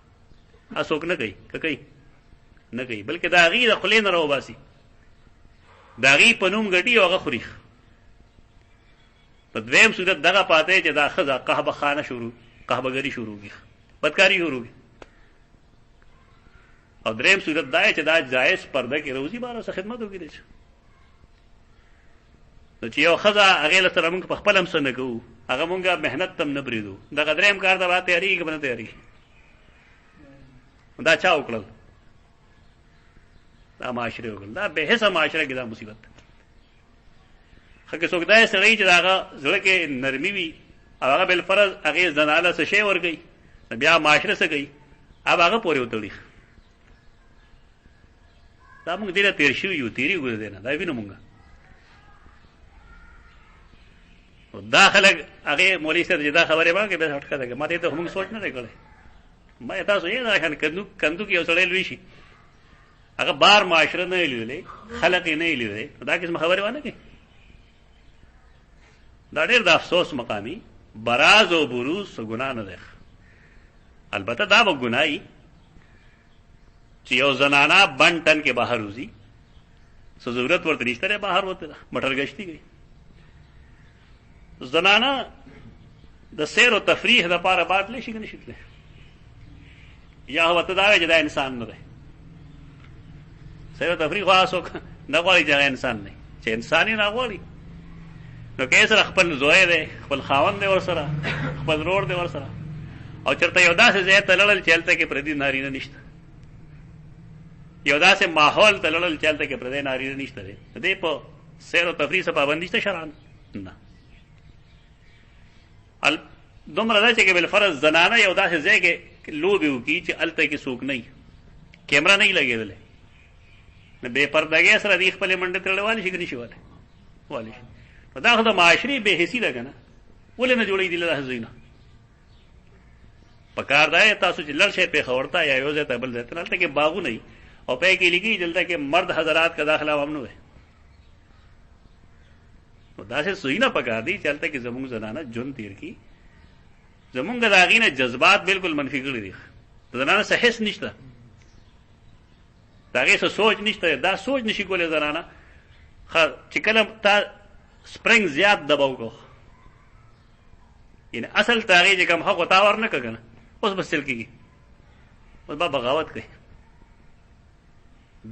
اسوک نه کوي نه کوي بلکې دا غي د خلین راو باسي دا غي پنوم غټي او هغه خوريخ په دویم صورت دغه پاتې چې دا خزه قهبه خانه شروع قهبهګری شروع کی بدکاری شروع کی او دریم صورت دا چې دا جائز پرده کې روزي بارو سره خدمت وکړي نو چې یو خزه هغه له سره موږ په خپل هم سن کوو هغه مونږه مهنت تم نه بریدو دا غدریم کار دا واه تیاری کې بنه تیاری دا چا وکړل دا معاشره وکړل دا به حسه معاشره کې دا مصیبت ده. خکه څوک دا سړی چې داغه زړه کې نرمي وي او هغه بل فرض هغه زناله څه شی ورګي بیا معاشره څه کوي اب هغه پورې وتړي. دا موږ ډېر تیر شو یو تیری ګور دی نه دا وینم موږ دا خلک هغه مولوی صاحب دا خبره ما کې به هټکا ده ما ته ته موږ سوچ نه کړی ما تاسو یې دا کندو کې اوسړې لوي شي هغه بار معاشره نه لیدلې خلک نه لیدلې دا کیسه خبره وانه کې دا ډېر د افسوس مقامي براز او بروز ګناه نه ده. البته دا به ګناي چې یو زنانا بنټن کې بهر وځي څه ضرورت ورته نشته بهر وته مټر گشتي گئی زنانا د سیر او تفریح لپاره باطل شي کنه شتله یا وته دا چې دا انسان نه دی سیر او تفریح خاصو نه غواړي چې انسان نه چې انساني نه غواړي نو کې سره خپل زوی دی خپل خاوند دی ور سره خپل رور دی ور سره او چرته یو داسې ځای ته لړل چلته کې پردي نارینه نشته یو داسې ماحول ته لړل چلته کې پردي نارینه نشته دی دې په سیر او تفریح څخه پابندي شته شرعاً نه دومره دا چې بل فرض زنانه یو داسې ځای کې لوبې وکړي چې هلته کې څوک نه کیمرا نه لګېدلی نو بې پردګۍ سره دې خپلې منډې تړلی والی شي که نه شي والی شي نو دا خو د معاشرې بې حسي ده که نه ولې نه جوړوي دي له داسې ځایونه په کار دا تاسو چې لړ شئ پېښور ته یا یو ځای ته بل ځای ته هلته کې باغونه وي او پای کې لیکي دلته کې مرد حضرات کا داخله هم نه وي نو داسې ځایونه په کار دي چې هلته کې زمونږ زنانه ژوند تېر کړي زمونږ د هغې نه جذبات بالکل منفي کړي دي د زنانه څه حس نشته د هغې څه سوچ نشته دا سوچ نشي کولی زنانه چې کله تا سپرنګ زیات دباو کو یعنی اصل ته هغې چې کوم حق تا ور نه کړه که نه اوس بس چل کېږي اوس به بغاوت کوي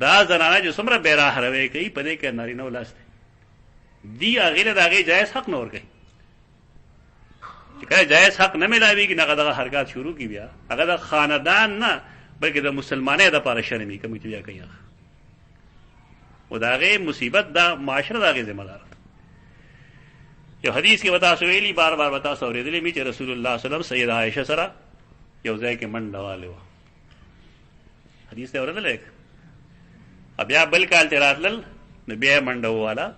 دا زنانه چې څومره بېراه روی کوي په دې کې نارینه لاس دی دی هغې له د هغې جایز حق نه ورکوي چې کله جایز حق نه میلاوېږي نه هغه دغه حرکات شروع کړي بیا هغه د خاندان نه بلکې د مسلمانۍ دپاره شرم وي کوم چې بیا کوي هغه او د هغې مصیبت دا معاشره د هغې ذمه دار ده. یو حدیث کې به تاسو ویلي بار بار به تاسو اورېدلی مې چې رسول الله صلی الله علیه وسلم سید عایشه سره یو ځای کې منډه والی وه حدیث ته اورېدلی بیا بل کال چې راتلل نو بیا یې منډه وواله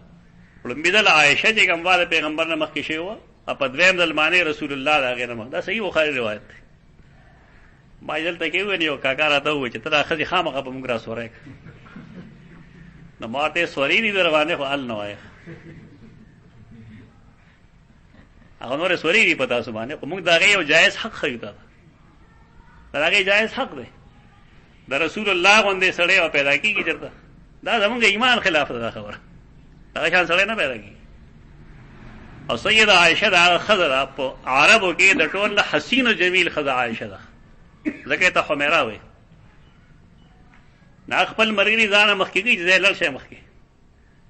لومبي ځل عایشه چې کوم وه د پیغمبر نه مخکې شوې وه او په دویم ځل باندې رسول الله د هغې نه مخ دا صحیح بخاري روایت دی ما دلته کې وویل یو کاکا راته وویل چې ته دا ښځې خامخا په موږ را سوری نو ما ورته سوري دي در باندې خو حل نه وایه هغه نورې سوري دي په تاسو باندې خو موږ د هغې یو جایز حق ښیو تا د هغې جایز حق دی د رسول الله غوندې سړی او پیدا کېږي چېرته دا زمونږ ایمان خلاف ده دا خبره هغه شان سړی نه پیدا کېږي او سید عایشه د هغه ښځه ده په عربو کې د ټول نه حسین و جمیل ښځه عایشه ده ځکه یې ته حمیره وایي نه خپل ملګري ځانه مخکې کوي چې ځای لړ شی مخکې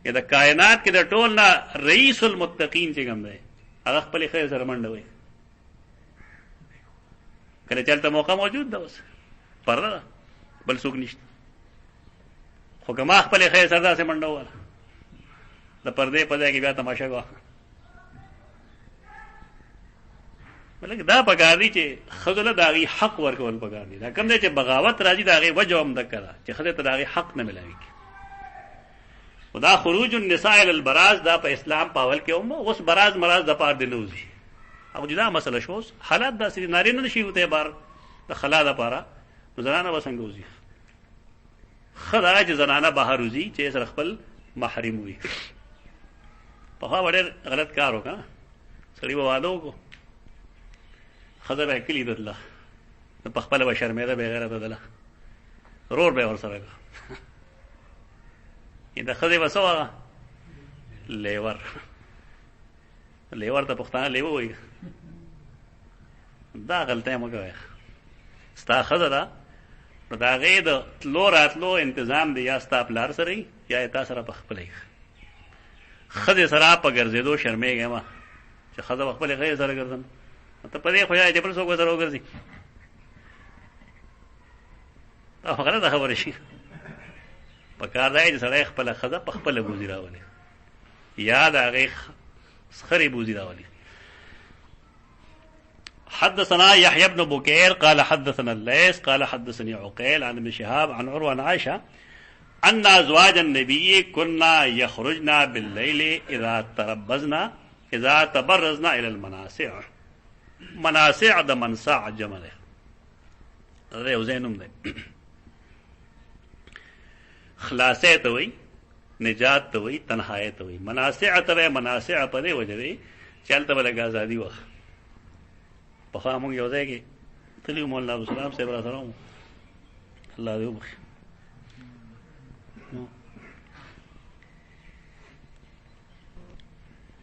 یا د کائنات کې د ټول نه رئیس المتقین چې کوم دی هغه خپلې ښځې سره منډه وایي کله چې هلته موقع موجود ده اوس پرده ده بل څوک نشته خو که ما خپلې ښځې سره داسې منډه وواله د پردې په ځای کې بیا تماشه کوه ملک دا پکار دی چې ښځو له د هغې حق ورکول پکار دي دا کوم دی چې بغاوت راځي د هغې وجه هم دکه ده چې ښځې ته د هغې حق نه میلاوېږي خو دا خروج النساء الی البراز دا په اسلام په اول کې هم اوس براز مراز دپاره د نه وځي هغه جدا مسله شو اوس حالات داسې دي نارینه نه شي وتی بار د خلا دپاره نو زنانه به څنګه وځي ښه دا چې زنانه بهر وځي چې سره خپل محرم وي پخوا به ډېر غلط کار وکړه سړي به واده وکړو ښځه به یې کلي دتله نو په خپله به شرمېده بې غیرته دله رور به یې ورسره کړه د ښځې به څه وه لیور لیور ته پښتانه لیوه وایي دا غلطۍ مه کوئ ستا ښځه ده نو د هغې د تلو راتلو انتظام دی یا ستا پلار سره وي یا یې تا سره په خپله وي ښځې سره په ګرځېدو شرمېږې مه چې ښځه به خپلې ښځې سره ګرځم ته په دې خوشحاله چې بل څوک به سره وګرځي دا غلطه خبره شي پکار دی چې سړی خپله ښځه په خپله بوزي راولي یا د هغې خرې بوزي راولي. حدثنا يحيى بن بكير قال حدثنا الليث قال حدثني عقيل عن ابن شهاب عن عروة عن عائشة أن أزواج النبي كنا يخرجنا بالليل إذا تبرزنا إلى المناسع. مناسع د منسع جمع ده یو ځای نوم دی. خلاصې ته وایي، نجات ته وایي، تنهایۍ ته وایي. مناسع ته وایي، مناسع په دې وجه دی چې هلته به لږ ازادي وه. پخوا مونږ یو ځای کې تلي وو، مولانا عبدالسلام صاحب را سره وو، الله دې وبخي.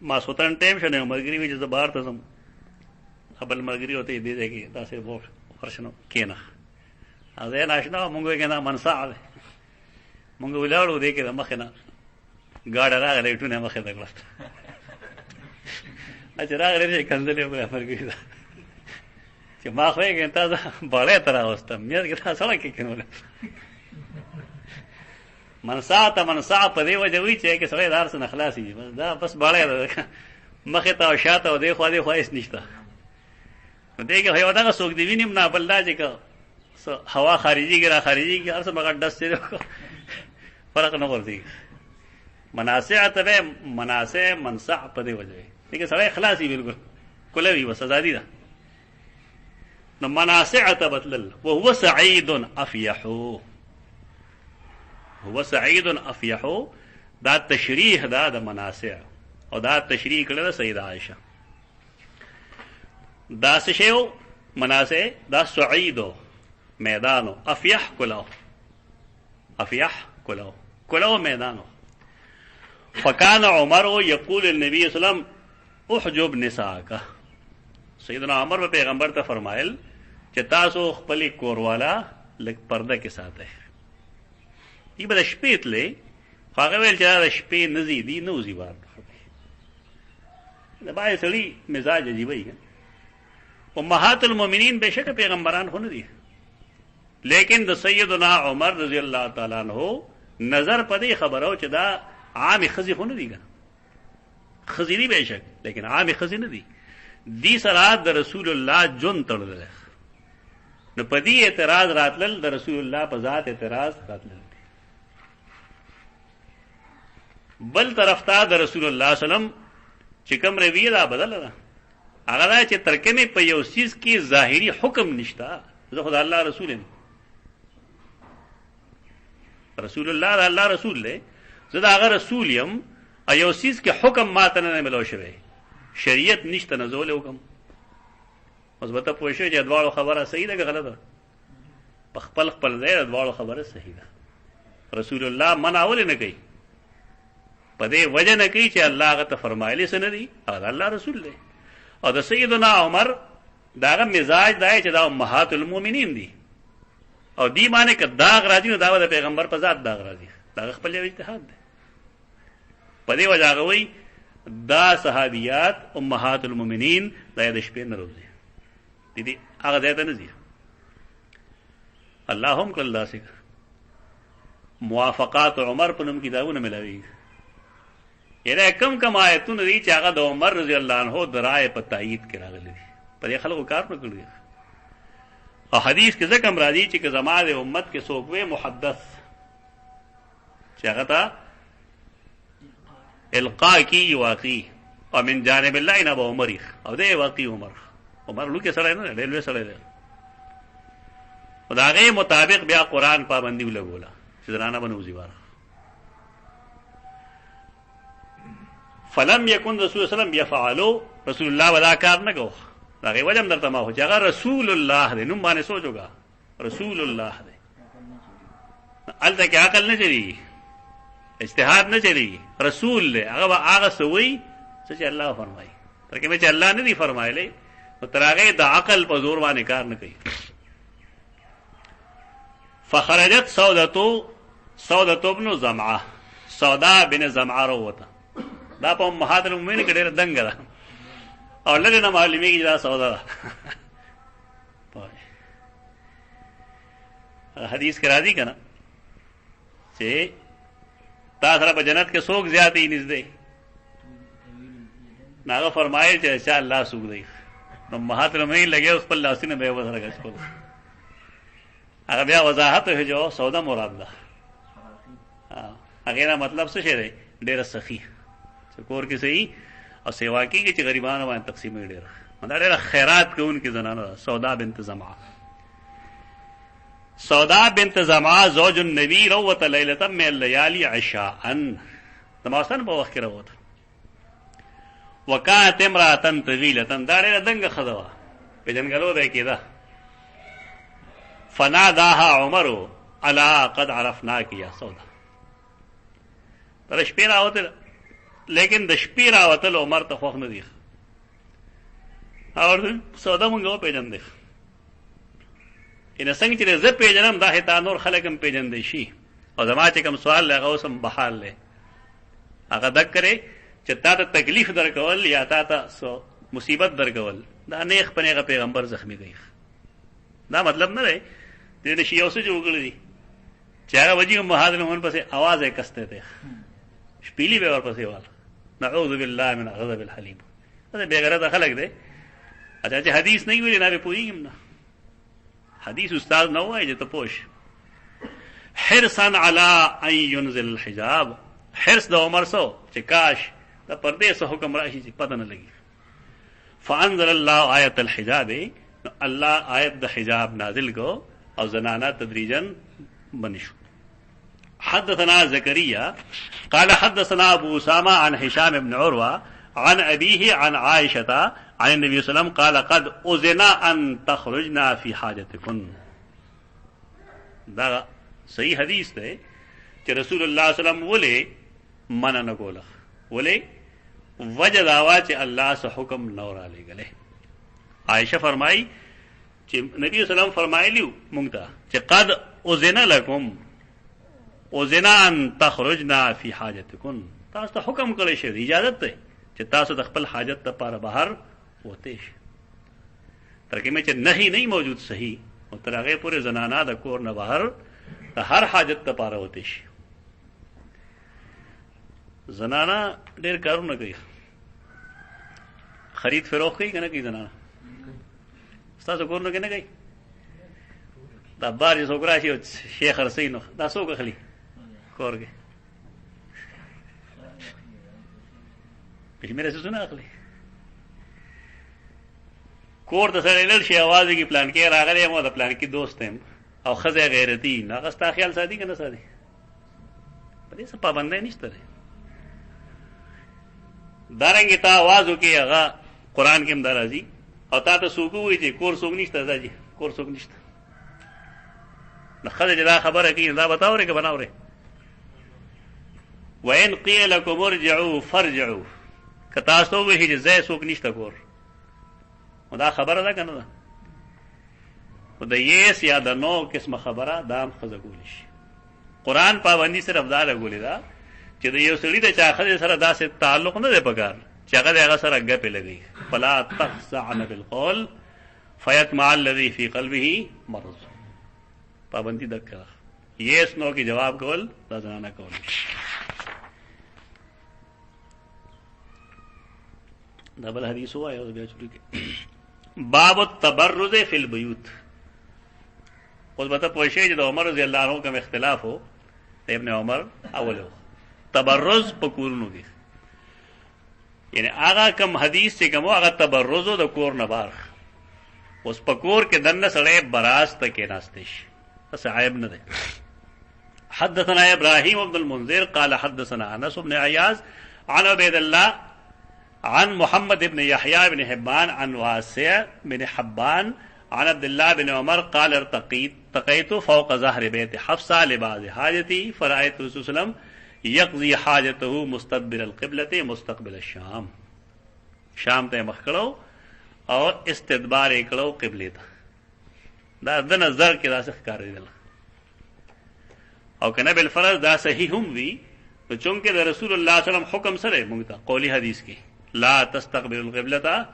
ماسخوتن ټایم شو نه ملګري وي چې زه بهر ته ځم، بل ملګري ورته دې ځای کې داسې فرش نه کېنه. ځای ناشنا وه، مونږ وایي که نه منسع دی. مونږ ولاړو دې کې د مخې نه ګاډه راغله، ایټونه مخې ته کړه. چې راغلی چې کنځلې وکړه ملګري ته چې ما خو یې تا زه باړی ته راوستم، میز کې تا سړک کې کېنولی. منسع ته منسع په دې وجه وایي چې کې سړی د هر څه نه خلاص وي. بس دا بس باړی ده، مخې ته او شاته او دې خوا دې خوا هېڅ نشته. نو دې کې یو دغه څوک دې وینم نه، بل دا چې که هوا خارجېږي را خارجېږي هر څه مګر ډس چې فرق نه غورځېږي. مناسع ته دی، مناسع منسع په دې وجه وي دې کې سړی خلاص وي، بلکل کله وي، بس ازادي ده. نو مناسع ته بتلل. وهو سعید افیحو، هو سعید افیحو دا تشریح دا د مناسع، او دا تشریح کړی ده سیده عائشه. دا څه شی و مناسع؟ دا سعیدو میدانو، افیح کلاو، افیح کلاو، کلاو میدانو. فکان عمر یقول النبی صلی اللہ علیہ وسلم احجب نساءک. سیدنا عمر به پیغمبر ته فرمایل چې تاسو خپل کوروالا لږ پرده کې ساتئ. دی به د شپې تلې، خو هغه ویل چې دا د شپې نه ځي، دی نه وځي بار. د بعضې سړي مزاج عجیبه وي. امهات المؤمنین بے شک پیغمبران خو نه دي، لیکن د سیدنا عمر رضی الله تعالی عنہ نظر په دې خبرو چې دا عامې ښځې خو نه دي، ښځې دي بے شک، لیکن عامې ښځې نه دي. دې سره د رسول الله جون تړلی. نو په دې اعتراض راتلل، د رسول الله په ذات اعتراض راتلل. بل طرف ته د رسول الله صلی الله علیه وسلم چې کوم رویه دا بدله ده، هغه دا چې ترکنې په یو څیز کې ظاهري حکم نشته. زه خو د الله رسول یم، رسول الله د الله رسول دی، زه د هغه رسول یم، او یو څیز کې حکم ما ته نه ملو شوی، شریعت نشته، نه زه ولې وکړم. اوس به ته پوه شوې چې د دواړو خبره صحیح ده که غلطه؟ په خپل خپل ځای د دواړو خبره صحیح ده. رسول الله منع ولې نه کوي؟ په دې وجه نه کوي چې الله هغه ته فرمایلی څه نه دي، هغه د الله رسول دی. او د سیدنا عمر د هغه مزاج دا چې دا امهات المؤمنین دي، او دی باندې که داغ راځي نو دا به د پیغمبر په ذات داغ راځي، دا هغه خپل یو اجتهاد دی. په دې وجه هغه وایي دا صحابیات امهات المؤمنین دا د شپې نه روزي، دي هغه ځای ته نه ځي. الله هم کړل داسې موافقات عمر په نوم کتابونه ملاوي. یعنی کم کم آیتونه دي چې هغه د عمر رضی الله عنه د رائے په تایید کې راغلي دي، په دې خلکو کار نه کړی. او حدیث کې ځکه راځي چې زما د امت کې څوک وي محدث چې هغه ته القاء کی واقعي او من جانب الله نه به عمر او دې واقعي عمر لو کې سره نه ډېر سره دی. او دا غي مطابق بیا قران پابندي ولګولا چې درانه بنوزي واره. فلم يكن رسول الله صلی الله علیه وسلم يفعلوا، رسول الله ولا کار نه کو. دا غي وجم درته ما هو چې هغه رسول الله دې نوم باندې سوچوګا، رسول الله دې الته کې عقل نه چلی، اجتهاد نه چلی، رسول دې هغه سوي چې الله فرمایي. ترکه مې چې الله نه دی فرمایلی نو تراغه د عقل په زور باندې کار نه کوي. فخرجت سودة بن زمعه، سودا بن زمعه وروته. دا په امهات المؤمنین کې ډېر دنګ ده او لږ نه معلومیږي چې دا سودا ده. حدیث کې راځي که نه چې تا سره په جنت کې څوک زیاتې نږدې ناغه فرمایل چې چا الله سوق دی نو مهاتره مې لګي خپل لاسونه به وسره غچول هغه بیا وضاحت هي جو سودا مراد ده هغه مطلب څه شی دی ډېر سخی چې کور کې صحیح او سیوا کېږي چې غریبانو باندې تقسیم ډېر دا ډېر خیرات کوونکې زنانه سودا بنت زمعه سودا بنت زمعه زوج النبي روت ليله من الليالي عشاء تماسن په وخت کې روت وکانت امراه طويله دا ډېر دنګ خدوا په جنګلو ده کېده فناداها عمر الا قد عرفناك يا سودا تر شپې راوته لیکن د شپې راوتل عمر ته خوښ نه دی اور سودا مونږ په پیژندې ان څنګه چې زه پیژنم دا هتا نور خلک هم پیژندې شي او زما چې کوم سوال لغه اوسم بحال له هغه دکره چې تا ته تکلیف درکول یا تا ته مصیبت درکول دا نیک پنهغه پیغمبر زخمی دی دا مطلب نه دی دې شي اوسه جوړګړي چې هغه وجه مهاجرون پسې आवाज یې کسته ته شپېلی به ور پسې وال نعوذ بالله من غضب الحليم دا به غره خلک دی اچھا چې حدیث نه ویل نه به پوریږم نه حدیث استاد نه وایي چې ته پوښ حرصا علی ان ينزل الحجاب حرص د عمر سو چې کاش دا پردې سو حکم راشي چې پته نه لګي فانزل الله آیت الحجاب الله آیت د حجاب نازل کو او زنانا تدریجا بنشو حدثنا زكريا قال حدثنا ابو اسامه عن هشام بن عروه عن ابيه عن عائشه عن النبي صلى الله عليه وسلم قال قد اذن ان تخرجنا في حاجتكن دا صحیح حدیث ہے کہ رسول اللہ صلی اللہ علیہ وسلم ولے منع نہ کولا ولے وجہ داوا چې الله سے حکم نور علی گلے عائشہ فرمائی چې نبی صلی الله علیہ وسلم فرمایلیو مونږ ته چې قد اذن لكم اذن ان تخرجنا في حاجتكن تاسو ته حکم کړی شي اجازه ده چې تاسو د خپل حاجت لپاره بهر وته شي ترکه مې چې نهي نه موجود صحیح او تر هغه پورې زنانا د کور نه بهر د هر حاجت لپاره وته شي زنانا ډېر کارونه کوي خرید فروخت کوي کنه کوي زنانا تاسو کور نه کنه کوي دا بار یې څوک راشي شیخ رسینو دا څوک خلی کور کې میرے سے سنا اخلي کور ته سره لړ شي आवाज کی پلان کې راغلی مو د پلان کې دوست هم او خزه غیرتی نه غستا خیال سادي کنه سادي په دې څه پابندای نشته دارنګ ته आवाज وکي هغه قران کې هم درازي او تا ته سوق وي چې کور سوق نشته ځي کور سوق نشته نو خزه دا خبره کوي دا بتاوري کې بناوري وَإِنْ قِيلَ لَكُمُ ارْجِعُوا فَارْجِعُوا کتا سو وی چې زې سوق نشته کور دا خبره ده کنه ده خدای یې یا د نو قسمه خبره دام خزه کولی شي قران پابندي صرف دا لګولې ده چې د یو سړي د چاخه سره داسې تعلق نه دی پکار چې هغه سره غپې لګي فلا تخزعن بالقول فيطمع الذي في قلبه مرض پابندي دکړه یس نو کې جواب کول دا ځانه کول دبل حدیث ہوا ہے بیا چوری کے باب التبرز فی البیوت اس بتا پوچھے جو عمر رضی اللہ عنہ کا اختلاف ہو ابن عمر اول ہو تبرز پکورنو کی یعنی آغا کم حدیث سے کم ہو آغا تبرز ہو دا کور نبار اس پکور کے دن سڑے براز تک ناستش بس عیب نہ دے حدثنا ابراہیم عبد المنذر قال حدثنا انس بن عیاض عن عبید اللہ عن محمد بن يحيى بن حبان عن واسع بن حبان عن عبد الله بن عمر قال ارتقيت فوق ظهر بيت حفصة لبعض حاجتي فرأيت الرسول صلى الله عليه وسلم يقضي حاجته مستقبل القبلة مستقبل الشام شام ته مخکړو او استدبار کړو قبله ته دا د نظر کې راځه ښکار دی او کنه بل فرض دا صحیح هم وی نو چونکه د رسول الله صلی الله علیه وسلم حکم سره موږ ته قولی حدیث کې لا تستقبلوا القبلة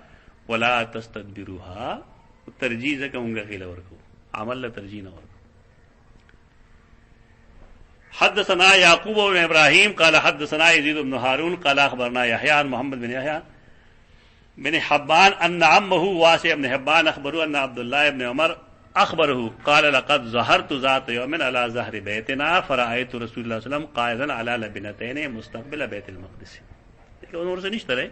ولا تستدبروها ترجیح ځکه موږ غیله ورکو عمل له ترجیح نه ورکو हदसना याकूब बिन इब्राहिम काल हदसना यजीद बिन हारून काल अखबरना यहया मोहम्मद बिन यहया बिन हब्बान अन अम्महु वासी बिन हब्बान अखबरु अन अब्दुल्लाह इब्न उमर अखबरहु काल लक़द ज़हरतु ज़ात यौमिन अला ज़हरि बैतिना फरअयतु रसूलुल्लाह सल्लल्लाहु अलैहि वसल्लम क़ाइदन अला लबिनतैन मुस्तक़बिल बैतुल मक़दिस। देखो और से निश्तर है,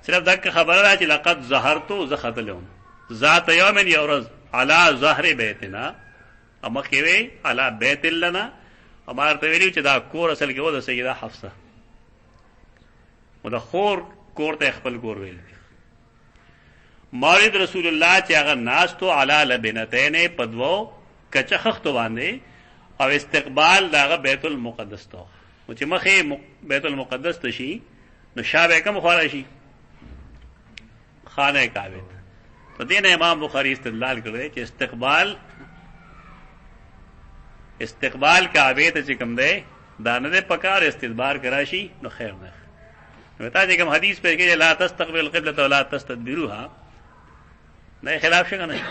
सिर्फ दक खबर है कि लक़द ज़हरतु ज़खतलहुम ज़ात यौमिन यौरज अला ज़हरि बैतिना अमक केवे अला बैतिल लना हमार तवेली च दा कोर असल के वो द सय्यदा हफ्सा मुदा खोर कोर ते खपल कोर वेल मौलिद रसूलुल्लाह च अगर नास तो अला लबिनतैन पदवो कचखख तो बांधे और इस्तकबाल दागा बैतुल मुक़द्दस तो मुझे मखे बैतुल मुक़द्दस तशी नुशा बेकम ख्वारशी खाने काबे तो देने इमाम बुखारी इस्तदलाल करे कि इस्तकबाल का आबेत चिकम दे दान दे पकार इस्तदबार कराशी न खैर न बता जे हम हदीस पे के ला तस्तकबिल क़िबलत व ला तस्तदबिरुहा नए खिलाफ शक नहीं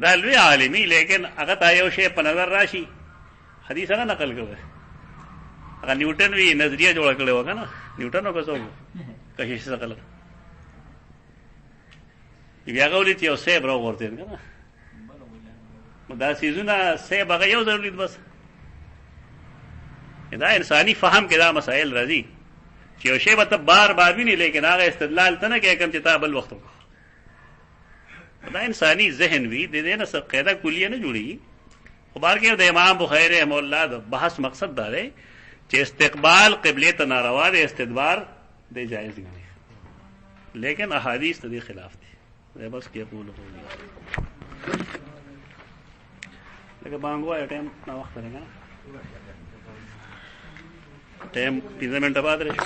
दालवी आलिमी लेकिन अगर आयो शे पनजर राशि हदीस ना नकल करे अगर न्यूटन भी नजरिया जोड़ करे होगा ना न्यूटन को कसो कशिश सकल व्यागौली थी से ब्रो करते हैं ना मुदा सीजुना से बगैयो जरूरी बस इदा इंसानी फहम के दा मसाइल रजी चोशे मतलब बार बार भी नहीं, लेकिन आगे इस्तदलाल तना कि कम चिताबल वक्त को खुदा इंसानी जहन भी दे देना सब कैदा कुलिया न जुड़ी बार के इमाम बुखारी रहमतुल्लाह बहस मकसद दारे चे इस्तकबाल क़िबले त नारवा दे इस्तदबार दे जायज गने, लेकिन अहादीस तदी खिलाफ थी बस के पूल हो गया लेकिन बांगवा टाइम ना वक्त रहेगा ना टाइम 3 मिनट बाद रहे